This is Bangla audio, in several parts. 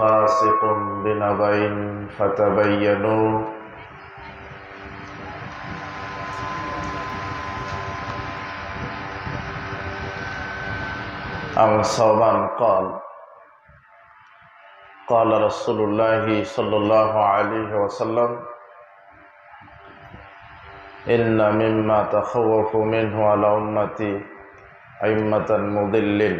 فاسق بنبأ فتبينوا عن ثوبان قال قال رسول الله صلى الله عليه وسلم إن مما تخوف منه على أمتي أئمة مضلين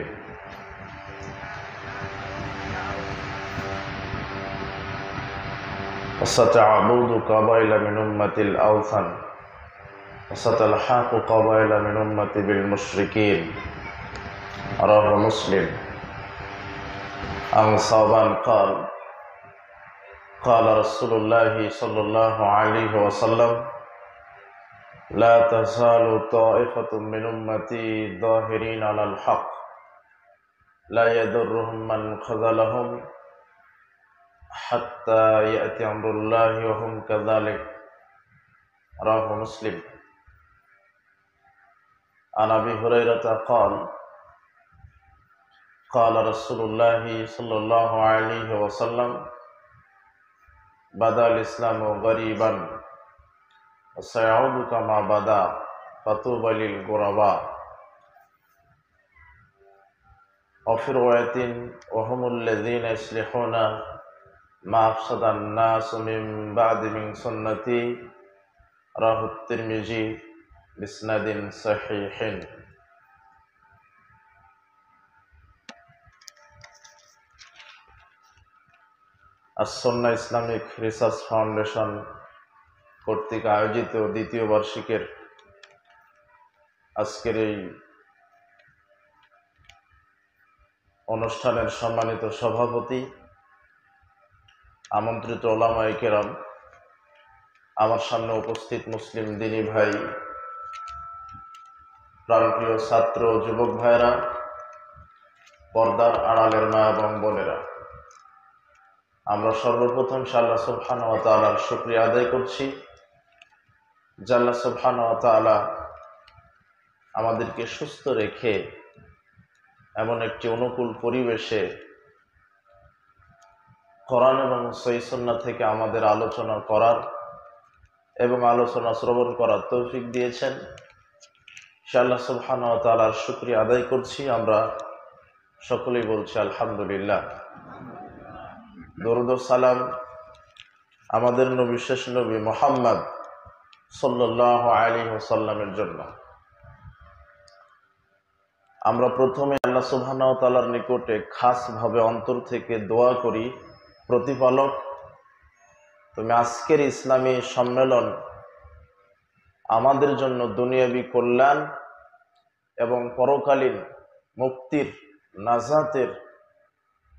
وستعبد قبائل من أمتي الأوثان وستلحق قبائل من أمتي بالمشركين رواه مسلم عن ثوبان قال قال رسول الله صلى الله عليه وسلم لا تزال طائفة من أمتي ظاهرين على الحق لا يضرهم من خذلهم حتى يأتي أمر الله وهم كذلك رواه مسلم عن أبي هريرة قال قال رسول الله صلى الله عليه وسلم بدأ الإسلام غريبا وسيعود كما بدأ فطوبى للغرباء وفي رواية وهم الذين يصلحون ما أفسد الناس من بعد من سنتي رواه الترمذي بإسناد صحيح আসন্না ইসলামিক রিসার্চ ফাউন্ডেশন কর্তৃক আয়োজিত দ্বিতীয় বার্ষিকের আজকের এই অনুষ্ঠানের সম্মানিত সভাপতি, আমন্ত্রিত ওলামায়ে কেরাম, আমার সামনে উপস্থিত মুসলিম দিনী ভাই, প্রাণপ্রিয় ছাত্র যুবক ভাইরা, পর্দার আড়ালের মা এবং বোনেরা, আমরা সর্বপ্রথম আল্লাহ সুবহানাহু ওয়া তাআলার শুকরিয়া আদায় করছি যে আল্লাহ সুবহানাহু ওয়া তাআলা আমাদেরকে সুস্থ রেখে এমন একটি অনুকূল পরিবেশে কোরআন এবং সহিহ সুন্নাহ থেকে আমাদের আলোচনা করার এবং আলোচনা শ্রবণ করার তৌফিক দিয়েছেন। সে আল্লাহ সুবহানাহু ওয়া তাআলার শুকরিয়া আদায় করছি। আমরা সকলেই বলছি আলহামদুলিল্লাহ। দরুদ ও সালাম আমাদের নবী, শেষ নবী মুহাম্মদ সাল্লাল্লাহু আলাইহি ওয়াসাল্লামের জন্য। আমরা প্রথমে আল্লাহ সুবহানাহু ওয়া তাআলার নিকটে খাসভাবে অন্তর থেকে দোয়া করি, প্রতিপালক, তুমি আজকের ইসলামী সম্মেলন আমাদের জন্য দুনিয়াবী কল্যাণ এবং পরকালীন মুক্তির, নাজাতের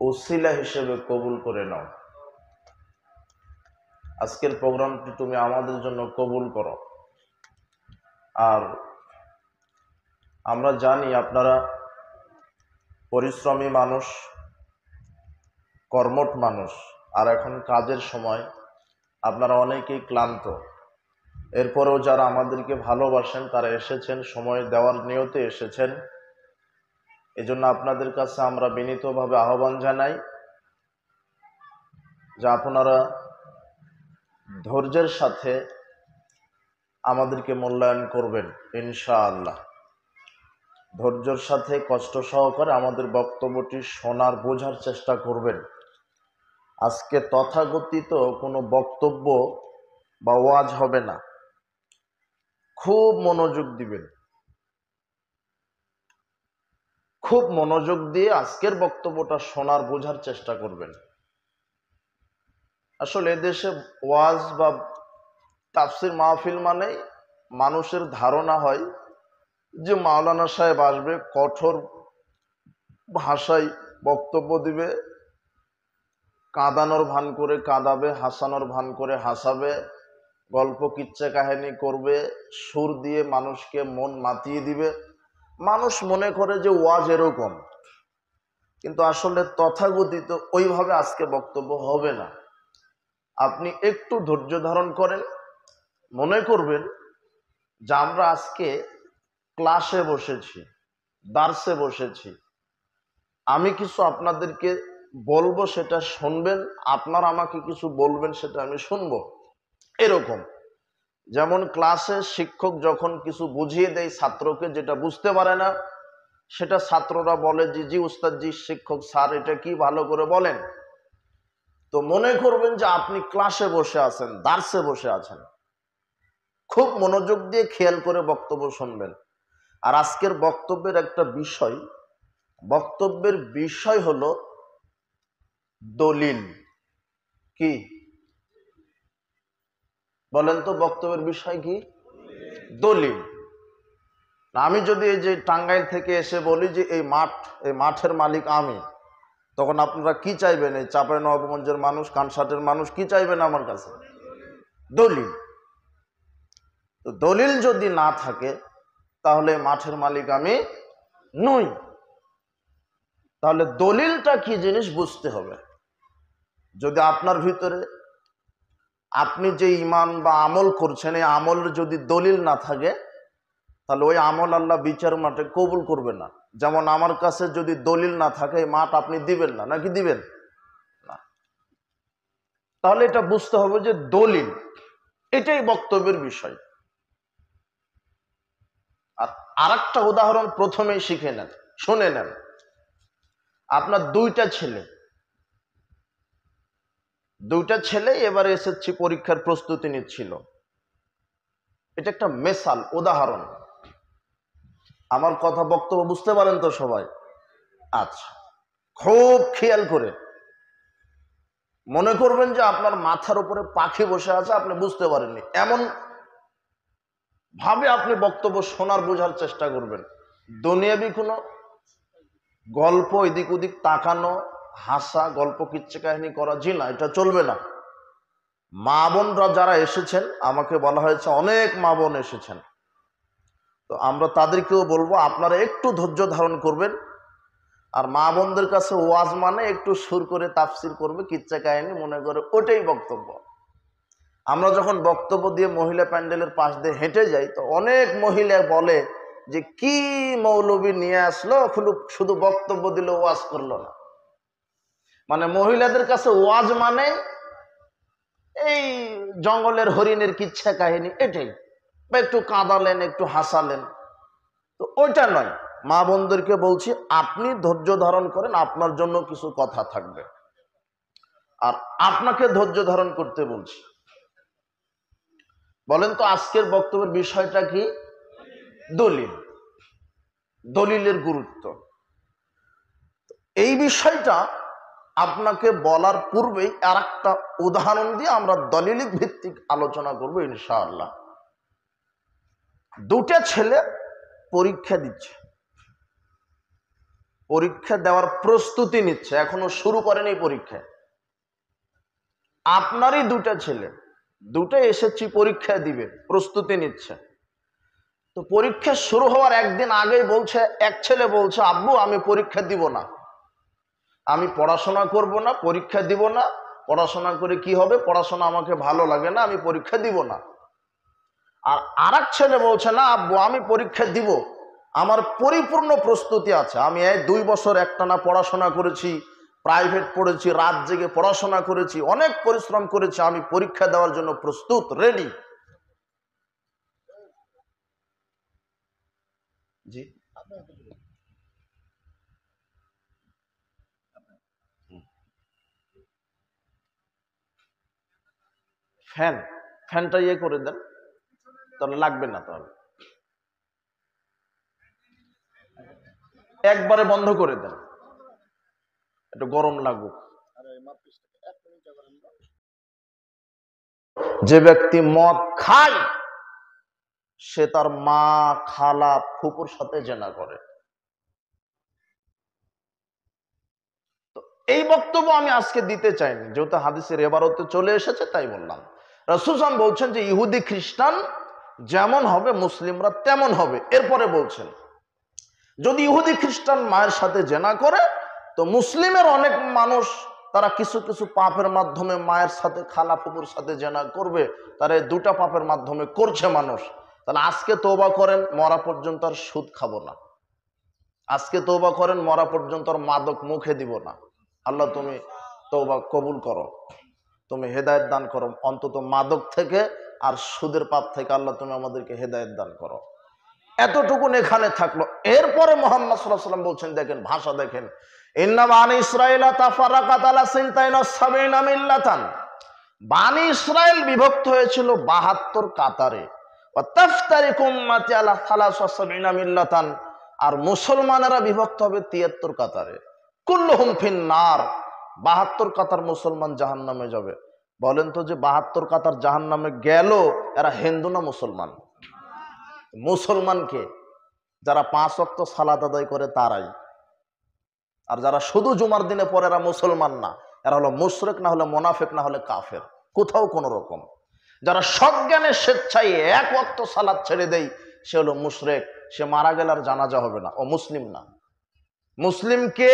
উসিলা হিসেবে কবুল করে নাও। আজকের প্রোগ্রামটি তুমি আমাদের জন্য কবুল করো। আর আমরা জানি আপনারা পরিশ্রমী মানুষ, কর্মঠ মানুষ, আর এখন কাজের সময়, আপনারা অনেকেই ক্লান্ত। এরপরেও যারা আমাদেরকে ভালোবাসেন তারা এসেছেন, সময় দেওয়ার নিয়তে এসেছেন। এজন্য আপনাদের কাছে আমরা বিনীতভাবে আহ্বান জানাই যে আপনারা ধৈর্যের সাথে আমাদেরকে মূল্যায়ন করবেন ইনশাআল্লাহ। ধৈর্যের সাথে কষ্ট সহকারে আমাদের বক্তব্যটি শোনার, বোঝার চেষ্টা করবেন। আজকে তথাকথিত কোনো বক্তব্য বা ওয়াজ হবে না, খুব মনোযোগ দিবেন, খুব মনোযোগ দিয়ে আজকের বক্তব্যটা শোনার, বোঝার চেষ্টা করবেন। আসলে এদেশে ওয়াজ বা তাফসির মাহফিল মানে মানুষের ধারণা হয় যে মাওলানা সাহেব আসবে, কঠোর ভাষায় বক্তব্য দিবে, কাঁদানোর ভান করে কাঁদাবে, হাসানোর ভান করে হাসাবে, গল্প কিচ্ছা কাহিনী করবে, সুর দিয়ে মানুষকে মন মাতিয়ে দিবে। মানুষ মনে করে যে ওয়াজ এরকম, কিন্তু আসলে তথাকথিত ওইভাবে আজকে বক্তব্য হবে না। আপনি একটু ধৈর্য ধারণ করেন, মনে করবেন যে আমরা আজকে ক্লাসে বসেছি, দার্সে বসেছি। আমি কিছু আপনাদেরকে বলবো সেটা শুনবেন, আপনার আমাকে কিছু বলবেন সেটা আমি শুনবো। এরকম যেমন ক্লাসে শিক্ষক যখন কিছু বুঝিয়ে দেয় ছাত্রকে, যেটা বুঝতে পারে না সেটা ছাত্ররা বলে যে জি উস্তাদ, জি শিক্ষক স্যার, এটা কি ভালো করে বলেন। তো মনে করবেন যে আপনি ক্লাসে বসে আছেন, দার্সে বসে আছেন, খুব মনোযোগ দিয়ে খেয়াল করে বক্তব্য শুনবেন। আর আজকের বক্তব্যের বিষয় হলো দলিল। কি বলেন তো, বক্তব্যের বিষয় কি? দলিল। আমি যদি এই যে টাঙ্গাইল থেকে এসে বলি যে এই মাঠের মালিক আমি, তখন আপনারা কি চাইবেন? এই চাঁপাইনবাবগঞ্জের মানুষ, কানসাটের মানুষ কি চাইবেন আমার কাছে? দলিল। তো দলিল যদি না থাকে তাহলে মাঠের মালিক আমি নই। তাহলে দলিলটা কি জিনিস বুঝতে হবে। যদি আপনার ভিতরে আপনি যে ঈমান বা আমল করছেন, এই আমলের যদি দলিল না থাকে তাহলে ওই আমল আল্লাহ বিচার মাঠে কবুল করবে না। যেমন আমার কাছে যদি দলিল না থাকে, এই মাঠ আপনি দিবেন না, নাকি দিবেন না? তাহলে এটা বুঝতে হবে যে দলিল, এটাই বক্তব্যের বিষয়। আর আরেকটা উদাহরণ প্রথমেই শিখে নেন, শুনে নেন। আপনার দুইটা ছেলে এবারে এসএসসি পরীক্ষার প্রস্তুতি নিচ্ছিল। এটা একটা মেসাল, উদাহরণ। আমার কথা বক্তব্য বুঝতে পারেন তো সবাই? আচ্ছা, খুব খেয়াল করে মনে করবেন যে আপনার মাথার উপরে পাখি বসে আছে, আপনি বুঝতে পারেননি, এমন ভাবে আপনি বক্তব্য শোনার বোঝার চেষ্টা করবেন। দুনিয়াবি কোনো গল্প এদিক ওদিক তাকানো, হাসা, গল্প কিচ্ছা কাহিনী করা, জি না, এটা চলবে না। মা বোনরা যারা এসেছেন, আমাকে বলা হয়েছে অনেক মা বোন এসেছেন, তো আমরা তাদেরকেও বলবো আপনারা একটু ধৈর্য ধারণ করবেন। আর মা বোনদের কাছে ওয়াজ মানে একটু সুর করে তাফসির করবে, কিচ্ছা কাহিনী মনে করে, ওটাই বক্তব্য। আমরা যখন বক্তব্য দিয়ে মহিলা প্যান্ডেলের পাশ দিয়ে হেঁটে যাই, তো অনেক মহিলা বলে যে কি মৌলবী নিয়ে আসলো, শুধু বক্তব্য দিল, ওয়াজ করলো না। মানে মহিলাদের কাছে ওয়াজ মানে এই জঙ্গলের হরিণের কিচ্ছা কাহিনী, এটাই, বা একটু কাঁদালেন, একটু হাসালেন, তো ওইটা নয়। মা বোনদেরকে বলছি আপনি ধৈর্য ধারণ করেন, আপনার জন্য কিছু কথা থাকবে, আর আপনাকে ধৈর্য ধারণ করতে বলছি। বলেন তো আজকের বক্তব্যের বিষয়টা কি? দলিল, দলিলের গুরুত্ব। এই বিষয়টা আপনাকে বলার পূর্বেই আর একটা উদাহরণ দিয়ে আমরা দলিলিক ভিত্তিক আলোচনা করব ইনশাআল্লাহ। দুটা ছেলে পরীক্ষা দিচ্ছে, পরীক্ষা দেওয়ার প্রস্তুতি নিচ্ছে, এখনো শুরু করেনি পরীক্ষা। আপনারই দুটা ছেলে, দুটো এসএসসি পরীক্ষা দিবে, প্রস্তুতি নিচ্ছে। তো পরীক্ষা শুরু হওয়ার একদিন আগেই বলছে, এক ছেলে বলছে আব্বু আমি পরীক্ষা দিব না, আমি পড়াশোনা করব না, পরীক্ষা দিব না, পড়াশোনা করে কি হবে, পড়াশোনা আমাকে ভালো লাগে না, আমি পরীক্ষা দিব না। আর আরেক ছেলে বলছে না আব্বু আমি পরীক্ষা দিব, আমার পরিপূর্ণ প্রস্তুতি আছে, আমি এই 2 বছর একটানা পড়াশোনা করেছি, প্রাইভেট পড়েছি, রাত জেগে পড়াশোনা করেছি, অনেক পরিশ্রম করেছি, আমি পরীক্ষা দেওয়ার জন্য প্রস্তুত, রেডি। জি, ফ্যানটা ইয়ে করে দেন, তাহলে লাগবে না, তাহলে একবারে বন্ধ করে দেন, একটু গরম লাগুক। যে ব্যক্তি মদ খায় সে তার মা, খালা, ফুপুর সাথে জেনা করে। তো এই বক্তব্য আমি আজকে দিতে চাইনি, যেহেতু হাদিসের এবারতে চলে এসেছে তাই বললাম। রাসূল সাল্লাল্লাহু আলাইহি ওয়াসাল্লাম বলছেন যে ইহুদি খ্রিস্টান যেমন হবে মুসলিমরা তেমন হবে। এরপরে বলছেন যদি ইহুদি খ্রিস্টান মায়ের সাথে জেনা করে, তো মুসলিমের অনেক মানুষ তারা কিছু কিছু পাপের মাধ্যমে মায়ের সাথে, খালা ফুপুর সাথে জেনা করবে, তারা এই দুটা পাপের মাধ্যমে করছে মানুষ। তাহলে আজকে তওবা করেন, মরা পর্যন্ত আর সুদ খাবো না, আজকে তওবা করেন, মরা পর্যন্ত আর মাদক মুখে দিব না, আল্লাহ তুমি তওবা কবুল করো, তুমি হেদায়েত দান করো, অন্তত মাদক থেকে আর সুদের পাপ থেকে আল্লাহ তুমি আমাদেরকে হেদায়েত দান করো। এতটুকুন এখানে থাকলো। এরপরে মুহাম্মদ সাল্লাল্লাহু আলাইহি ওয়াসাল্লাম বলছেন, দেখেন ভাষা দেখেন, ইন্না বানি ইসরাঈলা তাফারাকাত আলা সিনতাইন ওয়া সাবিনা মিল্লাতান, বানি ইসরাইল বিভক্ত হয়েছিল 72 কাতারে, ওয়া তাফতারিকু উম্মতি আলা 73 মিল্লাতান, আর মুসলমানেরা বিভক্ত হবে 73 কাতারে। কুল্লুহুম ফিন নার, 72 কাতার মুসলমান জাহান্নামে যাবে। বলেন তো যে 72 কাতার জাহান্নামে গেল, এরা হিন্দু না মুসলমান? মুসলমানকে যারা 5 ওয়াক্ত সালাত আদায় করে তারাই, আর যারা শুধু জুমার দিনে পড়ে এরা মুসলমান না, এরা হলো মুশরিক, না হলে মুনাফিক, না হলে কাফের, কোথাও কোনো রকম। যারা সজ্ঞানে স্বেচ্ছায় 1 ওয়াক্ত সালাত ছেড়ে দেয় সে হলো মুশরিক, সে মারা গেলে আর জানাজা হবে না, ও মুসলিম না। মুসলিমকে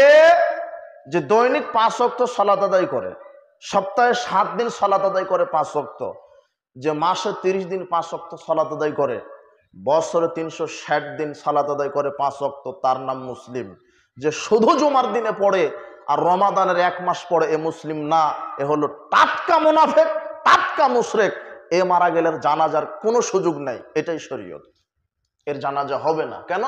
যে দৈনিক 5 ওয়াক্ত সালাত আদায় করে, সপ্তাহে 7 দিন সালাত আদায় করে 5 ওয়াক্ত, যে মাসে 30 দিন 5 ওয়াক্ত সালাত আদায় করে, বছরে 360 দিন সালাত আদায় করে 5 ওয়াক্ত, তার নাম মুসলিম। যে শুধু জুমার দিনে পড়ে আর রমাদানের 1 মাস পড়ে, এ মুসলিম না, এ হলো টাটকা মুনাফিক, টাটকা মুশরিক। এ মারা গেলে জানাজার কোনো সুযোগ নাই, এটাই শরীয়ত। এর জানাজা হবে না। কেন?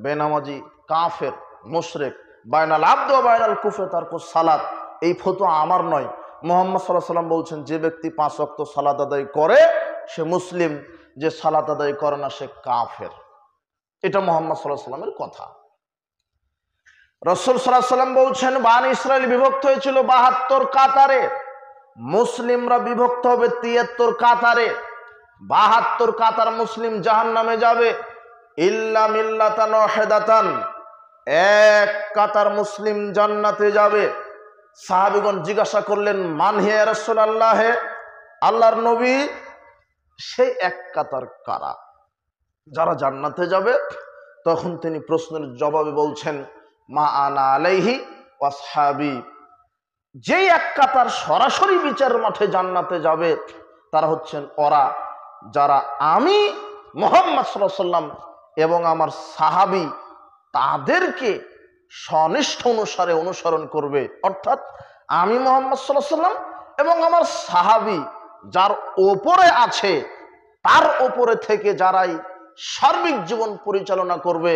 বেনামাজি, কাফের, মুশরিক, বাইনাল আবদ ওয়া বাইনাল কুফর তারকুস সালাত। এই ফতোয়া আমার নয়, মুহাম্মদ সাল্লাল্লাহু আলাইহি ওয়াসাল্লাম বলছেন, যে ব্যক্তি 5 ওয়াক্ত সালাত আদায় করে সে মুসলিম, যে সালাত আদায় করে না সে কাফের। এটা মুহাম্মদ সাল্লাল্লাহু আলাইহি ওয়াসাল্লামের কথা। রাসূল সাল্লাল্লাহু আলাইহি ওয়াসাল্লাম বলছেন, বানি ইসরাইল বিভক্ত হয়েছিল 72 কাতারে, মুসলিমরা বিভক্ত হবে 73 কাতারে। 72 কাতার মুসলিম জাহান্নামে যাবে, ইল্লা মিল্লাতান ওয়াহিদাতান, 1 কাতার মুসলিম জান্নাতে যাবে। সাহাবীগণ জিজ্ঞাসা করলেন, মান হিয়া ইয়া রাসূলুল্লাহ, আল্লাহর নবী, সেই 1 কাতার কারা যারা জান্নাতে যাবে? তখন তিনি প্রশ্নের জবাবে বলছেন, মা আনা আলাইহি ওয়া আসহাবি, যেই 1 কাতার সরাসরি বিচার মাঠে জান্নাতে যাবে তারা হচ্ছেন ওরা যারা আমি মুহাম্মদ সাল্লাল্লাহু আলাইহি ওয়াসাল্লাম এবং আমার সাহাবী তাদেরকে সনিষ্ঠ অনুসারে অনুসরণ করবে। অর্থাৎ আমি মুহাম্মদ সাল্লাল্লাহু আলাইহি ওয়াসাল্লাম এবং আমার সাহাবী যার ওপরে আছে, তার ওপরে থেকে যারাই সার্বিক জীবন পরিচালনা করবে,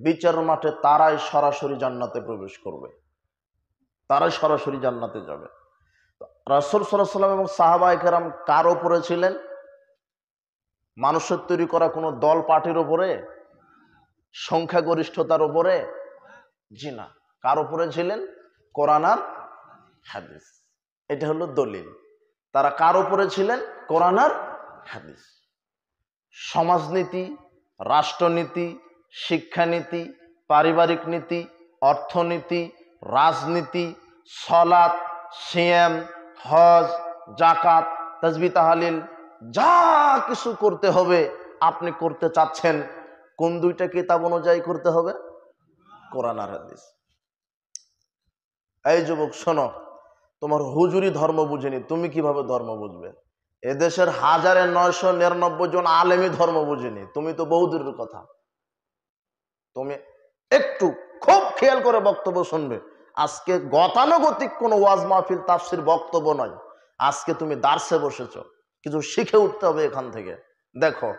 বিচার মাঠে তারাই সরাসরি জান্নাতে প্রবেশ করবে, তারাই সরাসরি জান্নাতে যাবে। রাসূল সাল্লাল্লাহু আলাইহি ওয়াসাল্লাম এবং সাহাবায়ে কেরাম কার উপরে ছিলেন? মানুষের তৈরি করা কোনো দল পার্টির উপরে, সংখ্যাগরিষ্ঠতার উপরে? জি না। কার উপরে ছিলেন? কোরআন আর হাদিস। এটা হলো দলিল। তারা কার উপরে ছিলেন? কোরআন আর হাদিস। সমাজনীতি, রাষ্ট্রনীতি, শিক্ষানীতি, পারিবারিক নীতি, অর্থনীতি, রাজনীতি, সালাত, সিয়াম, হজ, যাকাত, তাসবিহ তাহলিল, যা কিছু করতে হবে আপনি করতে চাচ্ছেন, কোন 2টা কিতাব অনুযায়ী করতে হবে? কোরআন আর হাদিস। এই যুবক শোনো, তোমার হুজুরি ধর্ম বুঝেনি, তুমি কিভাবে ধর্ম বুঝবে? এদেশের 1999 জন আলেমী ধর্ম বুঝেনি, তুমি তো বহু দূরের কথা। তুমি একটু খুব খেয়াল করে বক্তব্য শুনবে। আজকে গতানুগতিক কোনো ওয়াজ মাহফিল তাফসির বক্তব্য নয়, আজকে তুমি দার্সে বসেছ, কিছু শিখে উঠতে হবে এখান থেকে। দেখো,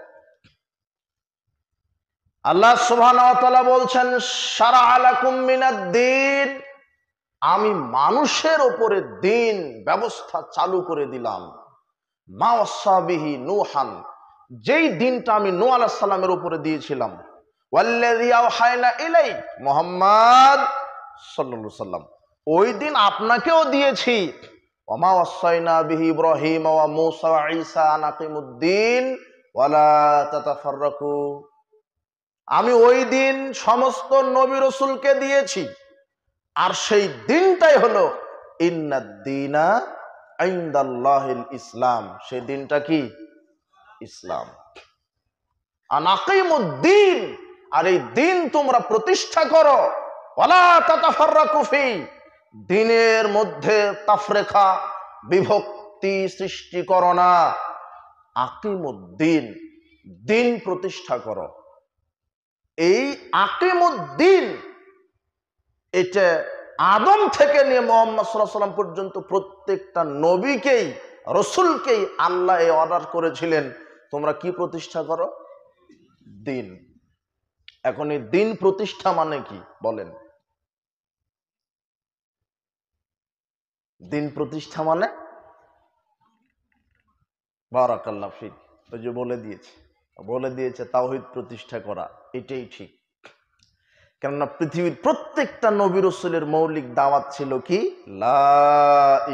আল্লাহ সুবহানাহু ওয়া তাআলা বলছেন, শারা'a লাকুম মিনাদ-দীন, আমি মানুষের উপরে দিন ব্যবস্থা চালু করে দিলাম। মা ওয়াসা বিহি নূহান, যেই দিনটা আমি নূহ আলাইহিস সালামের উপরে দিয়েছিলাম। ওয়াল্লাযী আওহায়না ইলাইক, মুহাম্মদ সাল্লাল্লাহু আলাইহি সাল্লাম, ওই দিন আপনাকেও দিয়েছি। ওয়া মা ওয়াসাইনা বিহি ইব্রাহিম ওয়া মূসা ওয়া ঈসা আন আকিমুদ্দিন ওয়া লা তাতাফাররাকু, আমি ওই দিন সমস্ত নবী রাসূলকে দিয়েছি, আর সেই দিনটাই হলো ইন্নাদ-দীনা ইনদাল্লাহিল ইসলাম। সেই দিনটা কি? ইসলাম। আন আকিমুদ্দিন, আর এই দিন তোমরা প্রতিষ্ঠা করো। ওয়ালা তাতাফাররাকু ফি, দিনের মধ্যে তাফরিকা, বিভক্তি সৃষ্টি করো না। আকিমুদ্দিন, দিন প্রতিষ্ঠা করো। এই আকিমুদ্দিন, এটা আদম থেকে নিয়ে মুহাম্মদ সাল্লাল্লাহু আলাইহি ওয়াসাল্লাম পর্যন্ত প্রত্যেকটা নবীকেই রসুলকেই আল্লাহ এই অর্ডার করেছিলেন, তোমরা কি প্রতিষ্ঠা করো? দিন। এখন এই দিন প্রতিষ্ঠা মানে কি বলেন? দিন প্রতিষ্ঠা মানে বারাকাল্লাহ ফিক, ওই যে বলে দিয়েছে তাওহীদ প্রতিষ্ঠা করা, এটাই ঠিক। কেননা পৃথিবীর প্রত্যেকটা নবী রাসূলের মৌলিক দাওয়াত ছিল কি? লা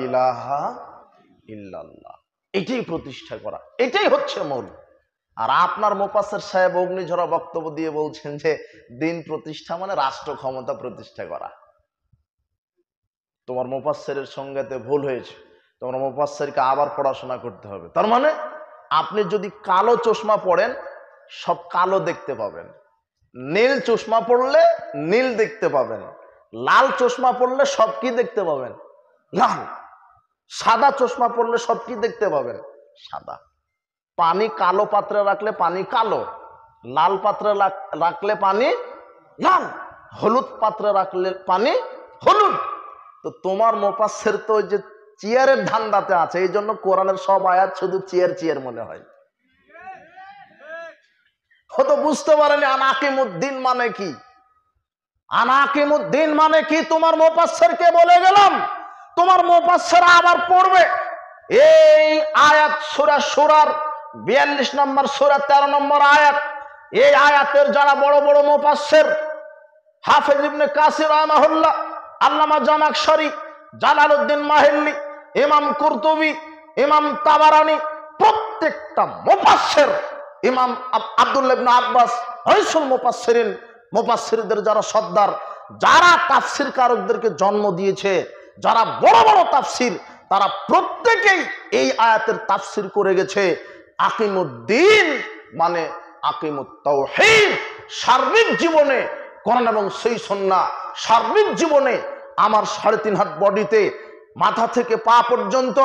ইলাহা ইল্লাল্লাহ। এটাই প্রতিষ্ঠা করা, এটাই হচ্ছে মূল। আর আপনার মুফাসসির সাহেব অগ্নিঝরা বক্তব্য দিয়ে বলছেন যে দিন প্রতিষ্ঠা মানে রাষ্ট্র ক্ষমতা প্রতিষ্ঠা করা। তোমার মুফাসসিরের সঙ্গেতে ভুল হয়েছে, তোমার মুফাসসিরকে আবার পড়াশোনা করতে হবে। তার মানে আপনি যদি কালো চশমা পড়েন সব কালো দেখতে পাবেন, নীল চশমা পড়লে নীল দেখতে পাবেন, লাল চশমা পড়লে সব কি দেখতে পাবেন? লাল। সাদা চশমা পড়লে সব কি দেখতে পাবেন? সাদা। পানি কালো পাত্রে রাখলে পানি কালো, লাল পাত্রে রাখলে পানি লাল, হলুদ পাত্রে রাখলে পানি হলুদ। তো তোমার মুফাসসির তো ওই যে চেয়ারের ধান্দাতে আছে, এই জন্য কোরআনের সব আয়াত শুধু চেয়ার মনে হয়। ও তো বুঝতে পারেনি আনাকিমুদ্দিন মানে কি। আনাকিমুদ্দিন মানে কি তোমার মুফাসসিরকে বলে গেলাম, তোমার মুফাসসির আবার পড়বে এই আয়াত সূরা শুরার 42 নম্বর সূরা 13 নম্বর আয়াত। এই আয়াতের যারা বড় বড় মুফাসসির, হাফেজ ইবনে কাসির রাহিমাহুল্লাহ, আল্লামা জামাখশরী, জালালউদ্দিন মাহিল্লি, ইমাম কুরতুবী, ইমাম তাবারানী, প্রত্যেকটা মুফাসসির, ইমাম আব্দুল্লাহ ইবনে আব্বাস, রাইসুল মুফাসসিরিন, মুফাসসিরদের যারা সর্দার, যারা তাফসীর কারকদেরকে জন্ম দিয়েছে, যারা বড় বড় তাফসীর, তারা প্রত্যেকেই এই আয়াতের তাফসীর করে গেছে। আকিমুদ্দিন মানে আকিমুত তাওহীদ। সার্বিক জীবনে কোরআন এবং সহিহ সুন্নাহ, সার্বিক জীবনে আমার 3.5 হাত বডিতে মাথা থেকে পা পর্যন্ত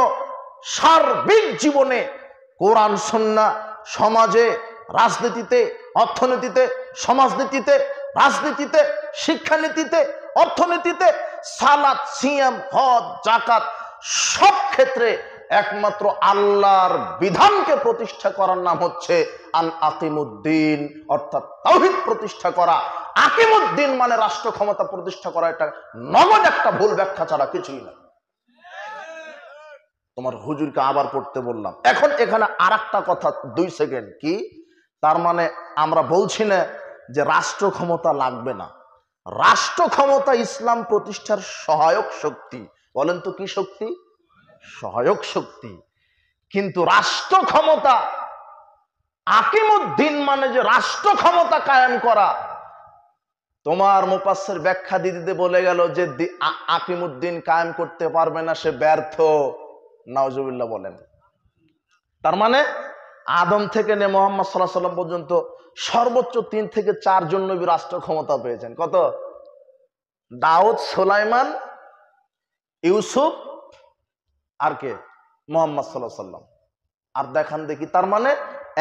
সার্বিক জীবনে কোরআন সুন্নাহ সমাজে, রাজনীতিতে, অর্থনীতিতে, সমাজনীতিতে, রাজনীতিতে, শিক্ষানীতিতে, অর্থনীতিতে, সালাত, সিয়াম, হজ, যাকাত সব ক্ষেত্রে একমাত্র আল্লাহর বিধানকে প্রতিষ্ঠা করার নাম হচ্ছে আন আকিমুদ্দিন, অর্থাৎ তাওহীদ প্রতিষ্ঠা করা। আকিমুদ্দিন মানে রাষ্ট্র ক্ষমতা প্রতিষ্ঠা করা। এটা নগদ একটা ভুল ব্যাখ্যা ছাড়া কিছুই না। তোমার হুজুরকে আবার পড়তে বললাম। এখন এখানে আরেকটা কথা 2 সেকেন্ড কি, তার মানে আমরা বলছি না যে রাষ্ট্র ক্ষমতা লাগবে না। রাষ্ট্র ক্ষমতা ইসলাম প্রতিষ্ঠার সহায়ক শক্তি। বলেন তো কি শক্তি? সহায়ক শক্তি। কিন্তু রাষ্ট্র ক্ষমতা, আকিমুদ্দিন মানে যে রাষ্ট্র ক্ষমতা কায়েম করা, তোমার মুফাসসির ব্যাখ্যা দিতে বলে গেল যে আকিমুদ্দিন কায়েম করতে পারবে না, সে ব্যর্থ। নাউজুবিল্লাহ বলেন। তার মানে আদম থেকে নিয়ে মুহাম্মদ সাল্লাল্লাহু আলাইহি ওয়াসাল্লাম পর্যন্ত সর্বোচ্চ 3 থেকে 4 জন নবী রাষ্ট্র ক্ষমতা পেয়েছেন। কত? দাউদ, সুলাইমান, ইউসুফ, আর কে? মুহাম্মদ সাল্লাল্লাহু আলাইহি ওয়াসাল্লাম। আর দেখান দেখি, তার মানে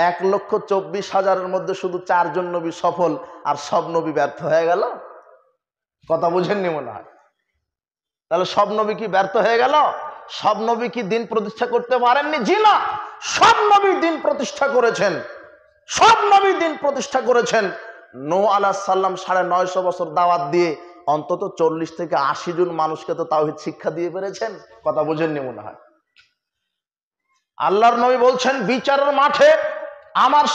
1,24,000-এর মধ্যে শুধু 4 জন নবী সফল, আর সব নবী ব্যর্থ হয়ে গেল। কথা বুঝেননি মনে হয়। তাহলে সব নবী কি ব্যর্থ হয়ে গেল? সব নবী কি দিন প্রতিষ্ঠা করতে পারেননি? জি না, সব নবী দিন প্রতিষ্ঠা করেছেন। সব নবী দিন প্রতিষ্ঠা করেছেন। নূহ আলাইহিস সালাম 950 বছর দাওয়াত দিয়ে অন্তত 40 থেকে 80 জন মানুষকে তো তাওহীদ শিক্ষা দিয়ে পেরেছেন। কথা বুঝেননি মনে হয়। আল্লাহর নবী বলছেন বিচারের মাঠে আমার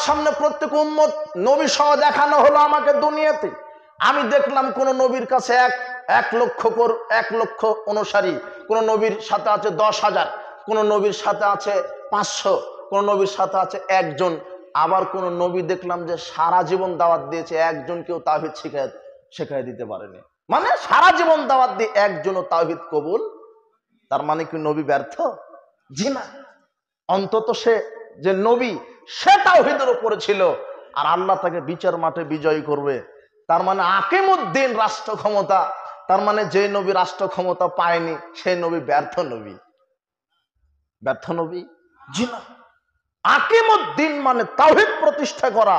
সামনে প্রত্যেক উম্মত নবী সহ দেখানো হলো আমাকে দুনিয়াতে। আমি দেখলাম কোন নবীর কাছে 1 লক্ষ অনুসারী, কোন নবীর সাথে আছে 10,000, কোন নবীর সাথে আছে 500, কোন নবীর সাথে আছে 1 জন। আবার কোন নবী দেখলাম যে সারা জীবন দাওয়াত দিয়েছে, একজনকেও তাওহীদ শিখাই দিতে পারেনি। মানে সারা জীবন দাওয়াত দিয়ে একজনও তাওহীদ কবুল। তার মানে কি নবী ব্যর্থ? জি না, অন্তত সে যে নবী সে তাওহীদের উপরে ছিল, আর আল্লাহ তাকে বিচার মাঠে বিজয়ী করবে। তার মানে আকিমুদ্দিন রাষ্ট্র ক্ষমতা। তার মানে যে নবী রাষ্ট্র ক্ষমতা পায়নি সেই নবী ব্যর্থ নবী। ব্যর্থ নবী? জি না। আকিমুদ্দিন মানে তাওহীদ প্রতিষ্ঠা করা।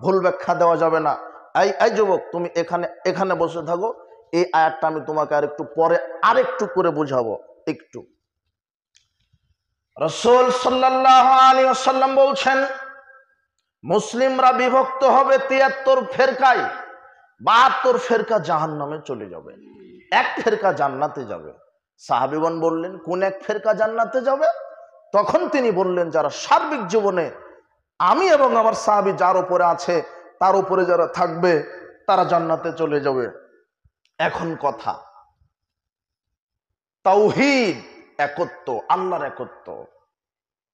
ভুল ব্যাখ্যা দেওয়া যাবে না। এই যুবক, তুমি এখানে এখানে বসে থাকো, এই আয়াতটা আমি তোমাকে আরেকটু পরে আরেকটু করে বুঝাবো। একটু রাসূল সাল্লাল্লাহু আলাইহি ওয়াসাল্লাম বলছেন, মুসলিমরা বিভক্ত হবে ৭৩ ফেরকায়, ৭২ ফেরকা জাহান্নামে চলে যাবে, এক ফেরকা জান্নাতে যাবে। সাহাবীগণ বললেন, কোন এক ফেরকা জান্নাতে যাবে? তখন তিনি বললেন, যারা সার্বিক জীবনে আমি এবং আমার সাহাবী যার উপরে আছে তার উপরে যারা থাকবে তারা জান্নাতে চলে যাবে। এখন কথা, তাওহীদ, একত্ব, আল্লাহর একত্ব,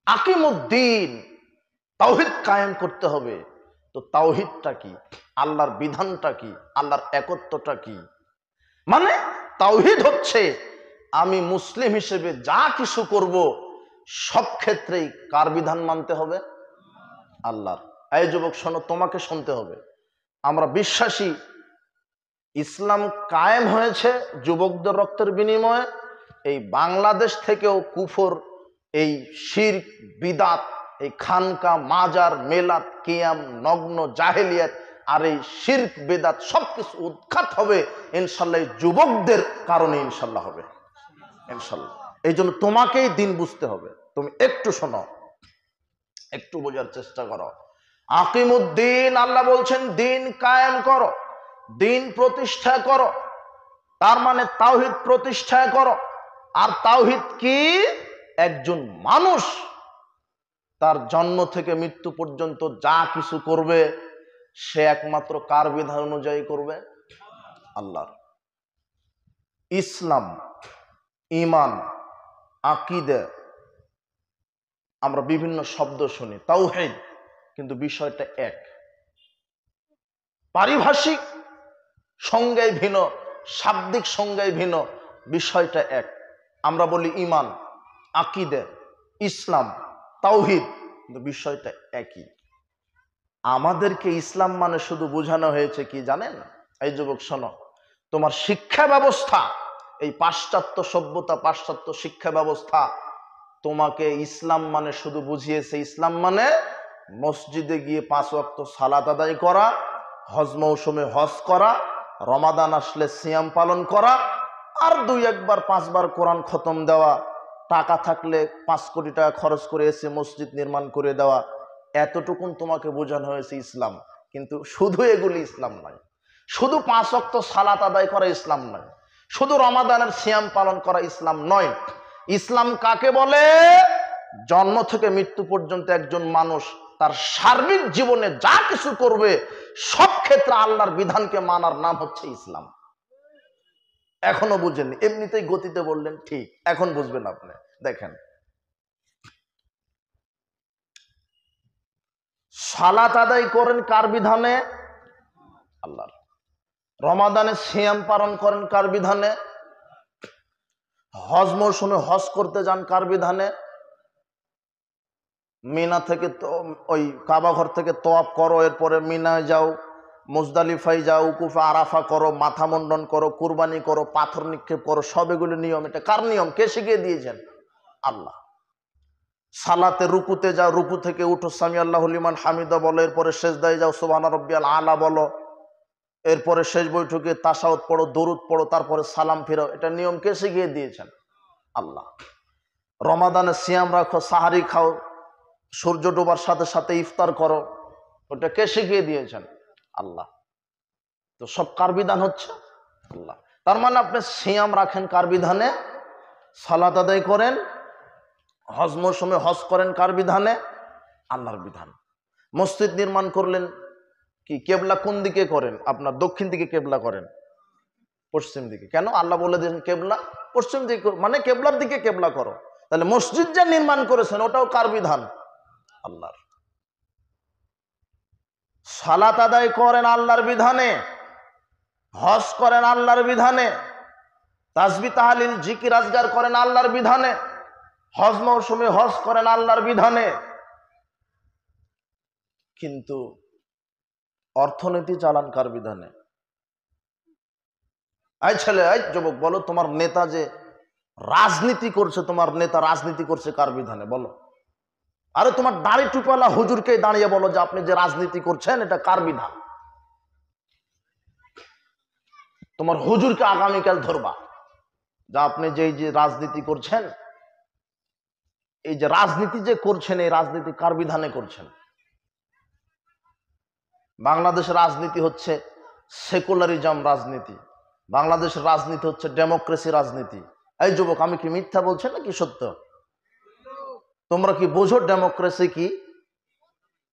আকিমুদ্দিন, তাওহীদ কায়েম করতে হবে। তো তাওহীদটা কি? আল্লাহর বিধানটা কি? আল্লাহর একত্বটা কি? মানে তাওহীদ হচ্ছে আমি মুসলিম হিসেবে যা কিছু করব সব ক্ষেত্রেই কার বিধান মানতে হবে? আল্লাহর। এই যুবক শোনো, তোমাকে শুনতে হবে। আমরা বিশ্বাসী ইসলাম কায়েম হয়েছে যুবকদের রক্তের বিনিময়ে। এই বাংলাদেশ থেকেও কুফর, এই শিরক, বিদাত, এই খানকা, মাজার, মেলাত, কিয়াম, নগ্ন জাহেলিয়াত আর এই শিরক বিদাত সবকিছু উৎখাত হবে ইনশাল্লাহ যুবকদের কারণে, ইনশাল্লাহ হবে ইনশাল্লাহ। এই জন্য তোমাকেই দিন বুঝতে হবে। তুমি একটু শোনো, একটু বোঝার চেষ্টা করো। আকিমুদ্দিন, আল্লাহ বলছেন দিন কায়েম করো, দিন প্রতিষ্ঠা করো। তার মানে তাওহীদ প্রতিষ্ঠা করো। আর তাওহীদ কি? একজন মানুষ তার জন্ম থেকে মৃত্যু পর্যন্ত যা কিছু করবে সে একমাত্র কার বিধান অনুযায়ী করবে? আল্লাহর। ইসলাম, ঈমান, আকীদা, আমরা বিভিন্ন শব্দ শুনি, তাওহীদ, কিন্তু বিষয়টা এক। পারিভাষিক সংজ্ঞায় ভিন্ন, শাব্দিক সংজ্ঞায় ভিন্ন, বিষয়টা এক। আমরা বলি ঈমান, আকীদা, ইসলাম, তাওহীদ, কিন্তু বিষয়টা একই। আমাদেরকে ইসলাম মানে শুধু বোঝানো হয়েছে কি জানেন? এই যুবক শোনো, তোমার শিক্ষা ব্যবস্থা, এই পাশ্চাত্য সভ্যতা, পাশ্চাত্য শিক্ষা ব্যবস্থা তোমাকে ইসলাম মানে শুধু বুঝিয়েছে, ইসলাম মানে মসজিদে গিয়ে 5 ওয়াক্ত সালাত আদায় করা, হজ মৌসুমে হজ করা, রমাদান আসলে সিয়াম পালন করা, আর 2-1 বার 5 বার কোরআন খতম দেওয়া, টাকা থাকলে 5 কোটি টাকা খরচ করে এসে মসজিদ নির্মাণ করে দেওয়া। এতটুকুন তোমাকে বোঝানো হয়েছে ইসলাম। কিন্তু শুধু এগুলি ইসলাম নয়, শুধু 5 ওয়াক্ত সালাত আদায় করা ইসলাম নয়, শুধু রমাদানের সিয়াম পালন করা ইসলাম নয়। ইসলাম কাকে বলে? জন্ম থেকে মৃত্যু পর্যন্ত একজন মানুষ তার সার্বিক জীবনে যা কিছু করবে সব ক্ষেত্রে আল্লাহর বিধানকে মানার নাম হচ্ছে ইসলাম। এখনো বুঝেননি? এমনিতেই গতিতে বললেন ঠিক, এখন বুঝবেন আপনি। দেখেন, সালাত আদায় করেন কার বিধানে? আল্লাহর। রমাদানে সিয়াম পালন করেন কার বিধানে? হজ মৌসুমে হজ করতে যান কার বিধানে? মিনা থেকে তো ওই কাবা ঘর থেকে তওয়াফ করো, এরপরে মিনায় যাও, মুজদালিফায় যাও, উকুফা আরাফা করো, মাথা মুন্ডন করো, কুরবানি করো, পাথর নিক্ষেপ করো, সব এগুলো নিয়ম। এটা কার নিয়ম? কে শিখিয়ে দিয়েছেন? আল্লাহ। সালাতে রুকুতে যাও, রুকু থেকে উঠো, সামি আল্লাহু লিমান হামিদা বলো, এরপরে সেজদায় যাও, সুবহানা রাব্বিয়াল আলা বলো, এরপরে শেষ বৈঠকে তাশাহুদ পড়ো, দরুদ পড়ো, তারপরে সালাম ফিরাও। এটা নিয়ম কে শিখিয়ে দিয়েছেন? আল্লাহ। রমাদানে সিয়াম রাখো, সাহারি খাও, সূর্য ডোবার সাথে সাথে ইফতার করো, ওটা কে শিখিয়ে দিয়েছেন? আল্লাহ। তো সব কার বিধান হচ্ছে? আল্লাহ। তার মানে আপনি সিয়াম রাখেন কার বিধানে? সালাত আদায় করেন, হজ মৌসুমে হজ করেন কার বিধানে? আল্লাহর বিধান। মসজিদ নির্মাণ করলেন কি কেবলা কোন দিকে করেন? আপনার দক্ষিণ দিকে কেবলা করেন, পশ্চিম দিকে। কেন? আল্লাহ বলে দিয়েছেন কেবলা পশ্চিম দিকে, মানে কেবলার দিকে কেবলা করো। তাহলে মসজিদ যা নির্মাণ করেছেন ওটাও কার বিধান? আল্লাহর। সালাত আদায় করেন আল্লাহর বিধানে, হজ করেন আল্লাহর বিধানে, তাসবিহ তাহলিল জিকির আজগার করেন আল্লাহর বিধানে, হজ মৌসুমে হজ করেন আল্লাহর বিধানে। কিন্তু অর্থনীতি চালান কার বিধানে? এই ছেলে, এই যুবক, বলো তোমার নেতা যে রাজনীতি করছে, তোমার নেতা রাজনীতি করছে কার বিধানে? বলো। আরে তোমার দাড়ি টুপালা হুজুরকে দাঁড়িয়ে বলো যে আপনি যে রাজনীতি করছেন এটা কার বিধান? তোমার হুজুরকে আগামীকাল ধরবা, যা আপনি যে রাজনীতি করছেন, এই যে রাজনীতি যে করছেন, এই রাজনীতি কার বিধানে করছেন? বাংলাদেশের রাজনীতি হচ্ছে সেকুলারিজম রাজনীতি, বাংলাদেশের রাজনীতি হচ্ছে ডেমোক্রেসি রাজনীতি। এই যুবক, আমি কি মিথ্যা বলছি নাকি সত্য? তোমরা কি বোঝো ডেমোক্রেসি কি?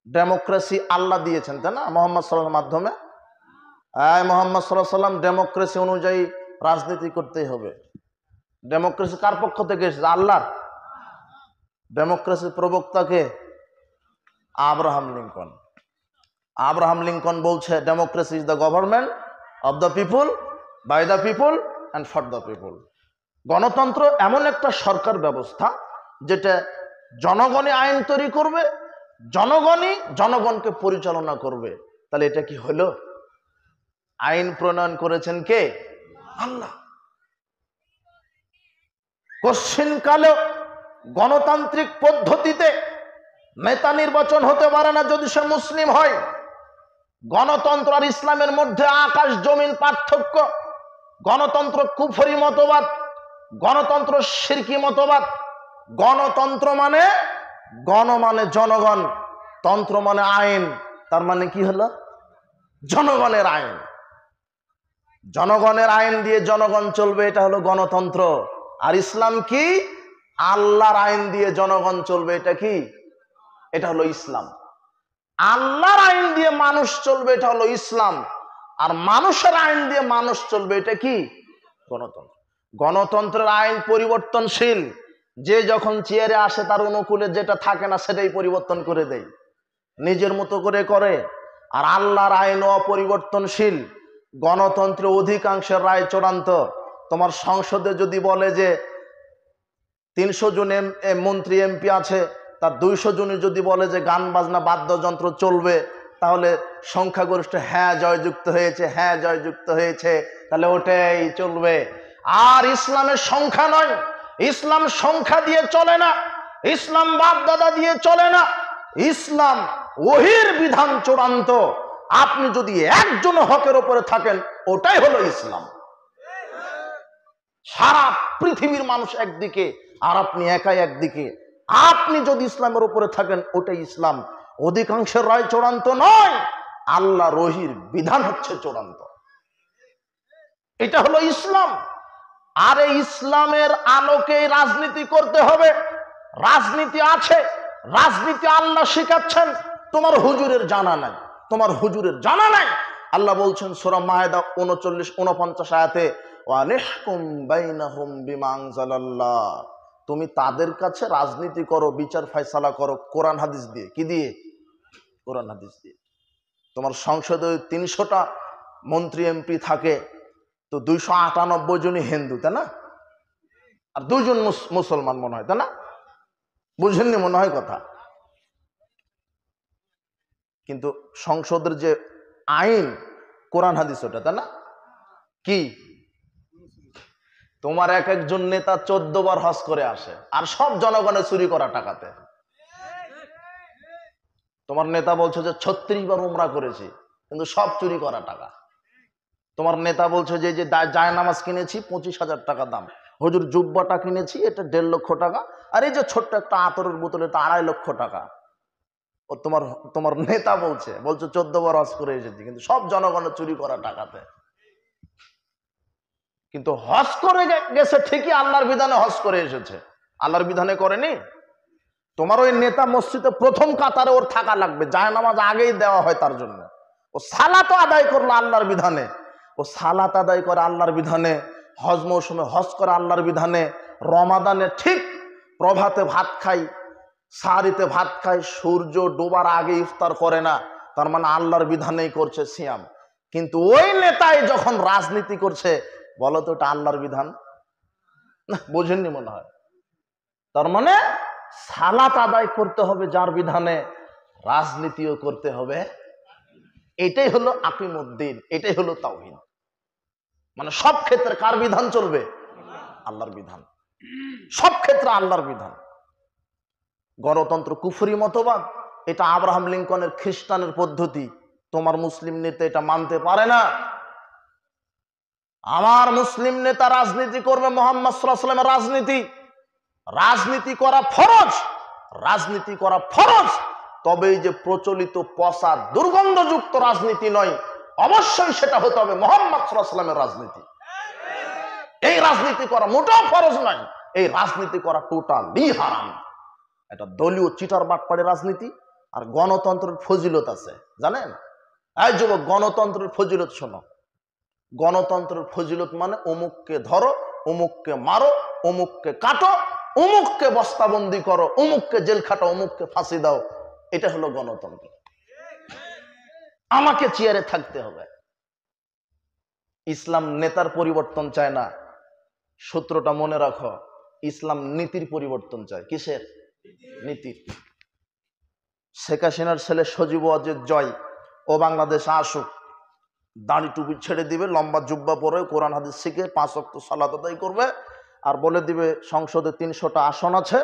ডেমোক্রেসি আল্লাহ দিয়েছেন, তাই না? মোহাম্মদ সাল্লাল্লাহু মাধ্যমে। মোহাম্মদ সাল্লাল্লাহু আলাইহি সাল্লাম ডেমোক্রেসি অনুযায়ী রাজনীতি করতেই হবে। ডেমোক্রেসি কার পক্ষ থেকে এসেছে? আল্লাহর। ডেমোক্রেসির প্রবক্তাকে আব্রাহাম লিঙ্কন। আব্রাহাম লিঙ্কন বলছে, democracy is the government of the people, by the people and for the people. গণতন্ত্র এমন একটা সরকার ব্যবস্থা যেটা জনগণই আইন তৈরি করবে, জনগণই জনগণকে পরিচালনা করবে। তাহলে এটা কি হলো? আইন প্রণয়ন করেছেন কে? আল্লাহ। কোশ্চিনকালে গণতান্ত্রিক পদ্ধতিতে নেতা নির্বাচন হতে পারে না যদি সে মুসলিম হয়। গণতন্ত্র আর ইসলামের মধ্যে আকাশ জমিন পার্থক্য। গণতন্ত্র কুফরি মতবাদ, গণতন্ত্র শিরকি মতবাদ। গণতন্ত্র মানে গণ মানে জনগণ, তন্ত্র মানে আইন। তার মানে কি হলো? জনগণের আইন। জনগণের আইন দিয়ে জনগণ চলবে, এটা হলো গণতন্ত্র। আর ইসলাম কি? আল্লাহর আইন দিয়ে জনগণ চলবে, এটা কি? এটা হলো ইসলাম। আল্লাহর আইন দিয়ে মানুষ চলবে, এটা হলো ইসলাম। আর মানুষের আইন দিয়ে মানুষ চলবে, এটা কি? গণতন্ত্র। গণতন্ত্রের আইন পরিবর্তনশীল। যে যখন চেয়ারে আসে তার অনুকূলে যেটা থাকে না সেটাই পরিবর্তন করে দেয়, নিজের মতো করে করে। আর আল্লাহর আইন অপরিবর্তনশীল। গণতন্ত্রে অধিকাংশের রায় চূড়ান্ত। তোমার সংসদে যদি বলে যে 300 জন মন্ত্রী এমপি আছে, তার 200 জনই যদি বলে যে গান বাজনা বাদ্যযন্ত্র চলবে, তাহলে সংখ্যাগরিষ্ঠ হ্যাঁ জয়যুক্ত হয়েছে, হ্যাঁ জয়যুক্ত হয়েছে, তাহলে ওটাই চলবে। আর ইসলামের সংখ্যা নয়, ইসলাম সংখ্যা দিয়ে চলে না, ইসলাম বাপ দাদা দিয়ে চলে না। ইসলাম ওহির বিধান চূড়ান্ত। আপনি যদি একজন হকের উপরে থাকেন, ওটাই হলো ইসলাম। সারা পৃথিবীর মানুষ একদিকে আর আপনি একাই একদিকে। আপনি যদি ইসলামের উপরে থাকেন, ওটাই ইসলাম। অধিকাংশের রায় চূড়ান্ত নয়, আল্লাহ রহির বিধান হচ্ছে চূড়ান্ত। এটা হলো ইসলাম। আর এই ইসলামের আলোকে রাজনীতি করতে হবে। রাজনীতি আছে, রাজনীতি আল্লাহ শিখাচ্ছেন, তোমার হুজুরের জানা নাই, তোমার হুজুরের জানা নাই। আল্লাহ বলছেন সূরা মায়েদা 49-49 আয়াতে, ওয়ানিহকুম বাইনাহুম বিমা আনজালাল্লাহ। তুমি তাদের কাছে রাজনীতি করো, বিচার ফয়সালা করো কোরআন হাদিস দিয়ে। কি দিয়ে? কোরআন হাদিস দিয়ে। তোমার সংসদে 300টা মন্ত্রী এমপি থাকে, তো 298 জনই হিন্দু, তাই না? আর 2 জন মুসলমান মনে হয়, তাই না? বুঝেননি মনে হয় কথা। কিন্তু সংসদের যে আইন কোরআন হাদিস, ওটা তাই না? কি তোমার এক একজন নেতা 14 বার হজ করে আসে, আর সব জনগণের চুরি করা টাকাতে। তোমার নেতা বলছে যে 36 বার উমরা করেছি, কিন্তু সব চুরি করা টাকা। তোমার নেতা বলছে যে জায় নামাজ কিনেছি 25,000 টাকা দাম, হুজুর জুব্বাটা কিনেছি এটা 1.5 লক্ষ টাকা, আর এই যে ছোট্ট একটা আতরের বোতল এটা 2.5 লক্ষ টাকা। ও তোমার নেতা বলছে 14 বার হজ করে এসেছি, কিন্তু সব জনগণের চুরি করা টাকাতে। কিন্তু হজ করে গেছে ঠিকই, আল্লাহর বিধানে হজ করে এসেছে, আল্লাহর বিধানে করেনি। তোমার ওই নেতা মসজিদে প্রথম কাতারে ওর থাকা লাগবে, জায় নামাজ আগেই দেওয়া হয় তার জন্য। ও সালাত আদায় করলো আল্লাহর বিধানে, ও সালাত আদায় করে আল্লাহর বিধানে, হজ মৌসুমে হজ করে আল্লাহর বিধানে, রমাদানে ঠিক প্রভাতে ভাত খাই, সাহারিতে ভাত খাই, সূর্য ডোবার আগে ইফতার করে না, তার মানে আল্লাহর বিধানেই করছে সিয়াম। কিন্তু ওই নেতাই যখন রাজনীতি করছে, বলো তো এটা আল্লাহর বিধান না? বোঝেননি মনে হয়। তার মানে সালাত আদায় করতে হবে যার বিধানে, রাজনীতিও করতে হবে। এটাই হলো আকিমুদ্দিন, এটাই হলো তাওহীদ। মানে সব ক্ষেত্রে কার বিধান চলবে? আল্লাহর বিধান। সব ক্ষেত্রে আল্লাহর বিধান। গণতন্ত্র কুফরি মতবাদ, এটা আব্রাহাম লিঙ্কনের খ্রিস্টানের পদ্ধতি। তোমার মুসলিম নেতা এটা মানতে পারে না। আমার মুসলিম নেতা রাজনীতি করবে মুহাম্মদ সাল্লাল্লাহু আলাইহি ওয়াসাল্লামের রাজনীতি। রাজনীতি করা ফরজ, রাজনীতি করা ফরজ। তবে এই যে প্রচলিত পচা দুর্গন্ধযুক্ত রাজনীতি নয়, অবশ্যই সেটা হতে হবে মুহাম্মদ সাল্লাল্লাহু আলাইহি ওয়াসাল্লামের রাজনীতি। এই রাজনীতি করা মোটেও ফরজ নয়, এই রাজনীতি করা টোটালি হারাম। এটা দলীয় চিটার বাটপাড়ে রাজনীতি। আর গণতন্ত্রের ফজিলত আছে জানেন? এই যুবক, গণতন্ত্রের ফজিলত শোনো। গণতন্ত্রের ফজিলত মানে অমুককে ধরো, অমুককে মারো, অমুককে কাটো, অমুককে বস্তাবন্দি করো, অমুককে জেল খাটো, অমুককে ফাঁসি দাও। এটা হলো গণতন্ত্র। আমাকে চেয়ারে থাকতে হবে। ইসলাম নেতার পরিবর্তন চায় না, সূত্রটা মনে রাখো। ইসলাম নীতির পরিবর্তন চায়। কিসের? নীতির। শেখ হাসিনার ছেলে সজীব ওয়াজেদ জয়, ও বাংলাদেশে আসুক, দাড়ি টুপি ছেড়ে দিবে, লম্বা জুব্বা পরে কোরআন হাদিস শিখে 5 ওয়াক্ত সালাত আদায় করবে, আর বলে দিবে সংসদে 300টা আসন আছে,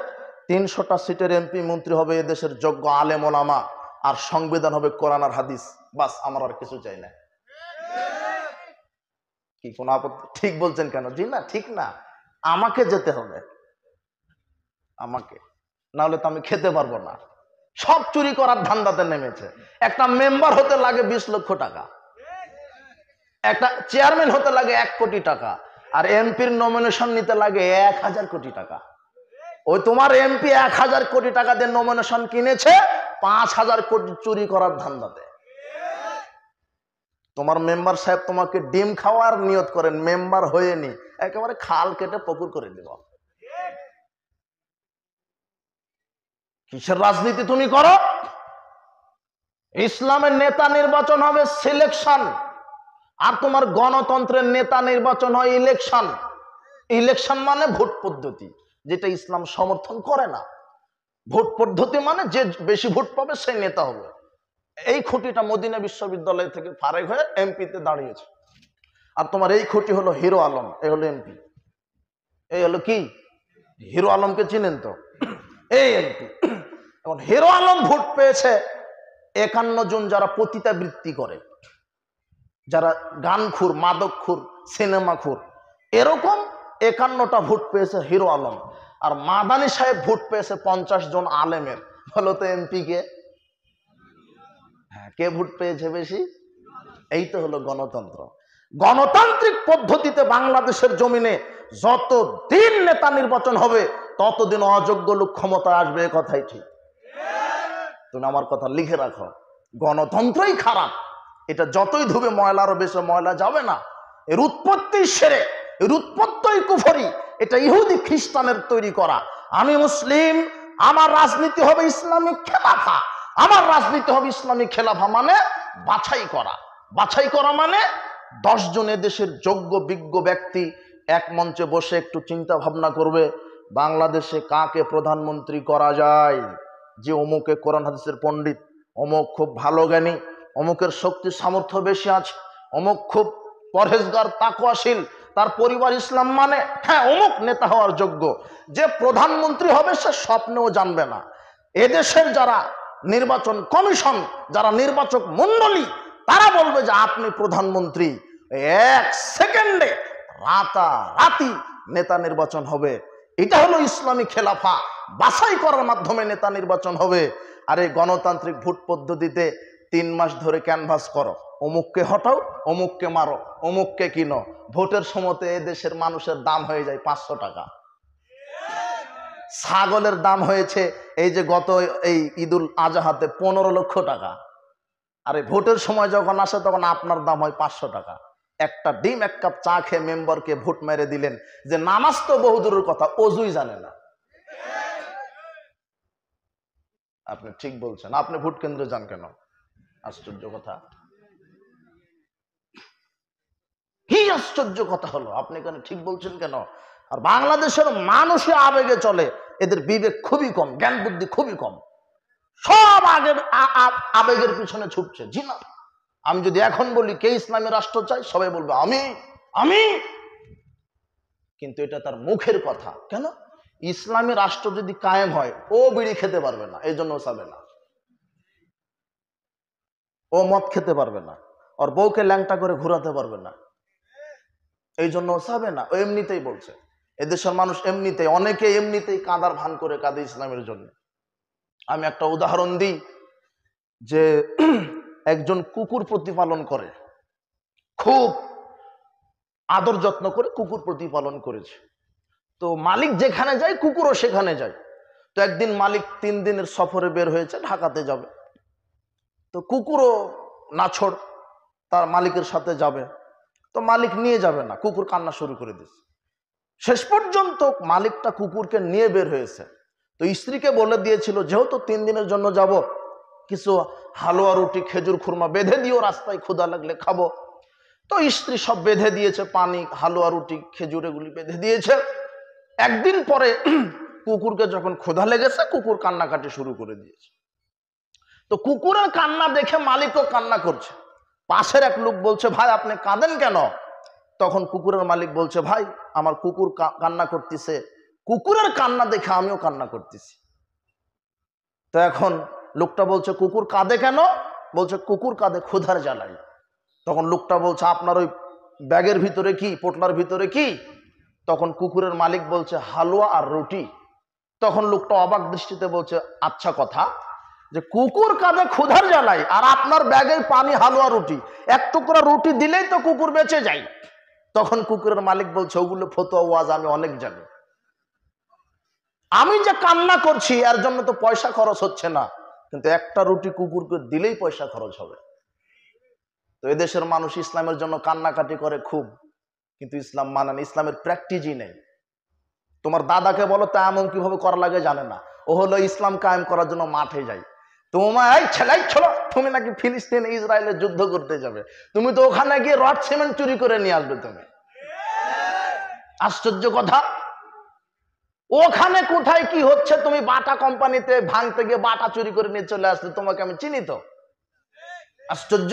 300টা সিটের এমপি মন্ত্রী হবে এদেশের যোগ্য আলেম ওলামা, আর সংবিধান হবে কোরআন আর হাদিস। বাস, আমার আর কিছু চাই না। কি কোনো আপত্তি? ঠিক বলছেন কেন? জি না, ঠিক না। আমাকে যেতে হবে, আমাকে, না হলে তো আমি খেতে পারবো না। সব চুরি করার ধান্দাতে নেমেছে। একটা মেম্বার হতে লাগে 20 লক্ষ টাকা, একটা চেয়ারম্যান হতে লাগে 1 কোটি টাকা, আর এমপির নমিনেশন নিতে লাগে 1000 কোটি টাকা। ওই তোমার এমপি 1000 কোটি টাকা দিয়ে নমিনেশন কিনেছে 5000 কোটি চুরি করার ধান্দাতে। তোমার মেম্বার সাহেব তোমাকে ডিম খাওয়ার নিয়ত করেন, মেম্বার হয়ে নি একেবারে খাল কেটে পুকুর করে দেব। কিসের রাজনীতি তুমি করো? ইসলামের নেতা নির্বাচন হবে সিলেকশন, আর তোমার গণতন্ত্রের নেতা নির্বাচন হয় ইলেকশন। ইলেকশন মানে ভোট পদ্ধতি, যেটা ইসলাম সমর্থন করে না। ভোট পদ্ধতি মানে যে বেশি ভোট পাবে সেই নেতা হবে। এই খুঁটিটা মদিনা বিশ্ববিদ্যালয় থেকে ফারেক হয়ে এমপিতে দাঁড়িয়েছে। আর তোমার এই খুঁটি হলো হিরো আলম, এই হলো এমপি। এই হলো কি? হিরো আলমকে চিনেন তো? এই এমপি। এখন হিরো আলম ভোট পেয়েছে 51 জন যারা পতিতাবৃত্তি করে, যারা গানখুর, মাদকখুর, সিনেমাখুর, এরকম 51টা ভোট পেয়েছে হিরো আলম। আর মাদানী সাহেব ভোট পেয়েছে 50 জন আলেমের। বলো তো এমপি কে? হ্যাঁ, কে ভোট পেয়েছে বেশি? এই তো হলো গণতন্ত্র। গণতান্ত্রিক পদ্ধতিতে বাংলাদেশের জমিনে যতদিন নেতা নির্বাচন হবে ততদিন অযোগ্য লোক ক্ষমতা আসবে, এ কথাই ঠিক। তুমি আমার কথা লিখে রাখো, গণতন্ত্রই খারাপ। এটা যতই ধুবে ময়লা, আরো বেশি ময়লা যাবে না। এর উৎপত্তি সেরে, এর উৎপত্তি কুফরি। এটা ইহুদি খ্রিস্টানের তৈরি করা। আমি মুসলিম, আমার রাজনীতি হবে ইসলামিক খেলাফা। আমার রাজনীতি হবে ইসলামিক খেলাফা মানে বাছাই করা। বাছাই করা মানে 10 জন দেশের যোগ্য বিজ্ঞ ব্যক্তি এক মঞ্চে বসে একটু চিন্তা ভাবনা করবে, বাংলাদেশে কাকে প্রধানমন্ত্রী করা যায়। যে অমুকে কোরআন হাদিসের পণ্ডিত, অমুক খুব ভালো জ্ঞানী, অমুকের শক্তি সামর্থ্য বেশি আছে, অমুক খুব পরহেজগার তাকওয়াশীল, তার পরিবার ইসলাম মানে, হ্যাঁ অমুক নেতা হওয়ার যোগ্য। যে প্রধানমন্ত্রী হবে সে স্বপ্নেও জানবে না। এদেশের যারা নির্বাচন কমিশন, যারা নির্বাচক মন্ডলী, তারা বলবে যে আপনি প্রধানমন্ত্রী। 1 সেকেন্ডে রাতারাতি নেতা নির্বাচন হবে। এটা হলো ইসলামী খেলাফা। বাছাই করার মাধ্যমে নেতা নির্বাচন হবে। আর এই গণতান্ত্রিক ভোট পদ্ধতিতে 3 মাস ধরে ক্যানভাস করো, অমুককে হটাও, অমুককে মারো, অমুককে কিনো। ভোটের সময়তে এ দেশের মানুষের দাম হয়ে যায় 500 টাকা। ছাগলের দাম হয়েছে এই যে গত এই ঈদুল আজহাতে 15 লক্ষ টাকা। আর এই ভোটের সময় যখন আসে তখন আপনার দাম হয় 500 টাকা। একটা ডিম, 1 কাপ চা খেয়ে মেম্বারকে ভোট মেরে দিলেন, যে নামাজ তো বহুদূরের কথা, অজুই জানে না। আপনি ঠিক বলছেন, আপনি ভোট কেন্দ্রে যান কেন? আশ্চর্য কথা। কি আশ্চর্য কথা হলো, আপনি কেন ঠিক বলছেন কেন? আর বাংলাদেশের মানুষই আবেগে চলে, এদের বিবেক খুবই কম, জ্ঞান বুদ্ধি খুবই কম। সব আগের আবেগের পিছনে ছুটছে। জি না, আমি যদি এখন বলি কে ইসলামী রাষ্ট্র চাই, সবাই বলবে আমি আমি। কিন্তু এটা তার মুখের কথা। কেন? ইসলামী রাষ্ট্র যদি কায়েম হয়, ও বিড়ি খেতে পারবে না, এই জন্য চাবে না। ও মদ খেতে পারবে না, ওর বউকে ল্যাংটা করে ঘুরাতে পারবে না। এই জন্য চাবে না, ও এমনিতেই বলছে। এদেশের মানুষ এমনিতেই, অনেকে এমনিতেই কাঁদার ভান করে কাঁদে ইসলামের জন্য। আমি একটা উদাহরণ দিই, যে একজন কুকুর প্রতিপালন করে, খুব আদর যত্ন করে কুকুর প্রতিপালন করেছে। তো মালিক যেখানে যায় কুকুরও সেখানে যায়। তো একদিন মালিক 3 দিনের সফরে বের হয়েছে, ঢাকাতে যাবে। তো কুকুরও নাছোড়, তার মালিকের সাথে যাবে। তো মালিক নিয়ে যাবে না, কুকুর কান্না শুরু করে দিয়েছে। শেষ পর্যন্ত মালিকটা কুকুরকে নিয়ে বের হয়েছে। তো স্ত্রীকে বলে দিয়েছিল, যেহেতু 3 দিনের জন্য যাব, কিছু হালুয়া রুটি খেজুর খুরমা বেঁধে দিও, রাস্তায় ক্ষুধা লাগলে খাবো। তো স্ত্রী সব বেঁধে দিয়েছে, পানি, হালুয়া রুটি, খেজুর এগুলি বেঁধে দিয়েছে। একদিন পরে কুকুরকে যখন ক্ষুধা লেগেছে, কুকুর কান্নাকাটি শুরু করে দিয়েছে। তো কুকুরের কান্না দেখে মালিকও কান্না করছে। পাশের এক লোক বলছে, ভাই আপনি কাঁদেন কেন? তখন কুকুরের মালিক বলছে, ভাই আমার কুকুর কান্না করতেছে, কুকুরের কান্না দেখে আমিও কান্না করতেছি। তো এখন লোকটা বলছে, কুকুর কাঁদে কেন? বলছে, কুকুর কাঁদে ক্ষুধার জ্বালায়। তখন লোকটা বলছে, আপনার ওই ব্যাগের ভিতরে কি, পোটলার ভিতরে কি? তখন কুকুরের মালিক বলছে, হালুয়া আর রুটি। তখন লোকটা অবাক দৃষ্টিতে বলছে, আচ্ছা কথা, যে কুকুর কাঁদে ক্ষুধার জ্বালায় আর আপনার ব্যাগে পানি, হালুয়া, রুটি, এক টুকরা রুটি দিলেই তো কুকুর বেঁচে যায়। তখন কুকুরের মালিক বলছে, ওগুলো ফতোয়া ওয়াজ আমি অনেক জানি, আমি যে কান্না করছি এর জন্য তো পয়সা খরচ হচ্ছে না, কিন্তু একটা রুটি কুকুরকে দিলেই পয়সা খরচ হবে। তো এদেশের মানুষ ইসলামের জন্য কান্নাকাটি করে খুব, কিন্তু ইসলাম মানে না, ইসলামের প্র্যাকটিসই নেই। তোমার দাদাকে বলো তায়াম্মুম কিভাবে করা লাগে জানে না, ও হলো ইসলাম কায়েম করার জন্য মাঠে যায়। তোমার ছেলাই ছিল, তুমি নাকি ফিলিস্তিন ইসরায়েলের যুদ্ধ করতে যাবে, তুমি তো ওখানে গিয়ে রড সিমেন্ট চুরি করে নিয়ে আসবে তুমি। আশ্চর্য কথা, ওখানে কোথায় কি হচ্ছে তুমি বাটা কোম্পানিতে ভাঙতে গিয়ে বাটা চুরি করে নিয়ে চলে আসলে, তোমাকে আমি চিনি তো। আশ্চর্য।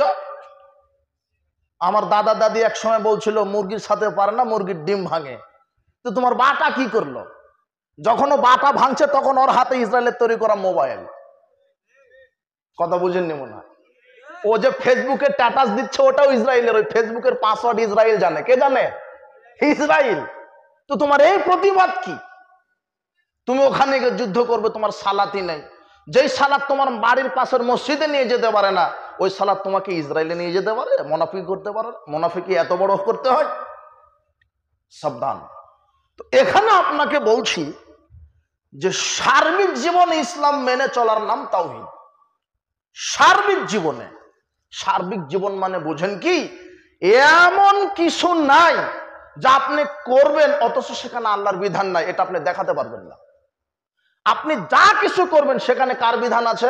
আমার দাদা দাদি এক সময় বলছিল, মুরগির সাথে পারে না, মুরগির ডিম ভাঙে। তো তোমার বাটা কি করলো? যখন ও বাটা ভাঙছে তখন ওর হাতে ইসরায়েলের তৈরি করা মোবাইল। কথা বুঝেননি মনে হয়? ও যে ফেসবুকে স্ট্যাটাস দিচ্ছে ওটাও ইসরায়েলের, ওই ফেসবুকের পাসওয়ার্ড ইসরায়েল জানে। কে জানে? ইসরায়েল। তো তোমার এই প্রতিবাদ কি? তুমি ওখানে গিয়ে যুদ্ধ করবে, তোমার সালাতই নেই। যেই সালাত তোমার বাড়ির পাশের মসজিদে নিয়ে যেতে পারে না, ওই সালাত তোমাকে ইসরায়েলে নিয়ে যেতে পারে? মুনাফিক করতে পারে? মুনাফিকি এত বড় করতে হয়? সাবধান। তো এখানে আপনাকে বলছি যে সার্বিক জীবনে ইসলাম মেনে চলার নাম তাওহীদ। সার্বিক জীবনে, সার্বিক জীবন মানে বোঝেন কি? এমন কিছু নাই যা আপনি করবেন অথচ সেখানে আল্লাহর বিধান নাই, এটা আপনি দেখাতে পারবেন না। আপনি যা কিছু করবেন সেখানে কার বিধান আছে?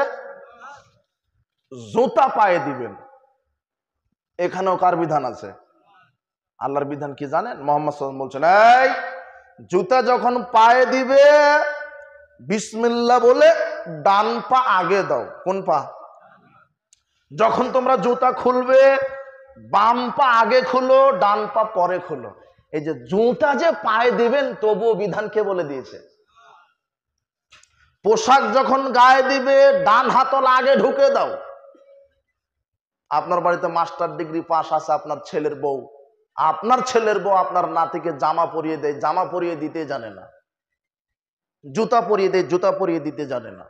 জুতা পায়ে দিবেন, এখানেও কার বিধান আছে? আল্লাহর বিধান কি জানেন? মুহাম্মদ সাল্লাল্লাহু আলাইহি ওয়াসাল্লাম বলছেন, এই জুতা যখন পায়ে দিবে বিসমিল্লাহ বলে ডান পা আগে দাও। কোন পা? যখন তোমরা জুতা খুলবে বাম পা আগে খুলো, ডান পা পরে খুলো। এই যে জুতা যে পায়ে দিবেন তবুও বিধান কে বলে দিয়েছে? পোশাক যখন গায়ে দিবে ডান হাতল আগে ঢুকে দাও। আপনার বাড়িতে মাস্টার ডিগ্রি পাস আছে, আপনার ছেলের বউ, আপনার ছেলের বউ আপনার নাতিকে জামা পরিয়ে দেয়, জামা পরিয়ে দিতে জানে না। জুতা পরিয়ে দেয়, জুতা পরিয়ে দিতে জানে না,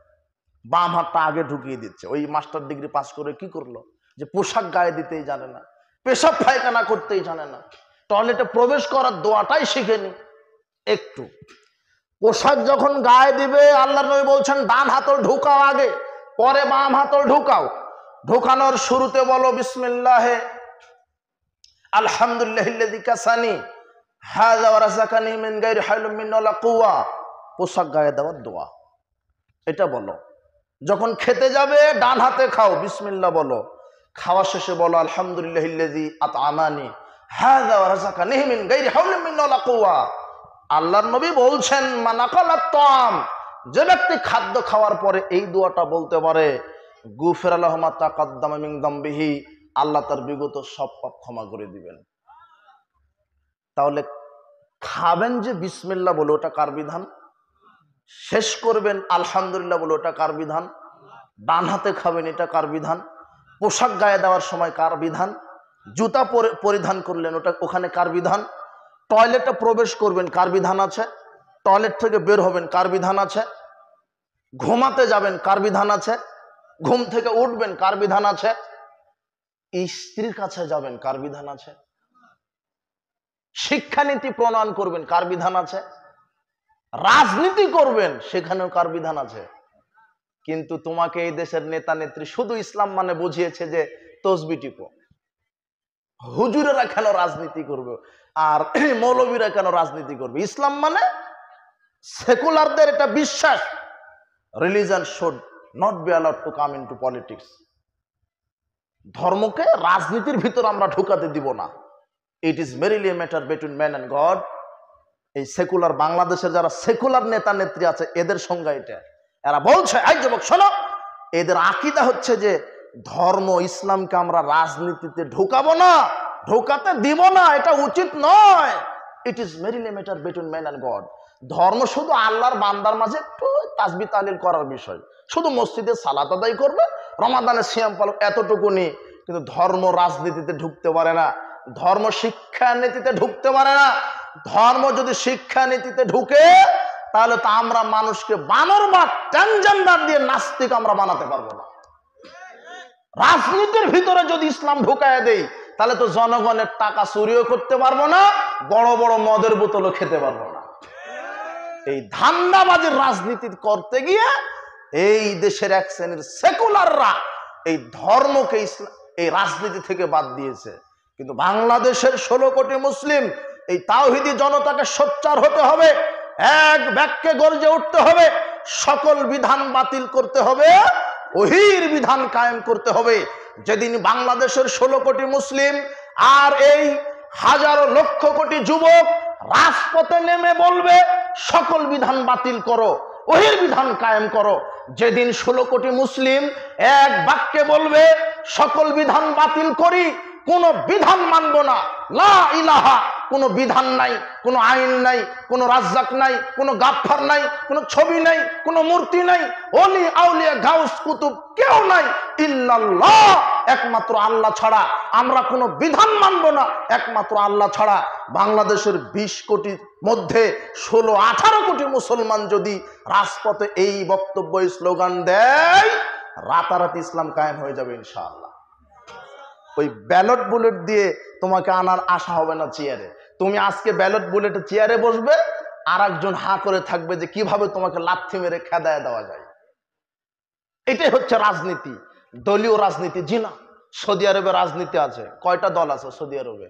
বাম হাতটা আগে ঢুকিয়ে দিচ্ছে। ওই মাস্টার ডিগ্রি পাস করে কি করলো? যে পোশাক গায়ে দিতেই জানে না, পেশাব পায়খানা করতেই জানে না, টয়লেটে প্রবেশ করার দোয়াটাই শিখেনি একটু। পোশাক যখন গায়ে দিবে আল্লাহর নবী বলছেন ডান হাতল ঢুকাও আগে, পরে বাম হাতল ঢুকাও। ঢুকানোর শুরুতে বলো বিসমিল্লাহে আলহামদুলিল্লাহিল্লাযী কাসানি হাযা ওয়া রাযাকানি মিন গায়রি হাওলিন মিন্নি ওয়ালা কুওয়া। পোশাক গায়ে দেওয়ার দোয়া এটা বলো। যখন খেতে যাবে ডান হাতে খাও, বিসমিল্লাহ বলো। খাওয়া শেষে বলো আলহামদুলিল্লাহিল্লাযী আত'আমানি হাযা ওয়া রাযাকানি মিন গায়রি হাওলিন মিন্নি ওয়ালা কুওয়া। আল্লাহর নবী বলছেন মান আকালাত তাম, যে ব্যক্তি খাদ্য খাওয়ার পরে এই দোয়াটা বলতে পারে গুফিরা লাহু মা তাকাদ্দামা মিন যামবিহি, আল্লাহ তার বিগত সব পাপ ক্ষমা করে দিবেন। তাহলে খাবেন যে বিসমিল্লাহ বলে ওটা কার বিধান? শেষ করবেন আলহামদুলিল্লাহ বলে ওটা কার বিধান? ডান হাতে খাবেন এটা কার বিধান? পোশাক গায়ে দেওয়ার সময় কার বিধান? জুতা পরিধান করলেন ওটা ওখানে কার বিধান? টয়লেটে প্রবেশ করবেন কার বিধান আছে? টয়লেট থেকে বের হবেন কার বিধান আছে? ঘুমাতে যাবেন কার বিধান আছে? ঘুম থেকে উঠবেন কার বিধান আছে? স্ত্রীর কাছে যাবেন কার বিধান আছে? শিক্ষানীতি প্রণয়ন করবেন কার বিধান আছে? রাজনীতি করবেন সেখানেও কার বিধান আছে? কিন্তু তোমাকে এই দেশের নেতা নেত্রী শুধু ইসলাম মানে বুঝিয়েছে যে তসবি টিপো। হুজুরেরা কেন রাজনীতি করবে আর মৌলবীরা কেন রাজনীতি করবে? ইসলাম মানে সেকুলারদের এটা বিশ্বাস, religion should not be allowed to come into politics. ধর্মকে রাজনীতির ভিতর আমরা ঢুকাতে দিব না। It is merely a matter between man and God. এই সেকুলার বাংলাদেশের যারা সেকুলার নেতা নেত্রী আছে এদের সংজ্ঞা এটা। এরা বলছে, এই যুবক শোনো, এদের আকীদা হচ্ছে যে ধর্ম ইসলামকে আমরা রাজনীতিতে ঢোকাবো না, ঢোকাতে দিব না, এটা উচিত নয়। It is merely matter between man and God. ধর্ম শুধু আল্লাহর বান্দার মাঝে একটু তাসবিহ তাহলিল করার বিষয়, শুধু মসজিদে সালাত আদায় করবে, রমাদানে সিয়াম পালন, এতটুকুনি। কিন্তু ধর্ম রাজনীতিতে ঢুকতে পারে না, ধর্ম শিক্ষানীতিতে ঢুকতে পারে না। ধর্ম যদি শিক্ষানীতিতে ঢুকে তাহলে তো আমরা মানুষকে বানর বা ট্রান্সজেন্ডার দিয়ে নাস্তিক আমরা বানাতে পারবো না। রাজনীতির ভিতরে যদি ইসলাম ঢুকায় দেই তাহলে তো জনগণের টাকা চুরিও করতে পারবো না, বড় বড় মদের বোতলও খেতে পারবো না। এই ধান্দাবাজির রাজনীতি করতে গিয়ে এই দেশের এক শ্রেণীর সেকুলাররা এই ধর্মকে এই রাজনীতি থেকে বাদ দিয়েছে। কিন্তু বাংলাদেশের 16 কোটি মুসলিম এই তাওহীদি জনতাকে সোচ্চার হতে হবে, এক বাক্যে গর্জে উঠতে হবে, সকল বিধান বাতিল করতে হবে, ওহির বিধান কায়েম করতে হবে। যেদিন বাংলাদেশের 16 কোটি মুসলিম আর এই হাজারো লক্ষ কোটি যুবক রাজপথে নেমে বলবে সকল বিধান বাতিল করো, ওহির বিধান কায়েম করো, যেদিন 16 কোটি মুসলিম এক বাক্যে বলবে সকল বিধান বাতিল করি, কোন বিধান মানব না, লা ইলাহা, কোন বিধান নাই, কোন আইন নাই, কোন রাজ্জাক নাই, কোন গাফফার নাই, কোন ছবি নাই, কোন মূর্তি নাই, ওলি আউলিয়া গাউস কুতুব কেউ নাই, ইল্লাল্লাহ, একমাত্র আল্লাহ ছাড়া আমরা কোন বিধান মানব না, একমাত্র আল্লাহ ছাড়া। বাংলাদেশের 20 কোটির মধ্যে 16-18 কোটি মুসলমান যদি রাজপথে এই বক্তব্য স্লোগান দেয়, রাতারাতি ইসলাম কায়েম হয়ে যাবে ইনশাআল্লাহ। ওই ব্যালট বুলেট দিয়ে তোমাকে আনার আশা হবে না চেয়ারে। তুমি আজকে ব্যালট বুলেটে চেয়ারে বসবে, আর একজন হা করে থাকবে যে কিভাবে তোমাকে লাথি মেরে খেদায় দেওয়া যায়। এটাই হচ্ছে রাজনীতি, দলীয় রাজনীতি। জি না, সৌদি আরবে রাজনীতি আছে। কয়টা দল আছে সৌদি আরবে?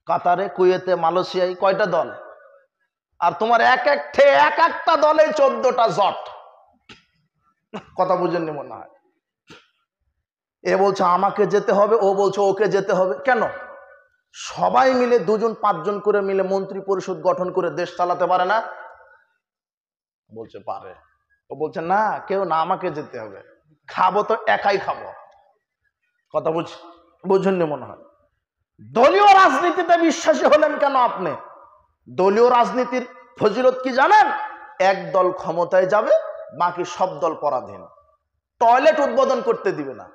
কাতারে, কুয়েতে, মালয়েশিয়ায় কয়টা দল? আর তোমার এক একটা দলে 14টা জট। কথা বুঝেননি মনে হয়। এ বলছে আমাকে যেতে হবে, ও বলছে ওকে যেতে হবে। কেন? সবাই মিলে 2-5 জন করে মিলে মন্ত্রী পরিষদ গঠন করে দেশ চালাতে পারে না? বলছে পারে। ও বলছে না, কেউ না, আমাকে যেতে হবে, খাবো তো একাই খাবো। কথা বুঝেননি মনে হয়। দলীয় রাজনীতিতে বিশ্বাসী হলেন কেন আপনি? দলীয় রাজনীতির ফজিলত কি জানেন? এক দল ক্ষমতায় যাবে, বাকি সব দল পরাধীন। টয়লেট উদ্বোধন করতে দিবে না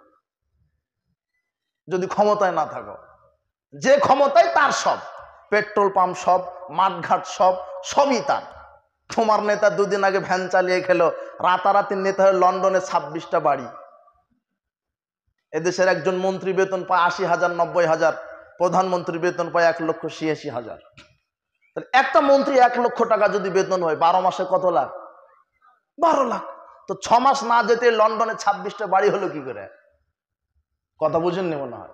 যদি ক্ষমতায় না থাকো। যে ক্ষমতায় তার সব, পেট্রোল পাম্প সব, মাঠঘাট সব, সবই তার। তোমার নেতা 2 দিন আগে ভ্যান চালিয়ে খেলো, রাতারাতি নেতা হয়ে লন্ডনে 26টা বাড়ি। এদেশের একজন মন্ত্রী বেতন পায় 80,000, 90,000, প্রধানমন্ত্রী বেতন পায় 1,86,000। তাহলে একটা মন্ত্রী 1 লক্ষ টাকা যদি বেতন হয়, 12 মাসে কত লাখ? 12 লাখ। তো 6 মাস না যেতে লন্ডনে 26টা বাড়ি হলো কি করে? কথা বুঝেননি মনে হয়।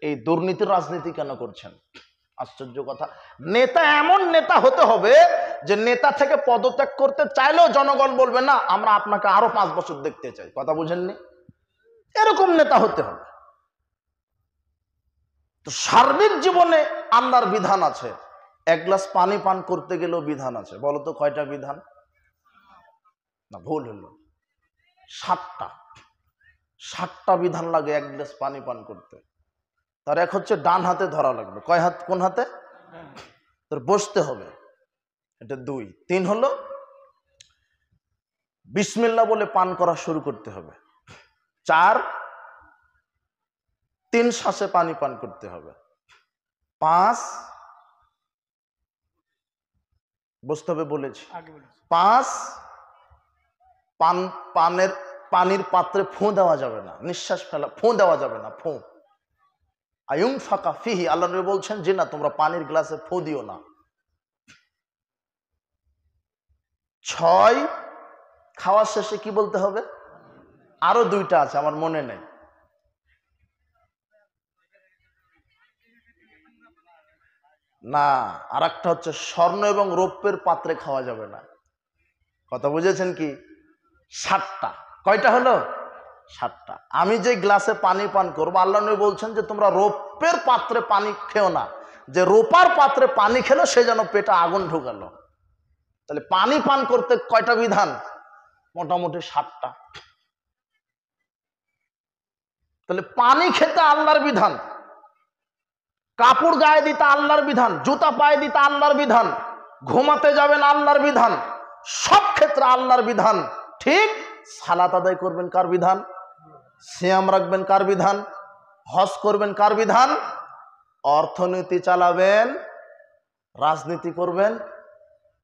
এই দুর্নীতির রাজনীতি কেন করছেন? আশ্চর্য কথা। নেতা এমন নেতা হতে হবে যে নেতা থেকে পদত্যাগ করতে চাইলেও জনগণ বলবে না, আমরা আপনাকে আরো 5 বছর দেখতে চাই। কথা বুঝেননি? এরকম নেতা হতে হবে। তো সার্বিক জীবনে আল্লাহর বিধান আছে। 1 গ্লাস পানি পান করতে গেলেও বিধান আছে। বলো তো কয়টা বিধান? না, ভুল হলো, 7টা বিধান লাগে 1 গ্লাস পানি পান করতে। তার এক হচ্ছে ডান হাতে ধরা লাগবে। কয় হাত? কোন হাতে? তোর বসতে হবে, এটা 2। 3 হলো বিসমিল্লাহ বলে পান করা শুরু করতে হবে। 4 3 শ্বাসে পানি পান করতে হবে। 5 বুঝতে হবে বলেছি। 5 পানির পাত্রে ফোঁ দেওয়া যাবে না, নিঃশ্বাস ফেলা ফোঁ দেওয়া যাবে না, ফোঁ আয়ুং ফাঁকা ফিহি, আল্লাহ নবী বলছেন যে না তোমরা পানির গ্লাসে ফোঁ দিও না। 6 খাওয়ার শেষে কি বলতে হবে? আরো 2টা আছে আমার মনে নেই। না, আর একটা হচ্ছে স্বর্ণ এবং রৌপ্যের পাত্রে খাওয়া যাবে না। কথা বুঝেছেন কি? 7টা। কয়টা হলো? 7টা। আমি যে গ্লাসে পানি পান করবো, আল্লাহ নবী বলছেন যে তোমরা রৌপ্যের পাত্রে পানি খেও না, যে রূপার পাত্রে পানি খেলো সে যেন পেটে আগুন ঢুকালো। তাহলে পানি পান করতে কয়টা বিধান? মোটামুটি 7টা। তাহলে পানি খেতে আল্লাহর বিধান, কাপড় গায়ে দিতে আল্লাহর বিধান, জুতা পায়ে দিতে আল্লাহর বিধান, ঘুমাতে যাবেন আল্লাহর বিধান, সব ক্ষেত্রে আল্লাহর বিধান। ঠিক সালাত আদায় করবেন কার বিধান? সিয়াম রাখবেন কার বিধান? হজ করবেন কার বিধান? অর্থনীতি চালাবেন, রাজনীতি করবেন,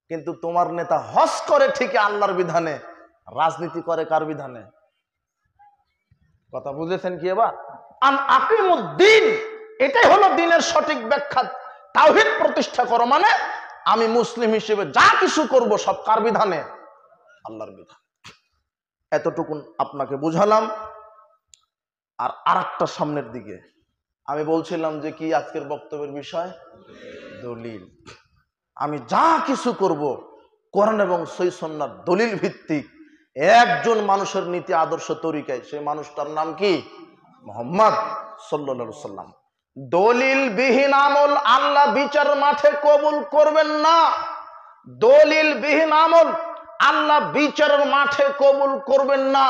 কিন্তু তোমার নেতা হজ করে ঠিকই আল্লাহর বিধানে, রাজনীতি করে কার বিধানে? কথা বুঝেছেন কি? এবার আন আকিমুদ্দিন, এটাই হলো দিনের সঠিক ব্যাখ্যা। তাওহীদ প্রতিষ্ঠা করো মানে আমি মুসলিম হিসেবে যা কিছু করব সব কার বিধানে? আল্লাহর বিধান। এতটুকুন আপনাকে বুঝালাম। আর আরেকটা সামনের দিকে আমি বলছিলাম যে কি আজকের বক্তব্যের বিষয়? দলিল। আমি যা কিছু করব কোরআন এবং সহিহ সুন্নাহর দলিল ভিত্তিক, একজন মানুষের নীতি আদর্শ তরিকায়, সেই মানুষটার নাম কি? মুহাম্মদ সাল্লাল্লাহু আলাইহি সাল্লাম। দলিল বিহীন আমল আল্লাহ বিচার মাঠে কবুল করবেন না। দলিল বিহীন আমল আল্লাহ বিচারের মাঠে কবুল করবেন না।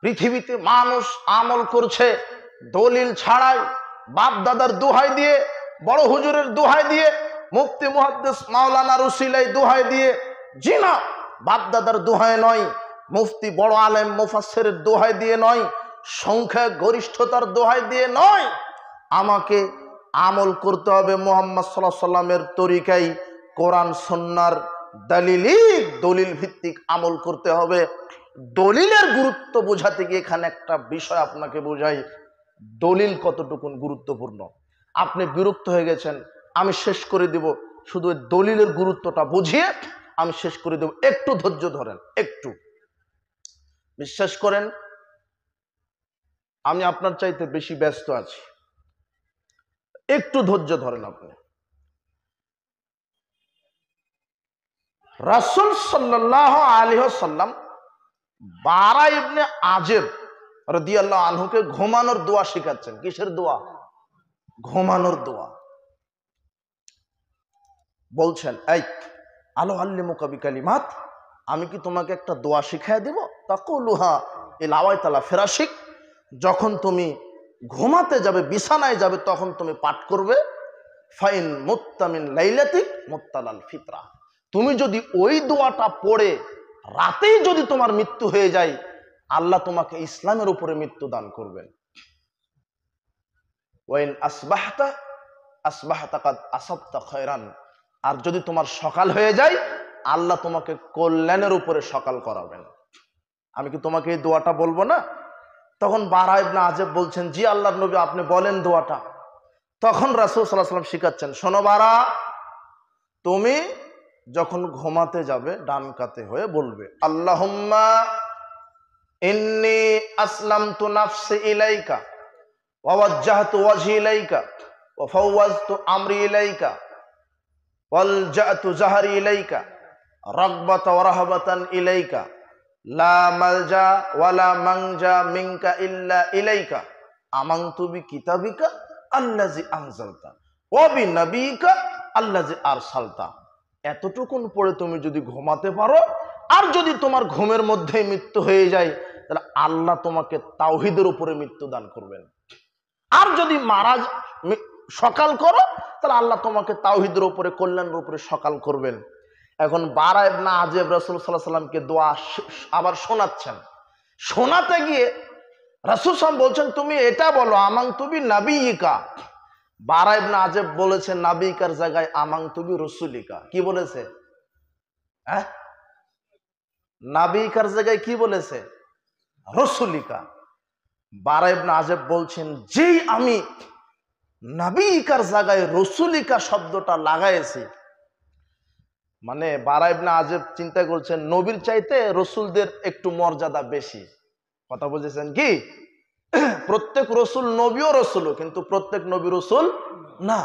পৃথিবীতে মানুষ আমল করছে দলিল ছাড়াই, বাপ দাদার দোহাই দিয়ে, বড় হুজুরের দোহাই দিয়ে, মুফতি মুহাদ্দিস মাওলানার উসিলায় দোহাই দিয়ে। জি না, বাপ দাদার দোহাই নয়, মুফতি বড় আলেম মুফাসসিরের দোহাই দিয়ে নয়, সংখ্যা গরিষ্ঠতার দোহাই দিয়ে নয়। আমাকে আমল করতে হবে মুহাম্মদ সাল্লাল্লাহু আলাইহি সাল্লামের তরিকায়, কোরআন সুন্নাহর দলিল ভিত্তিক আমল করতে হবে। দলিলের গুরুত্ব বোঝাতে গিয়ে এখানে একটা বিষয় আপনাকে বোঝাই, দলিল কতটুকু গুরুত্বপূর্ণ। আপনি বিরক্ত হয়ে গেছেন, আমি শেষ করে দিব, শুধু দলিলের গুরুত্বটা বুঝিয়ে আমি শেষ করে দেব। একটু ধৈর্য ধরেন, একটু বিশ্বাস করেন আমি আপনার চাইতে বেশি ব্যস্ত আছি, একটু ধৈর্য ধরেন আপনি। রাসূল সাল্লাল্লাহু আলাইহি ওয়াসাল্লাম বারা ইবনে আজেব রাদিয়াল্লাহু আনহুকে ঘুমানোর দোয়া শিখাচ্ছেন। কিসের দোয়া? ঘুমানোর দোয়া। বলছেন, এই আলো আল্লিমুকা বিকালিমাত, আমি কি তোমাকে একটা দোয়া শিখাই দেব? তাকুলুহা ইলাওয়াইতালা ফিরাশিক, যখন তুমি ঘুমাতে যাবে, বিছানায় যাবে, তখন তুমি পাঠ করবে ফাইন মুত্তামিন লাইলাতিক মুত্তালাল ফিতরা। তুমি যদি ওই দোয়াটা পড়ে রাতেই যদি তোমার মৃত্যু হয়ে যায়, আল্লাহ তোমাকে ইসলামের উপরে মৃত্যু দান করবেন। ওয়াইন আসবাহতা আসবাহতা কাদ আসাবতা খায়রান, আর যদি তোমার সকাল হয়ে যায়, আল্লাহ তোমাকে কল্যাণের উপরে সকাল করাবেন। আমি কি তোমাকে এই দোয়াটা বলবো না? তখন বারা ইবনে আজেব বলছেন, জি আল্লাহর নবী আপনি বলেন দোয়াটা। তখন রাসূল সাল্লাল্লাহু আলাইহি ওয়াসাল্লাম শিখাচ্ছেন, শোনো বারা, তুমি যখন ঘুমাতে যাবে ডান কাতে হয়ে বলবে, আল্লাহুম্মা ইন্নী আসলামতু নাফসি ইলাইকা ওয়া ওয়াজ্জাহতু ওয়াজহি ইলাইকা ওয়া ফাওয়াজতু আমরি ইলাইকা ওয়ালজাতু জাহরি ইলাইকা রাগবাতা ওয়া রাহবাতান ইলাইকা লা মালজা ওয়ালা মানজা মিনকা ইল্লা ইলাইকা আমানতু বিকিতাবিকা আল্লাযী আনজালতা ওয়া বিনাবিয়িকা আল্লাযী আরসালতা। এতটুকুন পড়ে তুমি যদি ঘুমাতে পারো, আর যদি তোমার ঘুমের মধ্যে মৃত্যু হয়ে যায়, তাহলে আল্লাহ তোমাকে তাওহীদের উপরে মৃত্যু দান করবেন। আর যদি সকাল করো, তাহলে আল্লাহ তোমাকে তাওহীদের উপরে, কল্যাণের উপরে সকাল করবেন। এখন বারা ইবনে আজেব রাসূল সাল্লাল্লাহু আলাইহি ওয়াসাল্লামকে দোয়া আবার শোনাচ্ছেন। শোনাতে গিয়ে রাসূল সাল্লাল্লাহু আলাইহি ওয়াসাল্লাম বলছেন, তুমি এটা বলো আমানতু বিনাবিয়িকা, বারা ইবনে আজেব বলেছে নাবিকার জায়গায় আমানতুবি রসুলিকা। কি বলেছে? হ্যাঁ, নাবিকার জায়গায় কি বলেছে? রসুলিকা। বারা ইবনে আজেব বলছেন যেই আমি নাবিকার জায়গায় রসুলিকা শব্দটা লাগাইছি, মানে বারা ইবনে আজেব চিন্তা করছেন নবীর চাইতে রসুলদের একটু মর্যাদা বেশি। কথা বুঝেছেন কি? প্রত্যেক রসুল নবীও রসুলও, কিন্তু প্রত্যেক নবী রসুল না।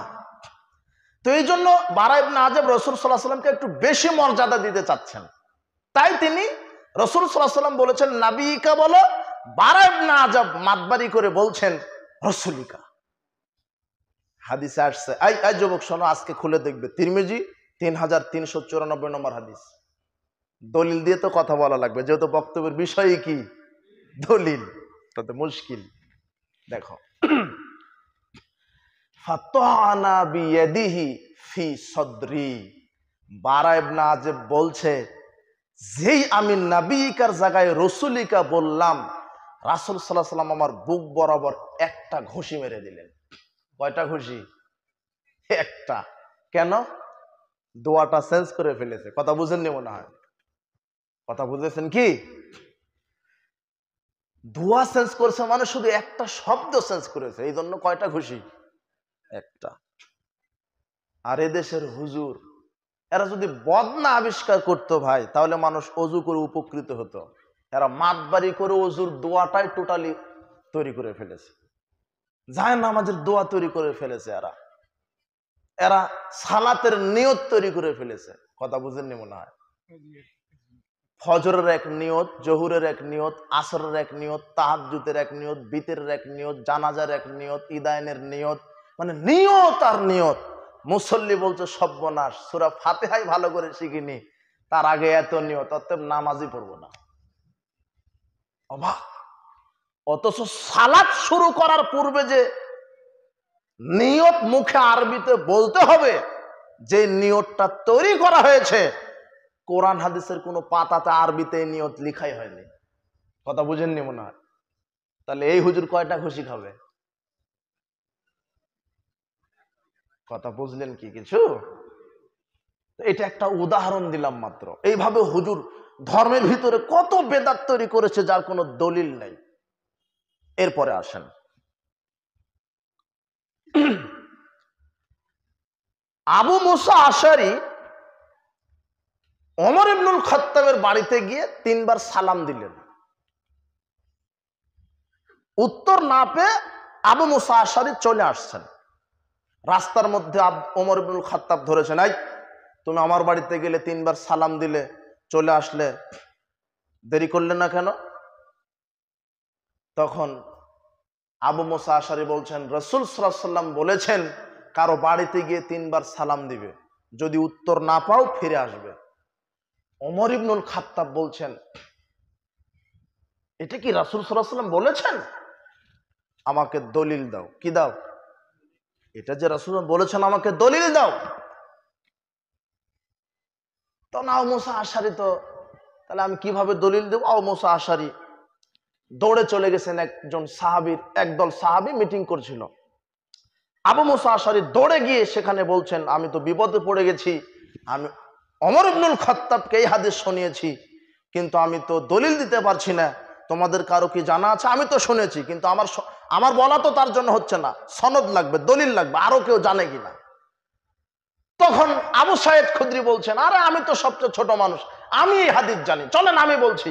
তো এই জন্য বারা ইবনে আজেব রসুল সাল্লাল্লাহু আলাইহি ওয়াসাল্লামকে একটু বেশি মর্যাদা দিতে চাচ্ছেন, তাই তিনি রসুল সাল্লাল্লাহু আলাইহি ওয়াসাল্লাম বলেছেন নাবিকা বলো, বারা ইবনে আজেব মাতবারি করে বলছেন রসুলিকা। হাদিসে আসছে, এই যুবক শোনো, আজকে খুলে দেখবে তিরমিজি 3394 নম্বর হাদিস। দলিল দিয়ে তো কথা বলা লাগবে, যেহেতু বক্তব্যের বিষয় কি দলিল, তাতে মুশকিল। দেখো, ফাতানা বিয়াদিহি ফি সদরি। বারা ইবনে আজেব বলছে যেই আমি নাবিকার জায়গায় রসুলিকা বললাম, রাসূল সাল্লাল্লাহু আলাইহি ওয়াসাল্লাম আমার বুক বরাবর একটা ঘুষি মেরে দিলেন। কয়টা ঘুষি? একটা। কেন? দোয়াটা চেঞ্জ করে ফেলেছে। কথা বুঝেননি মনে হয়? কথা বুঝেছেন কি? দোয়া চেঞ্জ করেছে মানে শুধু একটা শব্দ চেঞ্জ করেছে, এই জন্য কয়টা ঘুষি? একটা। আর এদেশের হুজুর এরা যদি বদনা আবিষ্কার করতো ভাই, তাহলে মানুষ অজু করে উপকৃত হতো। এরা মাতবাড়ি করে অজুর দোয়াটাই টোটালি তৈরি করে ফেলেছে, যায় নামাজের দোয়া তৈরি করে ফেলেছে। এরা সালাতের নিয়ত তৈরি করে ফেলেছে। কথা বুঝেননি মনে হয়? ফজরের এক নিয়ত, জহুরের এক নিয়ত, আসরের এক নিয়ত, তাহাজ্জুদের এক নিয়ত, বিতরের এক নিয়ত, জানাজার এক নিয়ত, ইদায়নের নিয়ত, মানে নিয়ত আর নিয়ত। মুসল্লি বলছে সর্বনাশ, সূরা ফাতিহাই ভালো করে শিখিনি, তার আগে এত নিয়ত, অতএব নামাজই পড়বো না। অবাক! অথচ সালাত শুরু করার পূর্বে যে নিয়ত মুখে আরবিতে বলতে হবে, যে নিয়তটা তৈরি করা হয়েছে, কোরআন হাদিসের কোনো পাতাতে আরবিতে নিয়ত লিখাই হয়নি। কথা বুঝেননি মনে হয়? তাহলে এই হুজুর কয়টা খুশি খাবে? কথা বুঝলেন কি কিছু? এটা একটা উদাহরণ দিলাম মাত্র। এইভাবে হুজুর ধর্মের ভিতরে কত বেদাত তৈরি করেছে যার কোনো দলিল নেই। এরপরে আসেন, আবু মুসা আশারি ওমর ইবনুল খাত্তাবের বাড়িতে গিয়ে 3 বার সালাম দিলেন। উত্তর না পেয়ে আবু মুসা আশারি চলে আসছেন। রাস্তার মধ্যে ওমর ইবনুল খাত্তাব ধরেছেন, এই তুমি আমার বাড়িতে গেলে 3 বার সালাম দিলে, চলে আসলে, দেরি করলে না কেন? তখন আবু মুসা আশারি বলছেন রাসূল সাল্লাল্লাহু আলাইহি ওয়াসাল্লাম বলেছেন কারো বাড়িতে গিয়ে 3 বার সালাম দিবে, যদি উত্তর না পাও ফিরে আসবে। ওমর ইবনুল খাত্তাব বলছেন এটা কি রাসূল সাল্লাল্লাহু আলাইহি ওয়াসাল্লাম বলেছেন? আমাকে দলিল দাও। কি দাও? এটা যে রাসূল বলেছেন আমাকে দলিল দাও। তো আবু মুসা আশারি তো, তাহলে আমি কিভাবে দলিল দেব? আবু মুসা আশারি দৌড়ে চলে গেছেন। একজন সাহাবীর, একদল সাহাবী মিটিং করছিল। আবু মুসা আশারি দৌড়ে গিয়ে সেখানে বলছেন আমি তো বিপদে পড়ে গেছি, আমি ওমর ইবনুল খাত্তাবকে এই হাদিস শুনিয়েছি, কিন্তু আমি তো দলিল দিতে পারছি না। তোমাদের কারো কি জানা আছে? আমি তো শুনেছি, কিন্তু আমার বলা তো তার জন্য হচ্ছে না, সনদ লাগবে, দলিল লাগবে, আরো কেউ জানে কিনা। তখন আবু সাইদ খুদরি বলছেন আরে আমি তো সবচেয়ে ছোট মানুষ, আমি এই হাদিস জানি, চলেন আমি বলছি।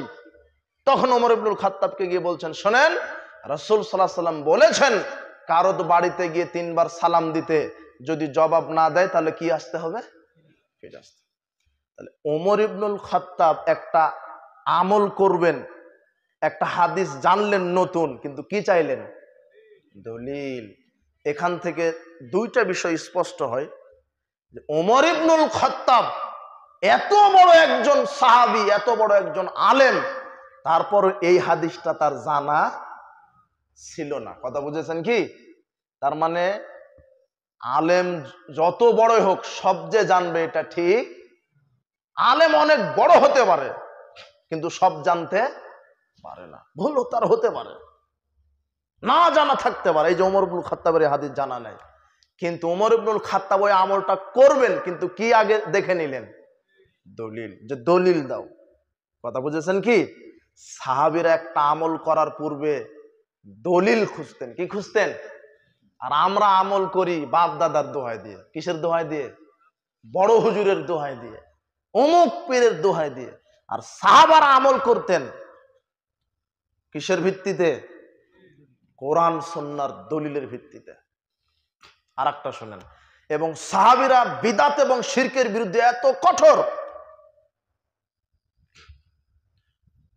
তখন ওমর ইবনুল খাত্তাবকে গিয়ে বলছেন শোনেন, রাসূল সাল্লাল্লাহু আলাইহি ওয়াসাল্লাম বলেছেন কারো বাড়িতে গিয়ে 3 বার সালাম দিতে, যদি জবাব না দেয় তাহলে কি আসতে হবে? ফিরে আসতে। তাহলে ওমর ইবনুল খাত্তাব একটা আমল করবেন, একটা হাদিস জানলেন নতুন, কিন্তু কি চাইলেন? দলিল। এখান থেকে 2টা বিষয় স্পষ্ট হয় যে ওমর ইবনুল খাত্তাব এত বড় একজন সাহাবী, এত বড় একজন আলেম, তারপর এই হাদিসটা তার জানা ছিল না। কথা বুঝেছেন কি? তার মানে আলেম যত বড় হোক সব যে জানবে এটা ঠিক। আলেম অনেক বড় হতে পারে কিন্তু সব জানতে পারে না, ভুল তার হতে পারে, না জানা থাকতে পারে। এই যে ওমর ইবনুল খাত্তাবের হাদিস জানা নাই, কিন্তু ওমর ইবনুল খাত্তাব ওই আমলটা করবেন, কিন্তু কি আগে দেখে নিলেন? দলিল, যে দলিল দাও। কথা বুঝেছেন কি? সাহাবীরা একটা আমল করার পূর্বে দলিল খুঁজতেন। কি খুঁজতেন? আর আমরা আমল করি বাপ দাদার দোহাই দিয়ে। কিসের দোহাই দিয়ে? বড় হুজুরের দোহাই দিয়ে, অমুক পীরের দোহাই দিয়ে। আর সাহাবারা আমল করতেন কিসের ভিত্তিতে? কোরআন সুন্নাহর দলিলের ভিত্তিতে। আর একটা শোনেন, এবং সাহাবীরা বিদাত এবং শিরকের বিরুদ্ধে এত কঠোর।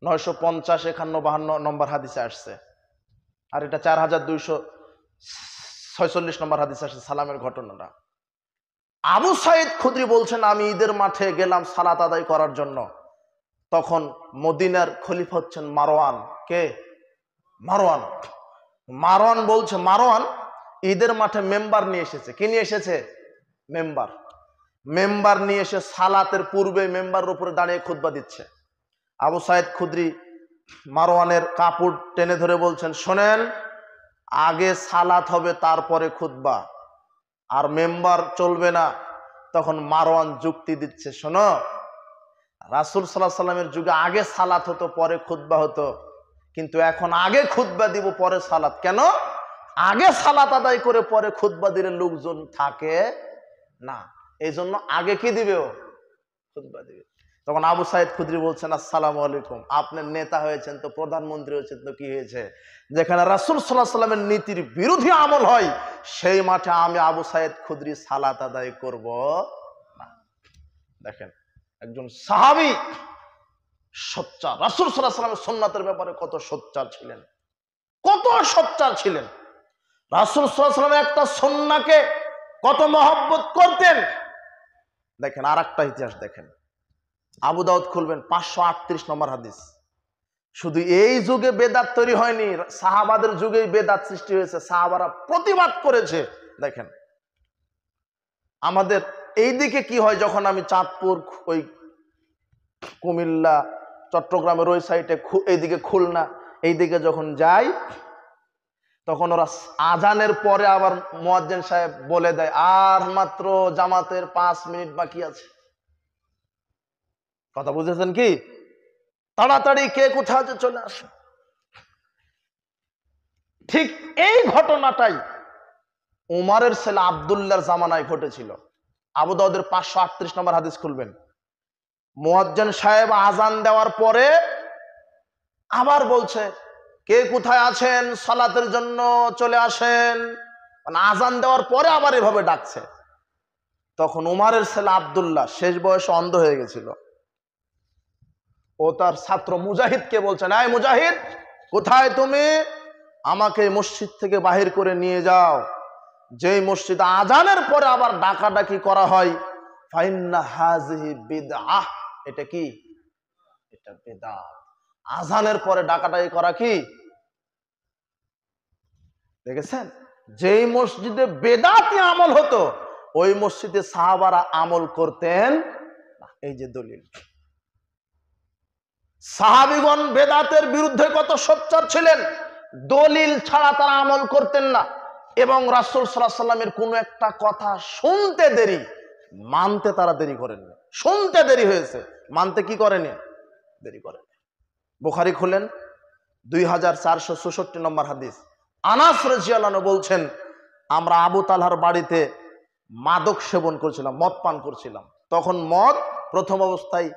950, 51, 52 নম্বর হাদিসে আসছে, আর এটা 4246 নম্বর হাদিসে আসছে সালামের ঘটনাটা। আবু সাইদ খুদরি বলছেন, আমি ঈদের মাঠে গেলাম সালাত আদায় করার জন্য। তখন মদিনার খলিফা হচ্ছেন মারওয়ান। কে? মারওয়ান। মারওয়ান বলছে, মারওয়ান ঈদের মাঠে মেম্বার নিয়ে এসেছে। কি নিয়ে এসেছে? মেম্বার। মেম্বার নিয়ে এসে সালাতের পূর্বে মেম্বারের উপরে দাঁড়িয়ে খুতবা দিচ্ছে। আবু সাইদ খুদরি মারওয়ানের কাপড় টেনে ধরে বলছেন, শোনেন, আগে সালাত হবে তারপরে খুতবা, আর মেম্বার চলবে না। তখন মারওয়ান যুক্তি দিচ্ছে, শোনো, রাসূল সাল্লাল্লাহু আলাইহি সাল্লামের যুগে আগে সালাত হতো পরে খুতবা হতো, কিন্তু এখন আগে খুতবা দিব পরে সালাত। কেন? আগে সালাত আদায় করে পরে খুতবা দিলে লোকজন থাকে না, এই জন্য আগে কি দিবে? ও খুতবা দিবে। তখন আবু সাইদ খুদরি বলছেন, আসসালামু আলাইকুম, আপনার নেতা হয়েছেন তো, প্রধানমন্ত্রী হয়েছেন তো, কি হয়েছে? যেখানে রাসূল সাল্লাল্লাহু আলাইহি সাল্লামের নীতির বিরোধী আমল হয় সেই মাঠে আমি আবু সাইদ খুদরি সালাত আদায় করব না। দেখেন, একজন সাহাবী সোচ্চার, রাসূল সাল্লাল্লাহু আলাইহি সাল্লামের সুন্নাতের ব্যাপারে কত সোচ্চার ছিলেন, কত সোচ্চার ছিলেন। রাসূল সাল্লাল্লাহু আলাইহি সাল্লাম একটা সুন্নাহকে কত মহব্বত করতেন। দেখেন আর একটা ইতিহাস দেখেন, আবু দাউদ খুলবেন, 538 নম্বর হাদিস। শুধু এই যুগে বেদাত তৈরি হয়নি, সাহাবাদের যুগেই বেদাত সৃষ্টি হয়েছে, সাহাবারা প্রতিবাদ করেছে। দেখেন আমাদের এই দিকে কি হয়, যখন আমি চাঁদপুর, ওই কুমিল্লা, চট্টগ্রামের ওই সাইডে, এইদিকে খুলনা, এইদিকে যখন যাই, তখন ওরা আজানের পরে আবার মুয়াজ্জিন সাহেব বলে দেয়, আর মাত্র জামাতের 5 মিনিট বাকি আছে। কথা বুঝেছেন কি? তাড়াতাড়ি কে কোথায় আছে চলে আসে। ঠিক এই ঘটনাটাই উমারের ছেলে আব্দুল্লাহর জামানায় ঘটেছিল। আবু দাউদের 538 নম্বর হাদিস খুলবেন। মুয়াজ্জিন সাহেব আজান দেওয়ার পরে আবার বলছে, কে কোথায় আছেন, সালাতের জন্য চলে আসেন। মানে আজান দেওয়ার পরে আবার এভাবে ডাকছে। তখন উমারের ছেলে আব্দুল্লাহ শেষ বয়সে অন্ধ হয়ে গেছিল, ও তার ছাত্র মুজাহিদকে বলছেন, এই মুজাহিদ, কোথায় তুমি? আমাকে মসজিদ থেকে বাহির করে নিয়ে যাও। যেই মসজিদে আজানের পরে আবার ডাকাডাকি করা হয়, ফাইন্না হাযিহি বিদআহ, এটা কি? এটা বিদআত। আজানের পরে ডাকাডাকি করা কি? দেখেছেন, যেই মসজিদে বেদাতি আমল হতো ওই মসজিদে সাহাবারা আমল করতেন না। এই যে দলিল, সাহাবীগণ বেদাতের বিরুদ্ধে কত সোচ্চার ছিলেন, দলিল ছাড়া তারা আমল করতেন না। এবং রাসূল সাল্লাল্লাহু আলাইহি সাল্লামের কোনো একটা কথা শুনতে দেরি, মানতে তারা দেরি করেননি। শুনতে দেরি হয়েছে, মানতে কি করেনি? দেরি করেন। বুখারী খুলেন, 2464 নম্বর হাদিস। আনাস রাদিয়াল্লাহু আনহু বলছেন, আমরা আবু তালহার বাড়িতে মাদক সেবন করছিলাম, মদ পান করছিলাম। তখন মদ প্রথম অবস্থায়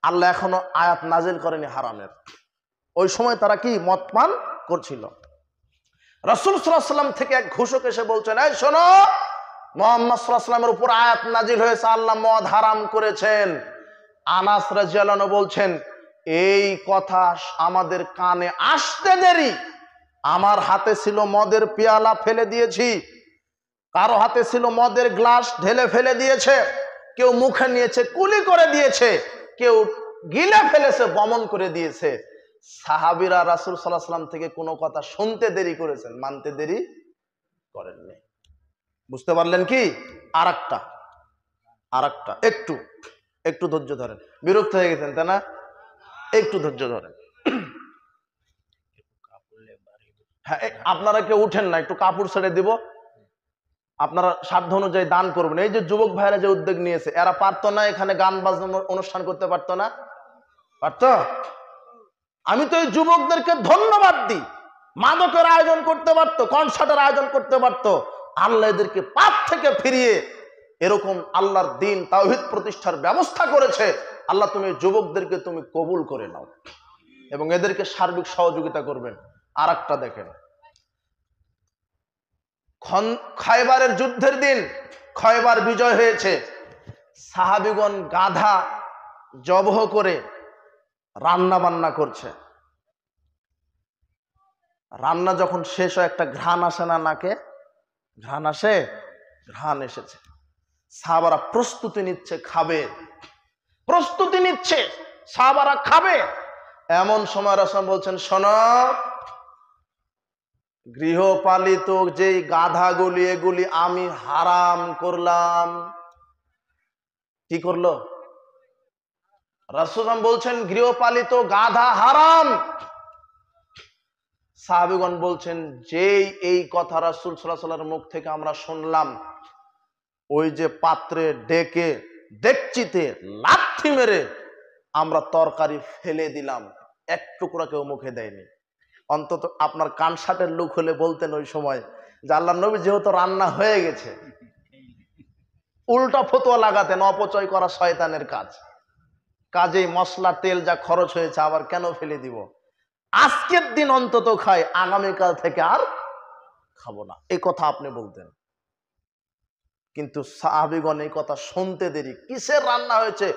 আল্লাহ এখনো আয়াত নাজিল করেনি হারামের, ওই সময় তারা কি মদ পান করছিল। রাসূল সাল্লাল্লাহু আলাইহি সাল্লাম থেকে এক ঘোষক এসে বলছেন, এই শোনো, মুহাম্মদ সাল্লাল্লাহু আলাইহি সাল্লামের উপর আয়াত নাজিল হয়েছে, আল্লাহ মদ হারাম করেছেন। আনাস রাদিয়াল্লাহু আনহু বলছেন, এই কথা আমাদের কানে আসতে দেরি, আমার হাতে ছিল মদের পেয়ালা, ফেলে দিয়েছি, কারো হাতে ছিল মদের গ্লাস, ঢেলে ফেলে দিয়েছে, কেউ মুখে নিয়েছে, কুলি করে দিয়েছে, কেউ গিলে ফেলেছে, বমন করে দিয়েছে। সাহাবীরা রাসূল সাল্লাল্লাহু আলাইহি সাল্লাম থেকে কোনো কথা শুনতে দেরি করেছেন, মানতে দেরি করেননি। বুঝতে পারলেন কি? আরেকটা একটু ধৈর্য ধরেন, বিরক্ত হয়ে গেছেন তাই না? একটু ধৈর্য ধরেন। হ্যাঁ, আপনারা কেউ উঠেন না, একটু কাপড় ছেড়ে দিব। আপনারা সাধ্য অনুযায়ী দান করবেন। এই যে যুবক ভাইরা যে উদ্যোগ নিয়েছে, এরা পারতো না এখানে গান বাজনার অনুষ্ঠান করতে? পারতো না? পারতো? আমি তো এই যুবকদেরকে ধন্যবাদ দিই। মাদকের আয়োজন করতে পারতো, কনসার্টের আয়োজন করতে পারতো। আল্লাহ এদেরকে পাপ থেকে ফিরিয়ে এরকম আল্লাহর দিন তাওহীদ প্রতিষ্ঠার ব্যবস্থা করেছে। আল্লাহ তুমি যুবকদেরকে তুমি কবুল করে নাও এবং এদেরকে সার্বিক সহযোগিতা করবেন। আর একটা দেখেন, খয়বারের যুদ্ধের দিন খয়বার বিজয় হয়েছে, সাহাবীগণ গাধা জবহ করে রান্না বান্না করছে। রান্না যখন শেষ হয় একটা ঘ্রাণ আসে না নাকে? ঘ্রাণ আসে? ঘ্রাণ এসেছে, সাহাবারা প্রস্তুতি নিচ্ছে, খাবে, প্রস্তুতি নিচ্ছে, সাহাবারা খাবে। এমন সময় রাসূল বলছেন, শোনো, গৃহপালিত যেই গাধাগুলি এগুলি আমি হারাম করলাম। কি করলো? রাসূল বলছেন গৃহপালিত গাধা হারাম। সাহাবীগণ বলছেন, যেই এই কথা রাসূল সাল্লাল্লাহু আলাইহি ওয়াসাল্লামের মুখ থেকে আমরা শুনলাম, ওই যে পাত্রে ডেকে ডেকচিতে লাথি মেরে আমরা তরকারি ফেলে দিলাম, এক টুকরা কেউ মুখে দেয়নি। অন্তত আপনার কানসাটের লোক হলে বলতেন ওই সময় যে আল্লাহর নবী যেহেতু রান্না হয়ে গেছে, উল্টা ফতোয়া লাগাতেন, অপচয় করা শয়তানের কাজ, কাজেই মশলা তেল যা খরচ হয়েছে আবার কেন ফেলে দিব, আজকের দিন অন্তত খাই, আগামীকাল থেকে আর খাবো না, এই কথা আপনি বলতেন। কিন্তু সাহাবীগণ এই কথা শুনতে দেরি। কিসের রান্না হয়েছে?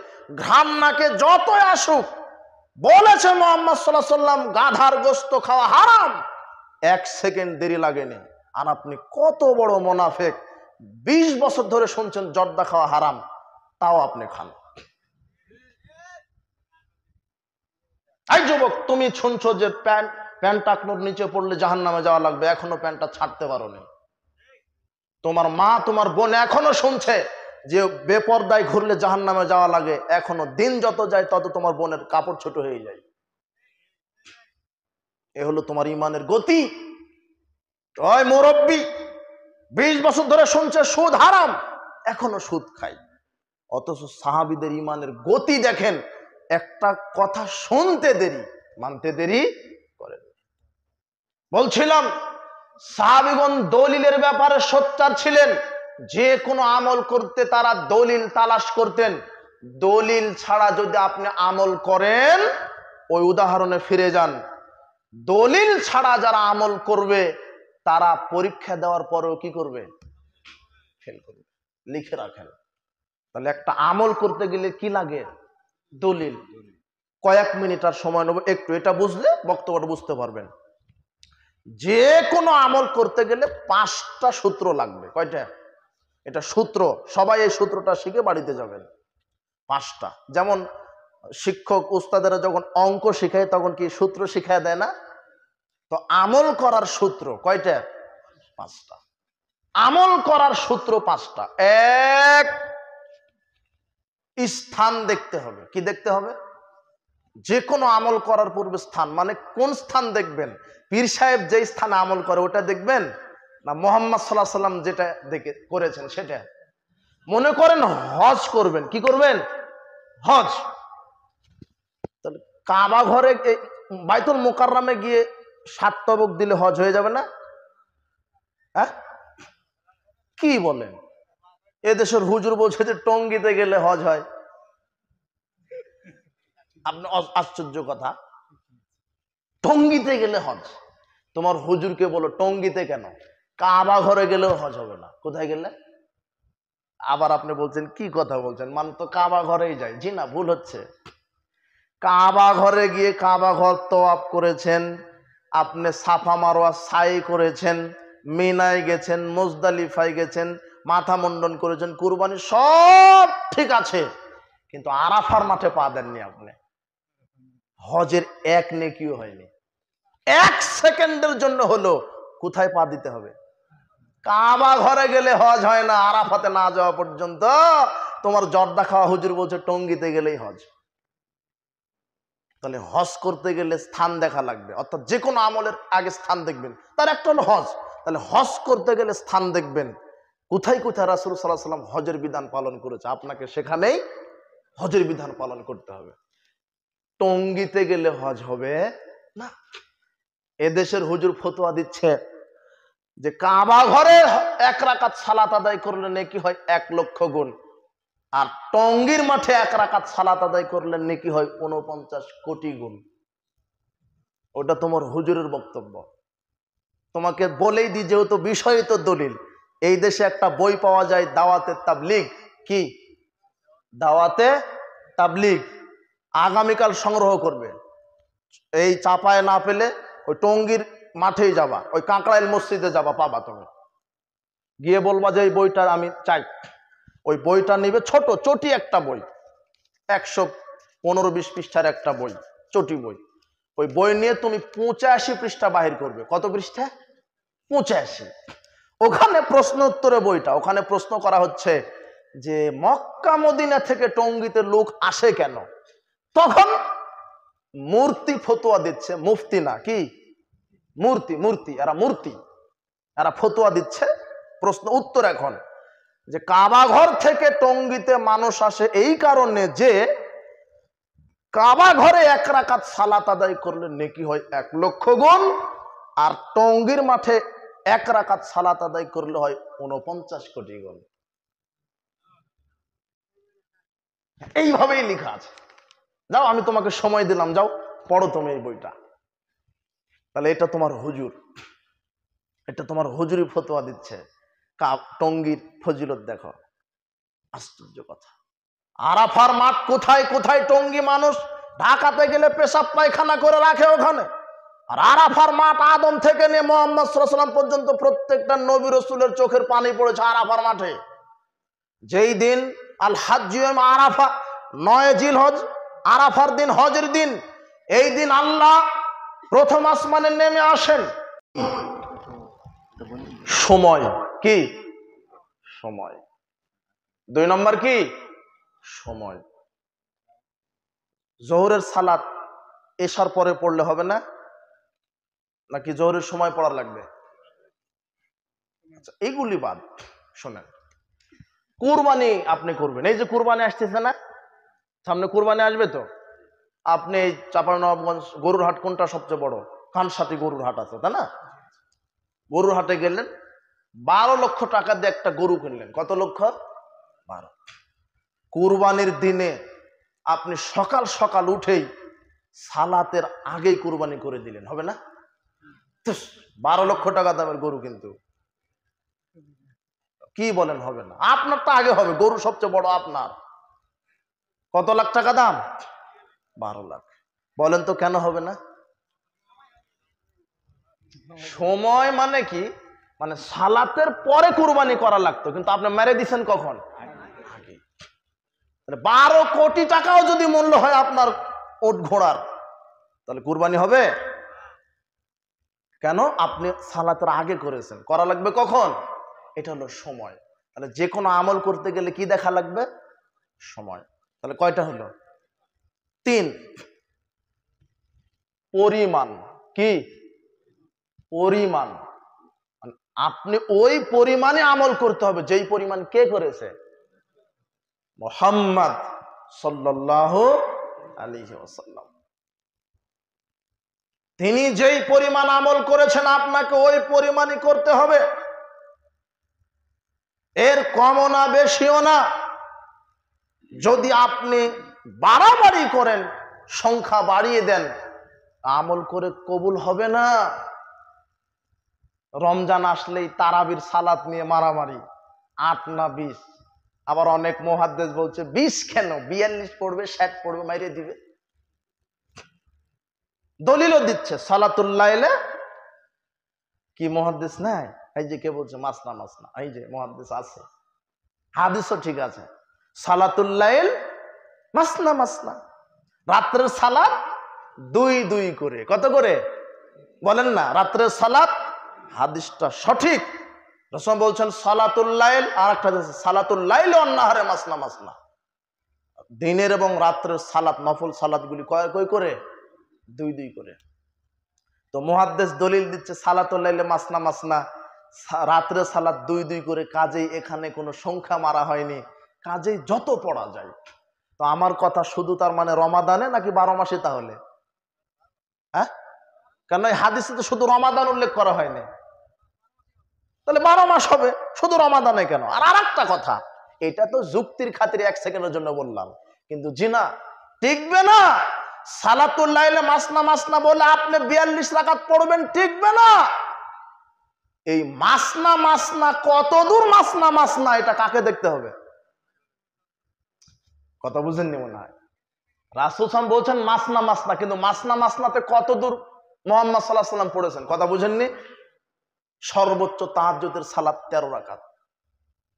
ঘ্রাণ নাকে যতই আসুক, বলেছে মুহাম্মদ সাল্লাল্লাহু আলাইহি ওয়াসাল্লাম গাধার গোশত খাওয়া হারাম, এক সেকেন্ড দেরি লাগেনি। আর আপনি কত বড় মুনাফিক, 20 বছর ধরে শুনছেন জর্দা খাওয়া হারাম, তাও আপনি খান। এই যুবক, তুমি শুনছো যে প্যান্ট টাকনোর নিচে পড়লে জাহান্নামে যাওয়া লাগবে, এখনো প্যান্টটা ছাড়তে পারোনি। তোমার মা, তোমার বোন এখনো শুনছে যে বেপরদায় ঘুরলে জাহান্নামে যাওয়া লাগে, এখনো। দিন যত যায় তত তোমার বোনের কাপড় ছোট হয়ে যায়। এ হলো তোমার ইমানের গতি। ওই মুরব্বী 20 বছর ধরে শুনছে সুদ হারাম, এখনো সুদ খাই। অথচ সাহাবীদের ইমানের গতি দেখেন, একটা কথা শুনতে দেরি, মানতে দেরি করে। বলছিলাম সাহাবীগণ দলিলের ব্যাপারে সোচ্চার ছিলেন। যে কোনো আমল করতে তারা দলিল তালাশ করতেন। দলিল ছাড়া যদি আপনি আমল করেন, ওই উদাহরণে ফিরে যান, দলিল ছাড়া যারা আমল করবে তারা পরীক্ষা দেওয়ার পরেও কি করবে? ফেল করবে। লিখে রাখেন। তাহলে একটা আমল করতে গেলে কি লাগে? দলিল। কয়েক মিনিট আর সময় নেব, একটু এটা বুঝলে বক্তব্যটা বুঝতে পারবেন। যে কোনো আমল করতে গেলে 5টা সূত্র লাগবে। কয়টা? এটা সূত্র, সবাই এই সূত্রটা শিখে বাড়িতে যাবেন। 5টা। যেমন শিক্ষক উস্তাদেরা যখন অঙ্ক শিখায় তখন কি সূত্র শিখায় দেয় না? তো আমল করার সূত্র কয়টা? 5টা। আমল করার সূত্র 5টা। এক, স্থান দেখতে হবে। কি দেখতে হবে? যে কোনো আমল করার পূর্বে স্থান, মানে কোন স্থান দেখবেন? পীর সাহেব যে স্থানে আমল করে ওটা দেখবেন, না মুহাম্মদ সাল্লাল্লাহু আলাইহি ওয়াসাল্লাম যেটা দেখে করেছেন সেটা? মনে করেন হজ করবেন, কি করবেন? হজ। তাহলে কাবা ঘরে, বাইতুল মুকাররমে গিয়ে 7 তবক দিলে হজ হয়ে যাবে না? হ্যাঁ, কি বলেন? এদেশের হুজুর বলছে যে টঙ্গিতে গেলে হজ হয়। আপনি আশ্চর্য কথা, টঙ্গিতে গেলে হজ। তোমার হুজুরকে বলো টঙ্গিতে কেন, কাবা ঘরে গেলেও হজ হবে না। কোথায় গেলে? আবার আপনি বলছেন কি কথা বলছেন, মানে তো কাবা ঘরেই যায়। জি না, ভুল হচ্ছে। কাবা ঘরে গিয়ে কাবা ঘর তওয়াফ করেছেন, আপনি সাফা মারওয়া সাই করেছেন, মিনায় গেছেন, মুজদালিফায় গেছেন, মাথা মুন্ডন করেছেন, কুরবানি সব ঠিক আছে, কিন্তু আরাফার মাঠে পা দেননি আপনি। হজের এক নেকিও হয়নি। 1 সেকেন্ডের জন্য হলো কোথায় পা দিতে হবে? কাবা ঘরে গেলে হজ হয় না। আরাফাতে না যাওয়া পর্যন্ত তোমার জর্দা খাওয়া হুজুর বলছে টঙ্গিতে গেলেই হজ। তাহলে হজ করতে গেলে স্থান দেখা লাগবে, অর্থাৎ যে কোনো আমলের আগে স্থান দেখবেন। তার একটা হলো হজ। তাহলে হজ করতে গেলে স্থান দেখবেন, কোথায় কোথায় রাসূল সাল্লাল্লাহু আলাইহি ওয়াসাল্লাম হজের বিধান পালন করেছে, আপনাকে সেখানেই হজের বিধান পালন করতে হবে। টঙ্গিতে গেলে হজ হবে না। এদেশের হুজুর ফতোয়া দিচ্ছে যে কাবা ঘরে 1 রাকাত সালাত আদায় করলে নেকি হয় 1 লক্ষ গুণ, আর টঙ্গীর মাঠে 1 রাকাত সালাত আদায় করলে নেকি হয় 49 কোটি গুণ। ওটা তোমার হুজুরের বক্তব্য। তোমাকে বলেই দি, যেহেতু বিষয় তো দলিল, এই দেশে একটা বই পাওয়া যায় দাওয়াতে তাবলীগ, কি দাওয়াতে তাবলীগ, আগামীকাল সংগ্রহ করবে। এই চাপায় না পেলে ওই টঙ্গীর মাঠেই যাবা, ওই কাঁকড়াইল মসজিদে যাবা, পাবা। তুমি গিয়ে বলবা যে এই বইটা আমি চাই। ওই বইটা নিবে, ছোট চটি একটা বই, 115-20 পৃষ্ঠার একটা বই, চটি বই। ওই বই নিয়ে তুমি 85 পৃষ্ঠা বাহির করবে। কত পৃষ্ঠা? 85। ওখানে প্রশ্ন উত্তরে বইটা, ওখানে প্রশ্ন করা হচ্ছে যে মক্কা মদিনা থেকে টঙ্গীতে লোক আসে কেন? তখন মূর্তি ফতোয়া দিচ্ছে, মুফতি না, কি মূর্তি, এরা ফতোয়া দিচ্ছে। প্রশ্ন উত্তর এখন যে কাবা ঘর থেকে টঙ্গীতে মানুষ আসে এই কারণে যে কাবা ঘরে 1 রাকাত সালাত আদায় করলে নেকি হয় 1 লক্ষ গুণ, আর টঙ্গীর মাঠে 1 রাকাত সালাত আদায় করলে হয় 49 কোটি গুণ। এইভাবেই লেখা আছে। যাও, আমি তোমাকে সময় দিলাম, যাও পড়ো তুমি এই বইটা। তাহলে এটা তোমার হুজুর, এটা তোমার হুজুরি ফতোয়া দিচ্ছে। টঙ্গীর ফজিলত দেখো, আশ্চর্য কথা। আরাফার মাঠ কোথায় কোথায় টঙ্গী মানুষ ঢাকাতে গেলে পেশাব পায়খানা করে রাখে ওখানে। আর আরাফার মাঠ আদম থেকে নিয়ে মুহাম্মদ সাল্লাল্লাহু আলাইহি ওয়াসাল্লাম পর্যন্ত প্রত্যেকটা নবী রাসূলের চোখের পানি পড়েছে আরাফার মাঠে। যেই দিন আল হাজ্জুম আরাফা, 9 জিলহজ, আরাফার দিন, হজের দিন, এই দিন আল্লাহ প্রথম আসমানে নেমে আসেন। সময় কি? সময়। 2 নম্বর কি? সময়। জোহরের সালাত এশার পরে পড়লে হবে না, নাকি জোহরের সময় পড়া লাগবে? আচ্ছা, এইগুলি বাদ। শোনেন, কুরবানি আপনি করবেন। এই যে কুরবানি আসতেছে না, সামনে কুরবানি আসবে তো। আপনি এই চাঁপাইনবাবগঞ্জ গরুর হাট কোনটা সবচেয়ে বড়? খানসাটি গরুর হাট আছে, তাই না? গরুর হাটে গেলেন, 12 লক্ষ টাকা দিয়ে একটা গরু কিনলেন। কত লক্ষ? 12। কুরবানির দিনে আপনি সকাল সকাল উঠেই সালাতের আগেই কুরবানি করে দিলেন, হবে না? 12 লক্ষ টাকা দামের গরু, কিন্তু কি বলেন হবে না? আপনারটা আগে হবে, গরু সবচেয়ে বড় আপনার। কত লাখ টাকা দাম? 12 লাখ। বলেন তো কেন হবে না? সময় মানে কি? মানে সালাতের পরে কুরবানি করা লাগতো, কিন্তু আপনি মেরে দিচ্ছেন কখন? আগে। 12 কোটি টাকাও যদি মূল্য হয় আপনার ওট ঘোড়ার, তাহলে কুরবানি হবে কেন? আপনি সালাতের আগে করেছেন। করা লাগবে কখন? এটা হলো সময়। তাহলে যে কোনো আমল করতে গেলে কি দেখা লাগবে? সময়। তাহলে কয়টা হলো? 3। পরিমাণ। কি? পরিমাণ। আপনি ওই পরিমাণে আমল করতে হবে যেই পরিমাণ কে করেছে? মুহাম্মদ সাল্লাল্লাহু আলাইহি ওয়াসাল্লাম। তিনি যেই পরিমাণ আমল করেছেন আপনাকে ওই পরিমাণই করতে হবে, এর কমও না বেশিও না। যদি আপনি বাড়াবাড়ি করেন, সংখ্যা বাড়িয়ে দেন, আমল করে কবুল হবে না। রমজান আসলেই তারাবির সালাত নিয়ে মারামারি, 8 না 20। আবার অনেক মুহাদ্দিস বলছে 20 কেন, 42 পড়বে, 60 পড়বে, মাইরে দিবে। দলিলও দিচ্ছে সালাতুল লাইলে। কি মুহাদ্দিস নাই? এই যে কে বলছে মাসনা মাসনা, এই যে মুহাদ্দিস আছে, হাদিসও ঠিক আছে। সালাতুল লাইল মাসনা মাসনা, রাত্রের সালাত 2 করে। কত করে বলেন না? রাত্রের সালাত, হাদিসটা সঠিক। রাসূল বলছেন সালাতুল লাইল, আর একটা সালাতুল লাইল ওয়ান নাহারে মাসনা মাসনা। দিনের এবং রাত্রের সালাত, নফল সালাতগুলি কয় করে? 2 করে। তো মুহাদ্দিস দলিল দিচ্ছে সালাতুল লাইলে মাসনা মাসনা, রাত্রে সালাত 2 করে, কাজেই এখানে কোনো সংখ্যা মারা হয়নি, কাজেই যত পড়া যায়। তো আমার কথা শুধু তার মানে রমাদানে নাকি 12 মাসে তাহলে? হ্যাঁ, কারণ এই হাদিসে তো শুধু রমাদান উল্লেখ করা হয়নি, তাহলে 12 মাস হবে, শুধু রমাদানে কেন? আর আরেকটা কথা, এটা তো যুক্তির খাতিরে 1 সেকেন্ডের জন্য বললাম, কিন্তু জিনা টিকবে না। সালাতুল লাইলে মাসনা মাসনা বলে আপনি 42 রাকাত পড়বেন, টিকবে না। এই মাসনা মাসনা কত দূর মাসনা মাসনা, এটা কাকে দেখতে হবে? কথা বুঝেননি মনে হয়। রাসূল সাল্লাল্লাহু আলাইহি ওয়াসাল্লাম বলছেন মাসনা মাসনা, কিন্তু মাসনা মাসনাতে কত দূর মুহাম্মদ সাল্লাল্লাহু আলাইহি ওয়াসাল্লাম পড়েছেন? কথা বুঝেননি। সর্বোচ্চ তাহাজ্জুদের সালাত 13 রাকাত,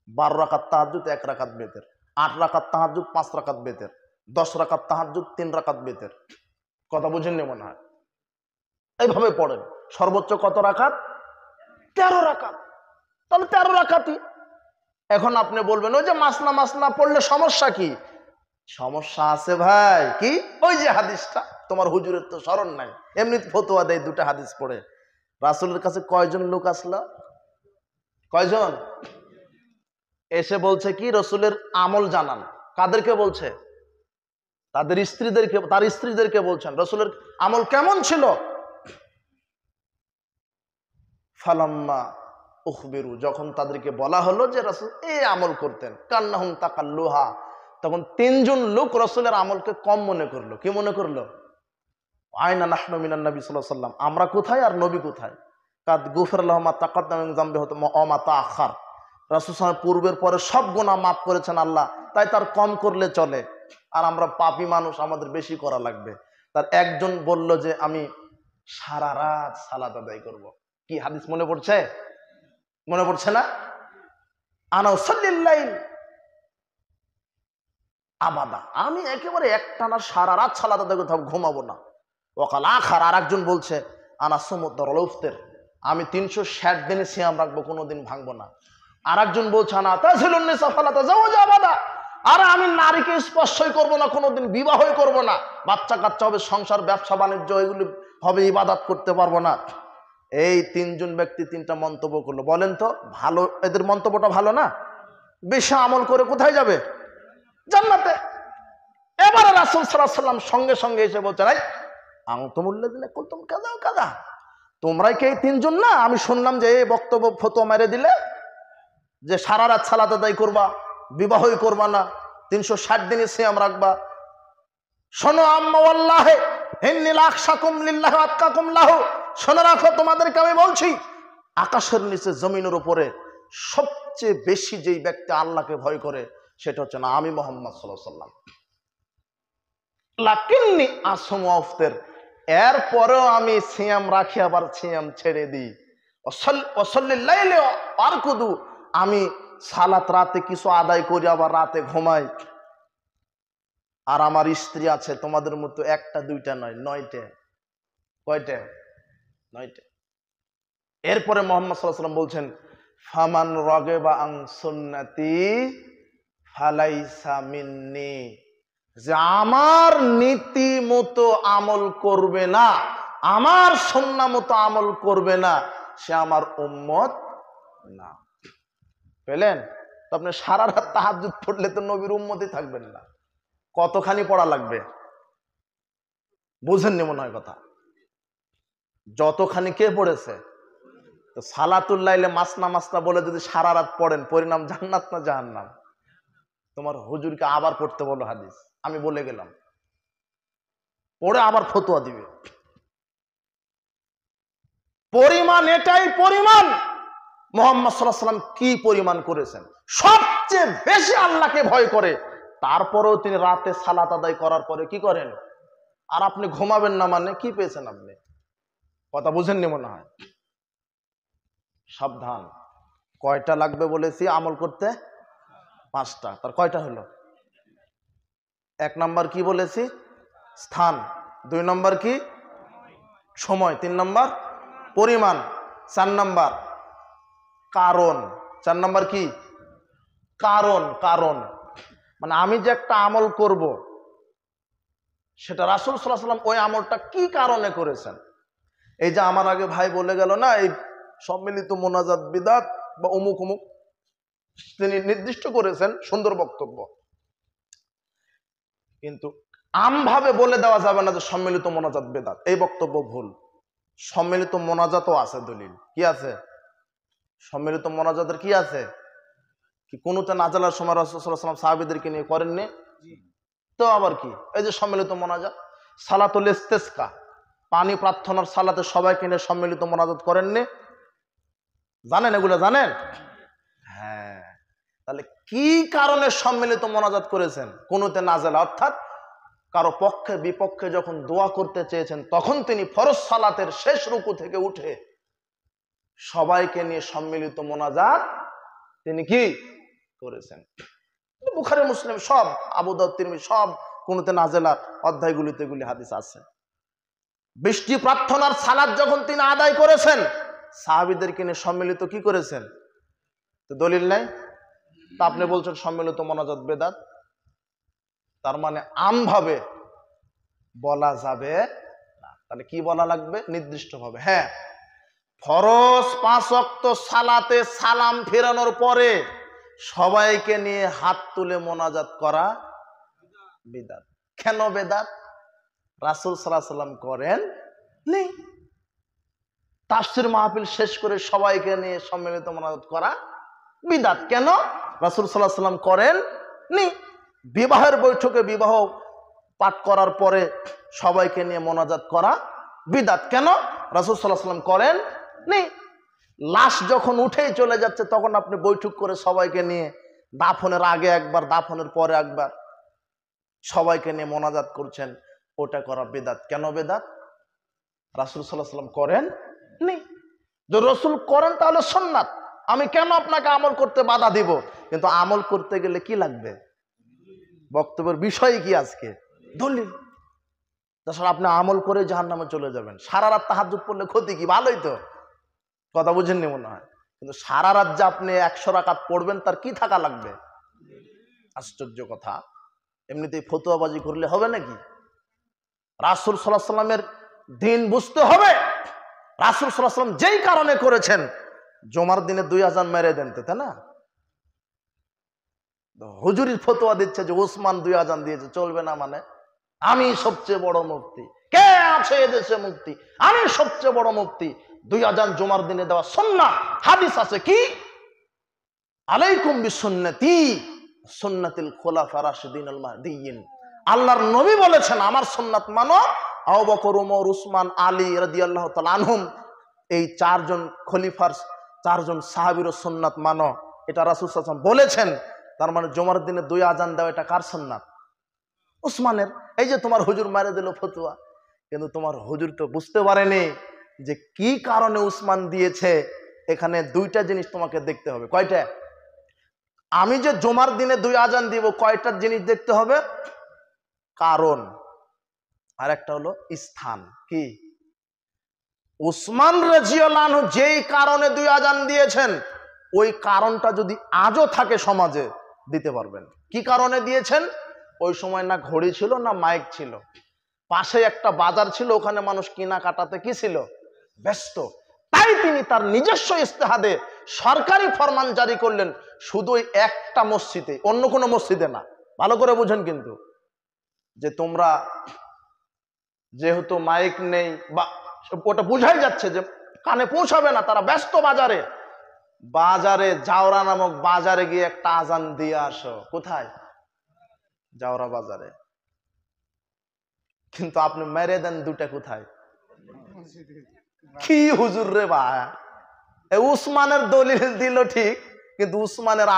12 রাকাত তাহাজ্জুদ, 1 রাকাত বেতের, 8 রাকাত তাহাজ্জুদ, 5 রাকাত বেতের, 10 রাকাত তাহাজ্জুদ, 3 রাকাত বেতের। কথা বুঝেননি মনে হয়। এইভাবে পড়েন। সর্বোচ্চ কত রাকাত? 13 রাকাত। তাহলে 13 রাকাতই। এখন আপনি বলবেন ওই যে মাসনা মাসনা পড়লে সমস্যা কি? সমস্যা আছে ভাই। কি? ওই যে হাদিসটা, তোমার হুজুরের তো স্মরণ নাই, এমনি ফতোয়া দেয় 2টা হাদিস পড়ে। রাসূলের কাছে কয়জন লোক আসলো? কয়জন? এসে বলছে কি রাসূলের আমল জানান। কাদেরকে বলছে? তাদের স্ত্রীদেরকে, তার স্ত্রীদেরকে বলছেন রাসূলের আমল কেমন ছিল। ফালাম্মা উখবিরু, যখন তাদেরকে বলা হলো যে রাসূল এই আমল করতেন, কান্নাহুম তাকাল্লুহা, তখন 3 জন লোক রাসূলের আমলকে কম মনে করলো। কি মনে করলো? আয়না নাহনু মিনান নবী সাল্লাল্লাহু আলাইহি ওয়াসাল্লাম, আমরা কোথায় আর নবী কোথায়? কাদ গুফির লাহু মা তাকাদ্দামা মিন যামবিহি ওয়া মা তাআখার, রাসূল সাল্লাল্লাহু আলাইহি পূর্বের পরে সব গুনাহ মাফ করেছেন আল্লাহ, তাই তার কম করলে চলে, আর আমরা পাপী মানুষ, আমাদের বেশি করা লাগবে। তার একজন বলল যে আমি সারা রাত সালাত আদায় করব। কি হাদিস মনে পড়ছে? মনে পড়ছে না? আনা উসাল্লিল লাইল আবাদা, আমি একেবারে একটানা সারা রাত সালাত আদায় করতে, ঘুমাবো না। ওয়াকাল আখার, আর একজন বলছে আনা সুমুদ্দারুল ইফতার, আমি 360 দিনে সিয়াম রাখবো, কোনোদিন ভাঙবো না। আর একজন বলছে আনা তাজিলুন নিসা ফালা তাজাওয়াজু আবাদা, আর আমি নারীকে স্পর্শই করবো না, কোনোদিন বিবাহই করবো না, বাচ্চা কাচ্চা হবে, সংসার ব্যবসা বাণিজ্য এগুলি হবে, ইবাদত করতে পারবো না। এই 3 জন ব্যক্তি 3টা মন্তব্য করলো। বলেন তো ভালো, এদের মন্তব্যটা ভালো না? বেশি আমল করে কোথায় যাবে? জান্নাতে। এবারে রাসূল সাল্লাল্লাহু আলাইহি ওয়াসাল্লাম সঙ্গে সঙ্গে এসে বলছেন এই আনতুমুল্লাযিনা কুলতুম কাযা কাযা, তোমরাই কি এই 3 জন না? আমি শুনলাম যে এই বক্তব্য ফতোয়া মেরে দিলে যে সারা রাত সালাত আদায় করবা, বিবাহই করবা না, 360 দিনে সিয়াম রাখবা। শোনো আম্মা ওয়াল্লাহি ইন্নী লাখশাকুম লিল্লাহি ওয়া আতকাকুম লাহু, শোনো রাখো, তোমাদেরকে আমি বলছি, আকাশের নিচে জমিনের উপরে সবচেয়ে বেশি যেই ব্যক্তি আল্লাহকে ভয় করে সেটা হচ্ছে না আমি মুহাম্মদ সাল্লাল্লাহু আলাইহি ওয়াসাল্লাম। লাকিন্নি আসুমু ওয়া আফতির, এরপরেও আমি সিয়াম রাখি আবার সিয়াম ছেড়ে দিই। ওয়াসাল্লিল লাইলি ওয়া আরকুদু, আমি সালাত রাতে কিছু আদায় করি আবার রাতে ঘুমাই। আর আমার স্ত্রী আছে তোমাদের মতো 1টা 2টা নয়, 9টে। কয়টা? 9টে। এরপরে মুহাম্মদ সাল্লাল্লাহু আলাইহি ওয়াসাল্লাম বলছেন ফামান রাগিবা আন সুন্নতি ফালাইসা মিন্নি, যে আমার নীতি মতো আমল করবে না, আমার সুন্নাহ মতো আমল করবে না, সে আমার উম্মত না। পেলেন? তো আপনি সারা রাত তাহাজ্জুদ পড়লে তো নবীর উম্মতই থাকবেন না। কতখানি পড়া লাগবে? বুঝেননি মনে হয় কথা। যতখানি কে পড়েছে। তো সালাতুল লাইলে মাসনা মাসনা বলে যদি সারা রাত পড়েন, পরিণাম জান্নাত না জাহান্নাম? তোমার হুজুরকে আবার পড়তে বলো হাদিস, আমি বলে গেলাম, পড়ে আবার ফতোয়া দিবে। পরিমাণ এটাই পরিমাণ মুহাম্মদ সাল্লাল্লাহু আলাইহি ওয়াসাল্লাম কি পরিমাণ করেছেন, সবচেয়ে বেশি আল্লাহকে ভয় করে, তারপরেও তিনি রাতে সালাত আদায় করার পরে কি করেন? আর আপনি ঘুমাবেন না মানে কি পেয়েছেন আপনি? কথা বুঝেননি মনে হয়। সাবধান। কয়টা লাগবে বলেছি আমল করতে? 5টা। তার কয়টা হলো? 1 নাম্বার কি বলেছি? স্থান। 2 নাম্বার কি? সময়। 3 নাম্বার পরিমাণ। 4 নাম্বার কারণ। 4 নাম্বার কি? কারণ। কারণ মানে আমি যে একটা আমল করব, সেটা রাসূল সাল্লাল্লাহু আলাইহি ওয়াসাল্লাম ওই আমলটা কি কারণে করেছেন। এই যে আমার আগে ভাই বলে গেল না, এই সম্মিলিত মোনাজাত বিদআত বা অমুক অমুক তিনি নির্দিষ্ট করেছেন, সুন্দর বক্তব্য, কিন্তু আমভাবে বলে দেওয়া যাবে না যে সম্মিলিত মোনাজাত বিদআত, এই বক্তব্য ভুল। সম্মিলিত মোনাজাতও আছে দলিল, কি আছে? সম্মিলিত মোনাজাতের কি আছে? কি কুনুতে নাজালার সময় রাসূল সাল্লাল্লাহু আলাইহি ওয়াসাল্লাম সাহাবীদেরকে নিয়ে করেননি? তো আবার কি, এই যে সম্মিলিত মোনাজাত, সালাতুল ইস্তিসকা, পানি প্রার্থনার সালাতে সবাইকে নিয়ে সম্মিলিত মোনাজাত করেননি? জানেন এগুলো, জানেন? হ্যাঁ, তাহলে কি কারণে সম্মিলিত মোনাজাত করেছেন? কুনুতে নাজেলা, অর্থাৎ কারো পক্ষে বিপক্ষে যখন দোয়া করতে চেয়েছেন, তখন তিনি ফরজ সালাতের শেষ রুকু থেকে উঠে সবাইকে নিয়ে সম্মিলিত মোনাজাত তিনি কি করেছেন। বুখারী মুসলিম সব, আবু দাউদ তিরমিজি সব কুনুতে নাজেলার অধ্যায়গুলিতে এগুলি হাদিস আছে। বৃষ্টি প্রার্থনার সালাত যখন তিনি আদায় করেছেন, সাহাবীদেরকে নিয়ে সম্মিলিত কি করেছেন? তো দলিল নাই, তা আপনি বলছেন সম্মিলিত মোনাজাত বেদাত। তার মানে আমভাবে বলা যাবে না, তাহলে কি বলা লাগবে? নির্দিষ্ট ভাবে। হ্যাঁ, ফরজ 5 ওয়াক্ত সালাতে সালাম ফেরানোর পরে সবাইকে নিয়ে হাত তুলে মোনাজাত করা বিদআত। কেন বেদাত? রাসূল সাল্লাল্লাহু আলাইহি ওয়াসাল্লাম করেন নি। তাফসীর মাহফিল শেষ করে সবাইকে নিয়ে সম্মিলিত মোনাজাত করা বিদআত। কেন? রাসূল সাল্লাল্লাহু আলাইহি ওয়াসাল্লাম করেন নি। বিবাহের বৈঠকে বিবাহ পাঠ করার পরে সবাইকে নিয়ে মোনাজাত করা বিদআত। কেন? রাসূল সাল্লাল্লাহু আলাইহি ওয়াসাল্লাম করেন নি। লাশ যখন উঠেই চলে যাচ্ছে, তখন আপনি বৈঠক করে সবাইকে নিয়ে দাফনের আগে একবার, দাফনের পরে একবার সবাইকে নিয়ে মোনাজাত করছেন, ওটা করা বিদআত। কেন বেদাত? রাসূল সাল্লাল্লাহু আলাইহি ওয়াসাল্লাম করেন নি। যদি রাসূল করেন তাহলে সুন্নাত, আমি কেন আপনাকে আমল করতে বাধা দিব? কিন্তু আমল করতে গেলে কি লাগবে? বক্তব্যের বিষয় কি আজকে? দলিল। তাছাড়া আপনি আমল করে জাহান্নামে চলে যাবেন। সারা রাত তাহাজ্জুদ পড়লে ক্ষতি কি? ভালোই তো, কথা বুঝেননি মনে হয়। কিন্তু সারা রাত যে আপনি 100 রাকাত পড়বেন, তার কি থাকা লাগবে? আশ্চর্য কথা। এমনিতেই ফতোয়াবাজি করলে হবে নাকি? রাসূল সাল্লাল্লাহু আলাইহি ওয়াসাল্লামের দিন বুঝতে হবে। রাসূল সাল্লাল্লাহু আলাইহি ওয়াসাল্লাম যেই কারণে করেছেন, জুমার দিনে 2 আযান মেরে দেন, তাই না? হুজুরির ফতোয়া দিচ্ছে যে ওসমান 2 আযান দিয়েছে, চলবে না মানে? আমি সবচেয়ে বড় মুফতি, কে আছে এদেশে মুফতি? আমি সবচেয়ে বড় মুফতি। 2 আযান জুমার দিনে দেওয়া সুন্নাহ। হাদিস আছে কি? আলাইকুম বিসুন্নতি সুন্নাতিল খুলাফা রাশিদিনুল মাহদিয়িন। আল্লাহর নবী বলেছেন, আমার সুন্নাত মানো। আবু বকর, ওমর, উসমান, আলী রাদিয়াল্লাহু তাআলা আনহুম, এই 4 জন খলিফার 4 জন সাহাবীর সুন্নাত মানো, এটা রাসূল সাল্লাল্লাহু আলাইহি ওয়াসাল্লাম বলেছেন। তার মানে জুমার দিনে 2 আযান দেওয়া এটা কার সুন্নাত? উসমানের। এই যে তোমার হুজুর মারে দিল ফতোয়া, কিন্তু তোমার হুজুর তো বুঝতে পারেনি যে কি কারণে উসমান দিয়েছে। এখানে 2টা জিনিস তোমাকে দেখতে হবে। কয়টা? আমি যে জুমার দিনে 2 আযান দিব, কয়টা জিনিস দেখতে হবে? কারণ, আর একটা হলো স্থান। কি? উসমান রাদিয়াল্লাহু আনহু যেই কারণে 2 আযান দিয়েছেন, ওই কারণটা যদি আজও থাকে সমাজে, দিতে পারবেন। কি কারণে দিয়েছেন? ওই সময় না ঘড়ি ছিল, না মাইক ছিল, পাশে একটা বাজার ছিল, ওখানে মানুষ কিনা কাটাতে কি ছিল? ব্যস্ত। তাই তিনি তার নিজস্ব ইজতিহাদে সরকারি ফরমান জারি করলেন, শুধু ওই একটা মসজিদে, অন্য কোনো মসজিদে না। ভালো করে বুঝেন কিন্তু, যে তোমরা যেহেতু মাইক নেই, বা ওটা বুঝাই যাচ্ছে যে কানে পৌঁছাবে না, তারা ব্যস্ত বাজারে। বাজারে জাওরা নামক বাজারে গিয়ে একটা আজান দিয়ে আসো। কোথায়? জাওরা বাজারে। কিন্তু আপনি মেরে দেন 2টা কোথায়? কি হুজুর রে ভাই! উসমানের দলিল দিল ঠিক, কিন্তু উসমানের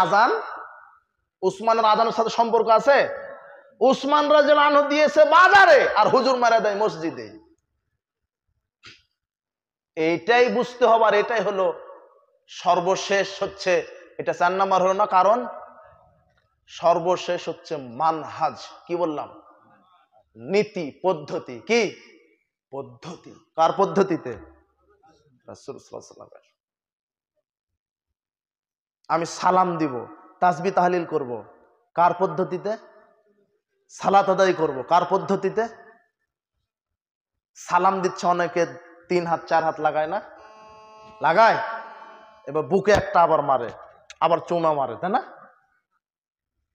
আজানের সাথে সম্পর্ক আছে? উসমান রাদিয়াল্লাহু আনহু দিয়েছে বাজারে, আর হুজুর মেরে দেয় মসজিদে। এইটাই বুঝতে হবে। আর এটাই হলো সর্বশেষ, হচ্ছে এটা 4 নাম্বার হলো না কারণ, সর্বশেষ হচ্ছে মানহাজ। কি বললাম? নীতি, পদ্ধতি। কি পদ্ধতি? কার পদ্ধতিতে? রাসূল সাল্লাল্লাহু আলাইহি ওয়াসাল্লাম। আমি সালাম দিব, তাসবিহ তাহলিল করব, কার পদ্ধতিতে? সালাত আদায় করব, কার পদ্ধতিতে? সালাম দিচ্ছে অনেকে 3 হাত 4 হাত লাগায় না? লাগায়, এবার বুকে একটা আবার মারে, আবার চুমা মারে, তাই না?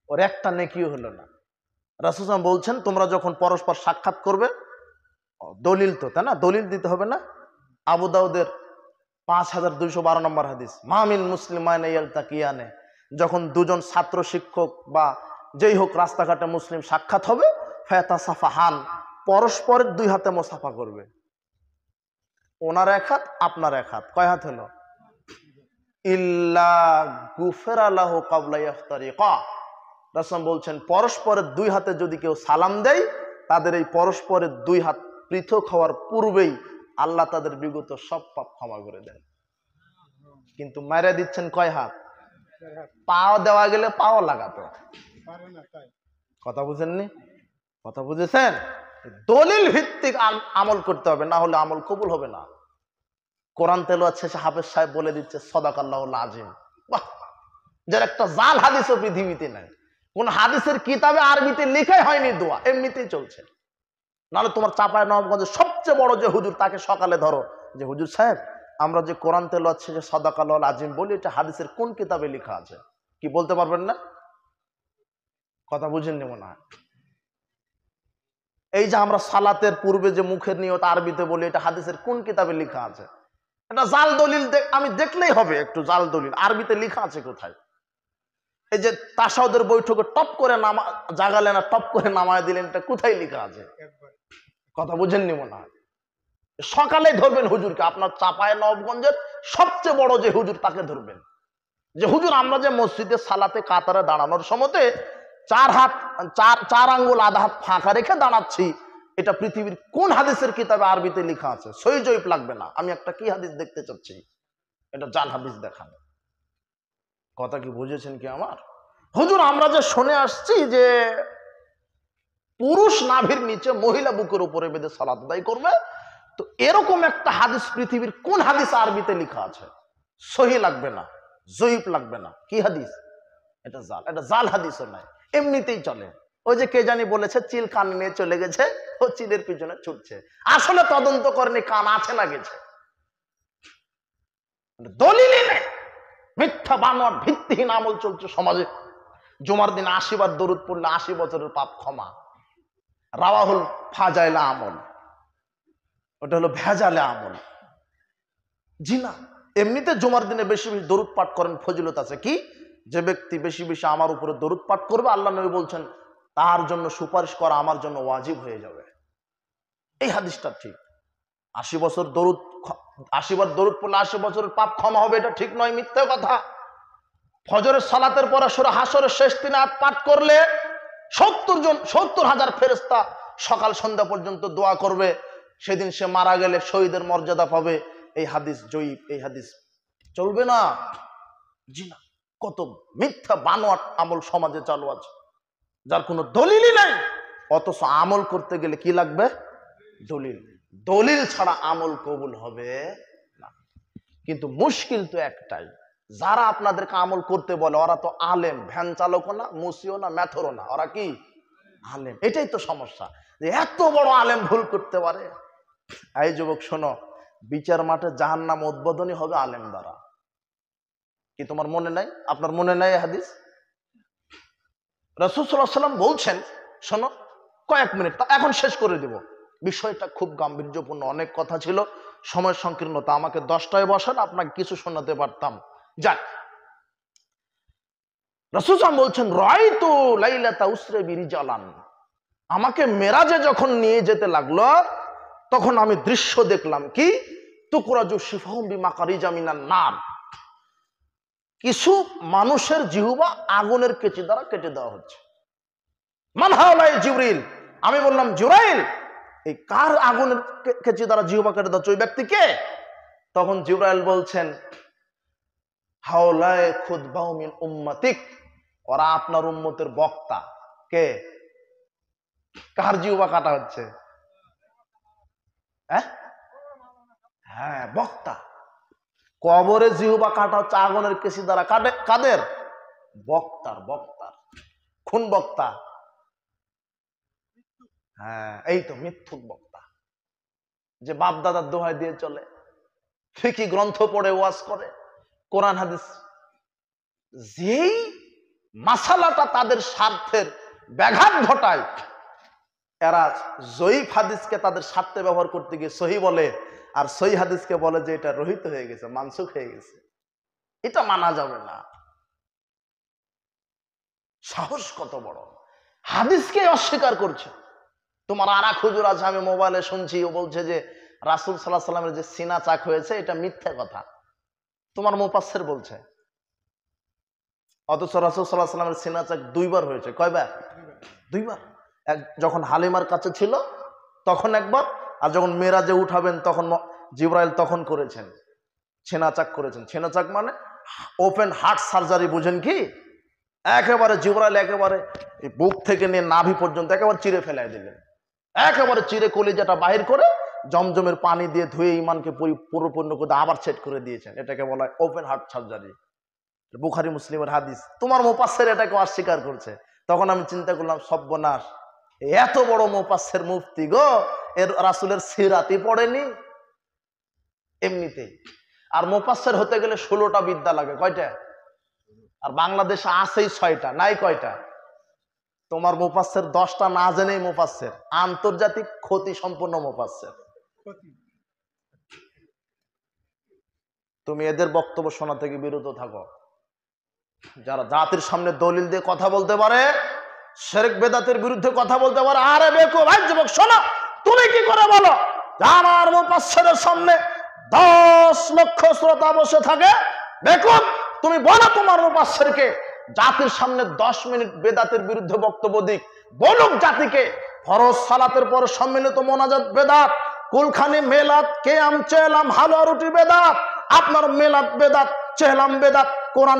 ওর একটা নেকিও হলো না। রাসূল সাল্লাল্লাহু আলাইহি ওয়াসাল্লাম বলছেন তোমরা যখন পরস্পর সাক্ষাৎ করবে, দলিল তো, তাই না, দলিল দিতে হবে না? আবু দাউদের 5212 নম্বর হাদিস, মামিন মুসলিমানে ইয়ালতাকিয়ানে, যখন দুজন ছাত্র শিক্ষক বা যেই হোক রাস্তাঘাটে মুসলিম সাক্ষাৎ হবে, ফায়াতাসাফাহান, পরস্পরের দুই হাতে মোসাফা করবে। ওনার এক হাত, আপনার এক হাত, কয় হাত হলো? ইল্লা গুফিরা লাহু ক্বাবলা ইফতারিকা। রাসূল বলছেন পরস্পরের দুই হাতে যদি কেউ সালাম দেয়, তাদের এই পরস্পরের দুই হাত পৃথক হওয়ার পূর্বেই আল্লাহ তাদের বিগত সব পাপ ক্ষমা করে দেন। কিন্তু মারা দিচ্ছেন কয় হাত? পাও দেওয়া গেলে পাও লাগাতো। কথা বুঝেননি? কথা বুঝেছেন? দলিল ভিত্তিক আমল করতে হবে, না হলে আমল কবুল হবে না। কোরআন তেলাওয়াত শেষে হাফেজ সাহেব বলে দিচ্ছে সাদাকাল্লাহুল আযীম। বাহ, যার একটা জাল হাদিসও পৃথিবীতে নাই। কোন হাদিসের কিতাবে আরবিতে লেখাই হয়নি দোয়া, এমনিতেই চলছে। নাহলে তোমার চাপায় নবাবগঞ্জের সবচেয়ে বড় যে হুজুর, তাকে সকালে ধরো যে হুজুর সাহেব, আমরা যে কোরআন তেলাওয়াত শেষে সাদাকাল্লাহুল আযীম বলি, এটা হাদিসের কোন কিতাবে লেখা আছে? কি বলতে পারবেন না? কথা বুঝেননি মনে হয়। এই যে আমরা সালাতের পূর্বে যে মুখের নিয়ত আরবিতে বলি, এটা হাদিসের কোন কিতাবে লেখা আছে? এটা জাল দলিল, আমি দেখলেই হবে একটু জাল দলিল আরবিতে লেখা আছে কোথায়? এই যে তাসাউদের বৈঠকে টপ করে জাগালেন আর টপ করে নামায় দিলেন, এটা কোথায় লেখা আছে? কথা বুঝেননি মনে হয়। সকালে ধরবেন হুজুরকে, আপনার চাপায় নবাবগঞ্জের সবচেয়ে বড় যে হুজুর, তাকে ধরবেন যে হুজুর আমরা যে মসজিদে সালাতে কাতারে দাঁড়ানোর সময়তে চার আঙ্গুল আধা হাত ফাঁকা রেখে দাঁড়াচ্ছি, এটা পৃথিবীর কোন হাদিসের কিতাবে আরবিতে লেখা আছে? সই জয়ীফ লাগবে না, আমি একটা কি হাদিস দেখতে চাচ্ছি, এটা জাল হাদিস দেখান। কথা কি বুঝেছেন কি আমার? হুজুর আমরা যে শুনে আসছি যে পুরুষ নাভির নিচে মহিলা বুকের উপরে বেঁধে সালাত আদায় করবে, তো এরকম একটা হাদিস পৃথিবীর কোন হাদিস আরবিতে লেখা আছে? সহি লাগবে না, জয়ীফ লাগবে না, কি হাদিস? এটা জাল, এটা জাল হাদিসও নাই, এমনিতেই চলে। ওই যে কে জানি বলেছে চিল কান নিয়ে চলে গেছে, ও চিলের পিছনে ছুটছে, আসলে তদন্ত করেনি কান আছে না গেছে। দলিলই নেই, মিথ্যা বানোয়াট ভিত্তিহীন আমল চলছে সমাজে। জুমার দিন 80 বার দরুদ পড়লে 80 বছরের পাপ ক্ষমা, রাওয়াহুল ফাজাইলা আমল, ওটা হলো ভেজালে আমল। জি না, এমনিতে জুমার দিনে বেশি বেশি দরুদ পাঠ করেন, ফজিলত আছে। কি? যে ব্যক্তি বেশি বেশি আমার উপরে দরুদ পাঠ করবে, আল্লাহ নবী বলছেন তার জন্য সুপারিশ করা আমার জন্য ওয়াজিব হয়ে যাবে। এই হাদিসটা ঠিক। 80 বছর দরুদ, 80 বার দরুদ পড়লে 80 বছরের পাপ ক্ষমা হবে, এটা ঠিক নয়, মিথ্যা কথা। ফজরের সালাতের পরে সূরা হাসরের শেষ 3 আয়াত পাঠ করলে 70,000 ফেরেশতা সকাল সন্ধ্যা পর্যন্ত দোয়া করবে, সেদিন সে মারা গেলে শহীদের মর্যাদা পাবে। এই হাদিস জয়ীফ, এই হাদিস চলবে না। জি না, কত মিথ্যা বানোয়াট আমল সমাজে চালু আছে, যার কোনো দলিলই নাই, অথচ আমল করতে গেলে কি লাগবে? দলিল। দলিল ছাড়া আমল কবুল হবে না। কিন্তু মুশকিল তো একটাই, যারা আপনাদেরকে আমল করতে বলে ওরা তো আলেম, ভ্যান চালকও না, মুসিও না, ম্যাথরও না, ওরা কি? আলেম। এটাই তো সমস্যা, যে এত বড় আলেম ভুল করতে পারে। এই যুবক শোনো, বিচার মাঠে জাহান্নাম উদ্বোধনী হবে আলেম দ্বারা। কি তোমার মনে নাই? আপনার মনে নাই হাদিস? রাসূল সাল্লাল্লাহু আলাইহি ওয়াসাল্লাম বলছেন, শোনো কয়েক মিনিট, এখন শেষ করে দেব। বিষয়টা খুব গাম্ভীর্যপূর্ণ, অনেক কথা ছিল, সময় সংকীর্ণতা, আমাকে 10টায় বসান, আপনাকে কিছু শোনাতে পারতাম। যাক, রাসূল সাল্লাল্লাহু বলছেন রাআইতু লাইলাতা উসরা বিরিজালান, আমাকে মেরাজে যখন নিয়ে যেতে লাগলো, তখন আমি দৃশ্য দেখলাম কি? তুকরাজু শিফাহুম বিমাকারিজা মিনান নার, কিছু মানুষের জিহ্বা আগুনের কেচি দ্বারা কেটে দেওয়া হচ্ছে। মান হাওলাই জিবরিল, আমি বললাম জিবরাইল, এই কার আগুনের কেচি দ্বারা জিহ্বা কেটে দেওয়া হচ্ছে, ওই ব্যক্তি কে? তখন জিবরাইল বলছেন হাওলাই খুতবাউ মিন উম্মাতিক, ওরা আপনার উম্মতের বক্তা। কে? কার জিহ্বা কাটা হচ্ছে? হ্যাঁ, বক্তা। কবরে জিহ্বা কাটা হচ্ছে আগুনের কেচি দ্বারা, কাদের? বক্তার। বক্তার কোন বক্তা? হ্যাঁ, এই তো মিথ্যুক বক্তা, যে বাপ দাদার দোহাই দিয়ে চলে, ফিকি গ্রন্থ পড়ে ওয়াজ করে, কোরআন হাদিস, যেই মাসালাটা তাদের স্বার্থের ব্যাঘাত ঘটায়, এরা জয়ীফ হাদিসকে তাদের স্বার্থে ব্যবহার করতে গিয়ে সহি বলে, আর সহি হাদিসকে বলে যে এটা রহিত হয়ে গেছে, মানসুখ হয়ে গেছে। এটা মানা যাবে না। সাহস কত বড়! হাদিসকে অস্বীকার করছে। তোমার আর এক হুজুর আছে, আমি মোবাইলে শুনছি, ও বলছে যে রাসূল সাল্লাল্লাহু আলাইহি সাল্লামের যে সিনা চাক হয়েছে এটা মিথ্যা কথা, তোমার মুফাসসির বলছে। অথচ রাসূল সাল্লাল্লাহু আলাইহি সাল্লামের সিনা চাক 2 বার হয়েছে। কয়বার? 2 বার। যখন হালিমার কাছে ছিল তখন একবার, আর যখন মেরাজে উঠাবেন তখন জিবরাইল তখন করেছেন, সিনা চাক করেছেন। সিনা চাক মানে ওপেন হার্ট সার্জারি, বুঝেন কি? একেবারে জিবরাইল একেবারে বুক থেকে নিয়ে নাভি পর্যন্ত একেবারে চিরে ফেলাই দিলেন, একেবারে চিরে কলিজাটা বাহির করে জমজমের পানি দিয়ে ধুয়ে ইমানকে পরিপূর্ণ করে আবার সেট করে দিয়েছেন। এটাকে বলা হয় ওপেন হার্ট সার্জারি। বুখারী মুসলিমের হাদিস। তোমার মুফাসসির এটাকে অস্বীকার করছে। তখন আমি চিন্তা করলাম, সর্বনাশ, এত বড় মুফাসসির মুফতি গো, এর রাসূলের সিরাতই পড়েনি এমনিতেই। আর মুফাসসির হতে গেলে 16টা বিদ্যা লাগে। কয়টা? আর বাংলাদেশে আছেই 6টা, নাই কয়টা? তোমার মুফাসসির 10টা না জেনেই মুফাসসির, আন্তর্জাতিক খ্যাতি সম্পন্ন মুফাসসির। তুমি এদের বক্তব্য শোনা থেকে বিরত থাকো। যারা জাতির সামনে দলিল দিয়ে কথা বলতে পারে, শিরক বেদাতের বিরুদ্ধে কথা বলতে পারে, আরে বেকুব ভাই যুবক শোনো, তুমি কি করে বলো আমার মুফাসসিরের সামনে 10 লক্ষ শ্রোতা বসে থাকে? বেকুব, তুমি বলো তোমার মুফাসসিরকে জাতির সামনে 10 মিনিট বেদাতের বিরুদ্ধে বক্তব্য দিক, বলুক জাতিকে ফরজ সালাতের পর সম্মিলিত মোনাজাত বেদাত, কুলখানি মেলাত, কেয়াম চেলাম, হালুয়া রুটি বেদাত, আপনার মেলাত বেদাত, চেহলাম বেদাত, কোরআন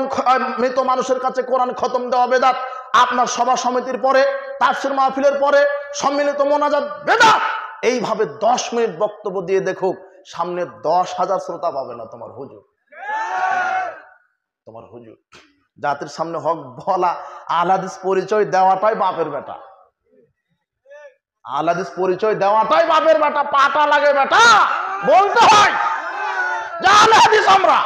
মৃত মানুষের কাছে কোরআন খতম দেওয়া বেদাত, আপনার সভা সমিতির পরে, তাফসীর মাহফিলের পরে সম্মিলিত মোনাজাত বেদাত। এইভাবে 10 মিনিট বক্তব্য দিয়ে দেখুক, সামনে 10,000 শ্রোতা পাবে না তোমার হুজুর। তোমার হুজুর জাতির সামনে হক বলা, আহলে হাদিস পরিচয় দেওয়াটাই বাপের বেটা। আহলে হাদিস পরিচয় দেওয়াটাই বাপের বেটা। পাটা লাগে বেটা, বলতে হয় যে আহলে হাদিস আমরা।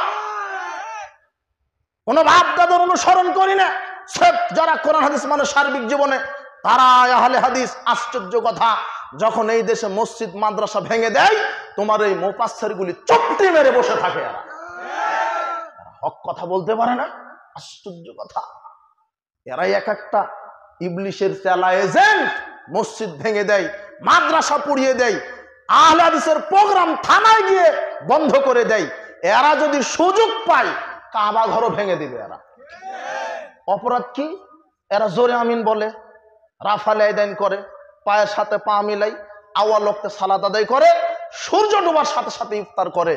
কোন বাপ দাদার অনুসরণ করি না, সব যারা কোরআন হাদিস মানে সার্বিক জীবনে তারা আহলে হাদিস। আশ্চর্য কথা, যখন এই দেশে মসজিদ মাদ্রাসা ভেঙে দেয়, তোমার এই মুফাসসির গুলি চুপটি মেরে বসে থাকে। এরা হক কথা বলতে পারে না। আশ্চর্য কথা, এরাই এক একটা ইবলিশের চেলা এজেন্ট। মসজিদ ভেঙে দেয়, মাদ্রাসা পুড়িয়ে দেয়, আহলে হাদিসের প্রোগ্রাম থানায় গিয়ে বন্ধ করে দেয়। এরা যদি সুযোগ পায় কাবা ঘরও ভেঙে দিবে। এরা অপরাধ কি? এরা জোরে আমিন বলে, রাফালে আদায় করে, পায়ের সাথে পা মিলাই আওয়াল ওয়াক্তে সালাত আদায় করে, সূর্য ডোবার সাথে সাথে ইফতার করে।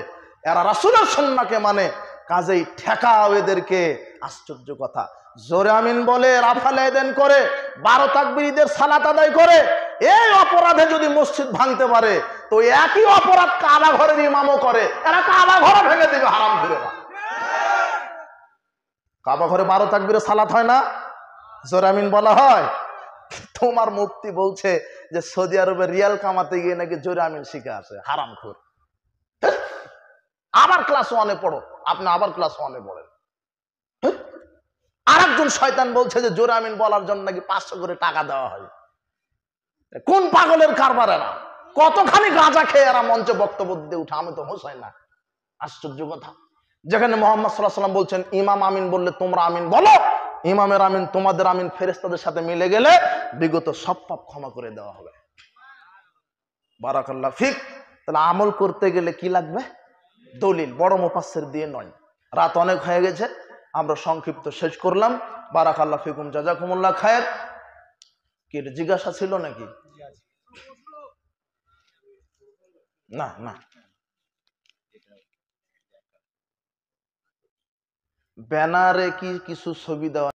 এরা রাসূলের সুন্নাহকে মানে, কাজেই ঠেকাও এদেরকে। আশ্চর্য কথা, জোরে আমিন বলে, রাফালে আদায় করে, 12 তাকবীরদের সালাত আদায় করে। এই অপরাধে যদি মসজিদ ভাঙতে পারে, তো একই অপরাধ কাবা ঘরের ইমামও করে। এরা কাবা ঘর ভেঙে দিবে হারামখোরেরা। কাবা ঘরে 12 তাকবীরে সালাত হয় না, জোরে আমিন বলা হয়। তোমার মুফতি বলছে যে সৌদি আরবে রিয়াল কামাতে গিয়ে নাকি জোরে আমিন শিখে আসে। হারামখোর। আবার ক্লাস 1-এ পড়ো, আপনি আবার ক্লাস 1-এ পড়েন। আরেকজন শয়তান বলছে যে জোরে আমিন বলার জন্য নাকি 500 করে টাকা দেওয়া হয়। কোন পাগলের কারবার এরা? কতখানি গাঁজা খেয়ে এরা মঞ্চে বক্তব্য দিতে উঠে, আমি তো হোশ হয় না। আশ্চর্য কথা, যেখানে মুহাম্মদ সাল্লাল্লাহু আলাইহি ওয়াসাল্লাম বলছেন ইমাম আমিন বললে তোমরা আমিন বলো, ইমামের আমিন তোমাদের আমিন ফেরেশতাদের সাথে মিলে গেলে বিগত সব পাপ ক্ষমা করে দেওয়া হবে। বারাকাল্লাহ ফিক। তাহলে আমল করতে গেলে কি লাগবে? দলিল। বড় মুফাসসির দিয়ে নয়। রাত অনেক হয়ে গেছে, আমরা সংক্ষিপ্ত শেষ করলাম। বারাকাল্লাহ ফিকুম, জাযাকুমুল্লাহ খায়ের। কি জিজ্ঞাসা ছিল নাকি? না না, ব্যানারে কি কিছু ছবি দেওয়া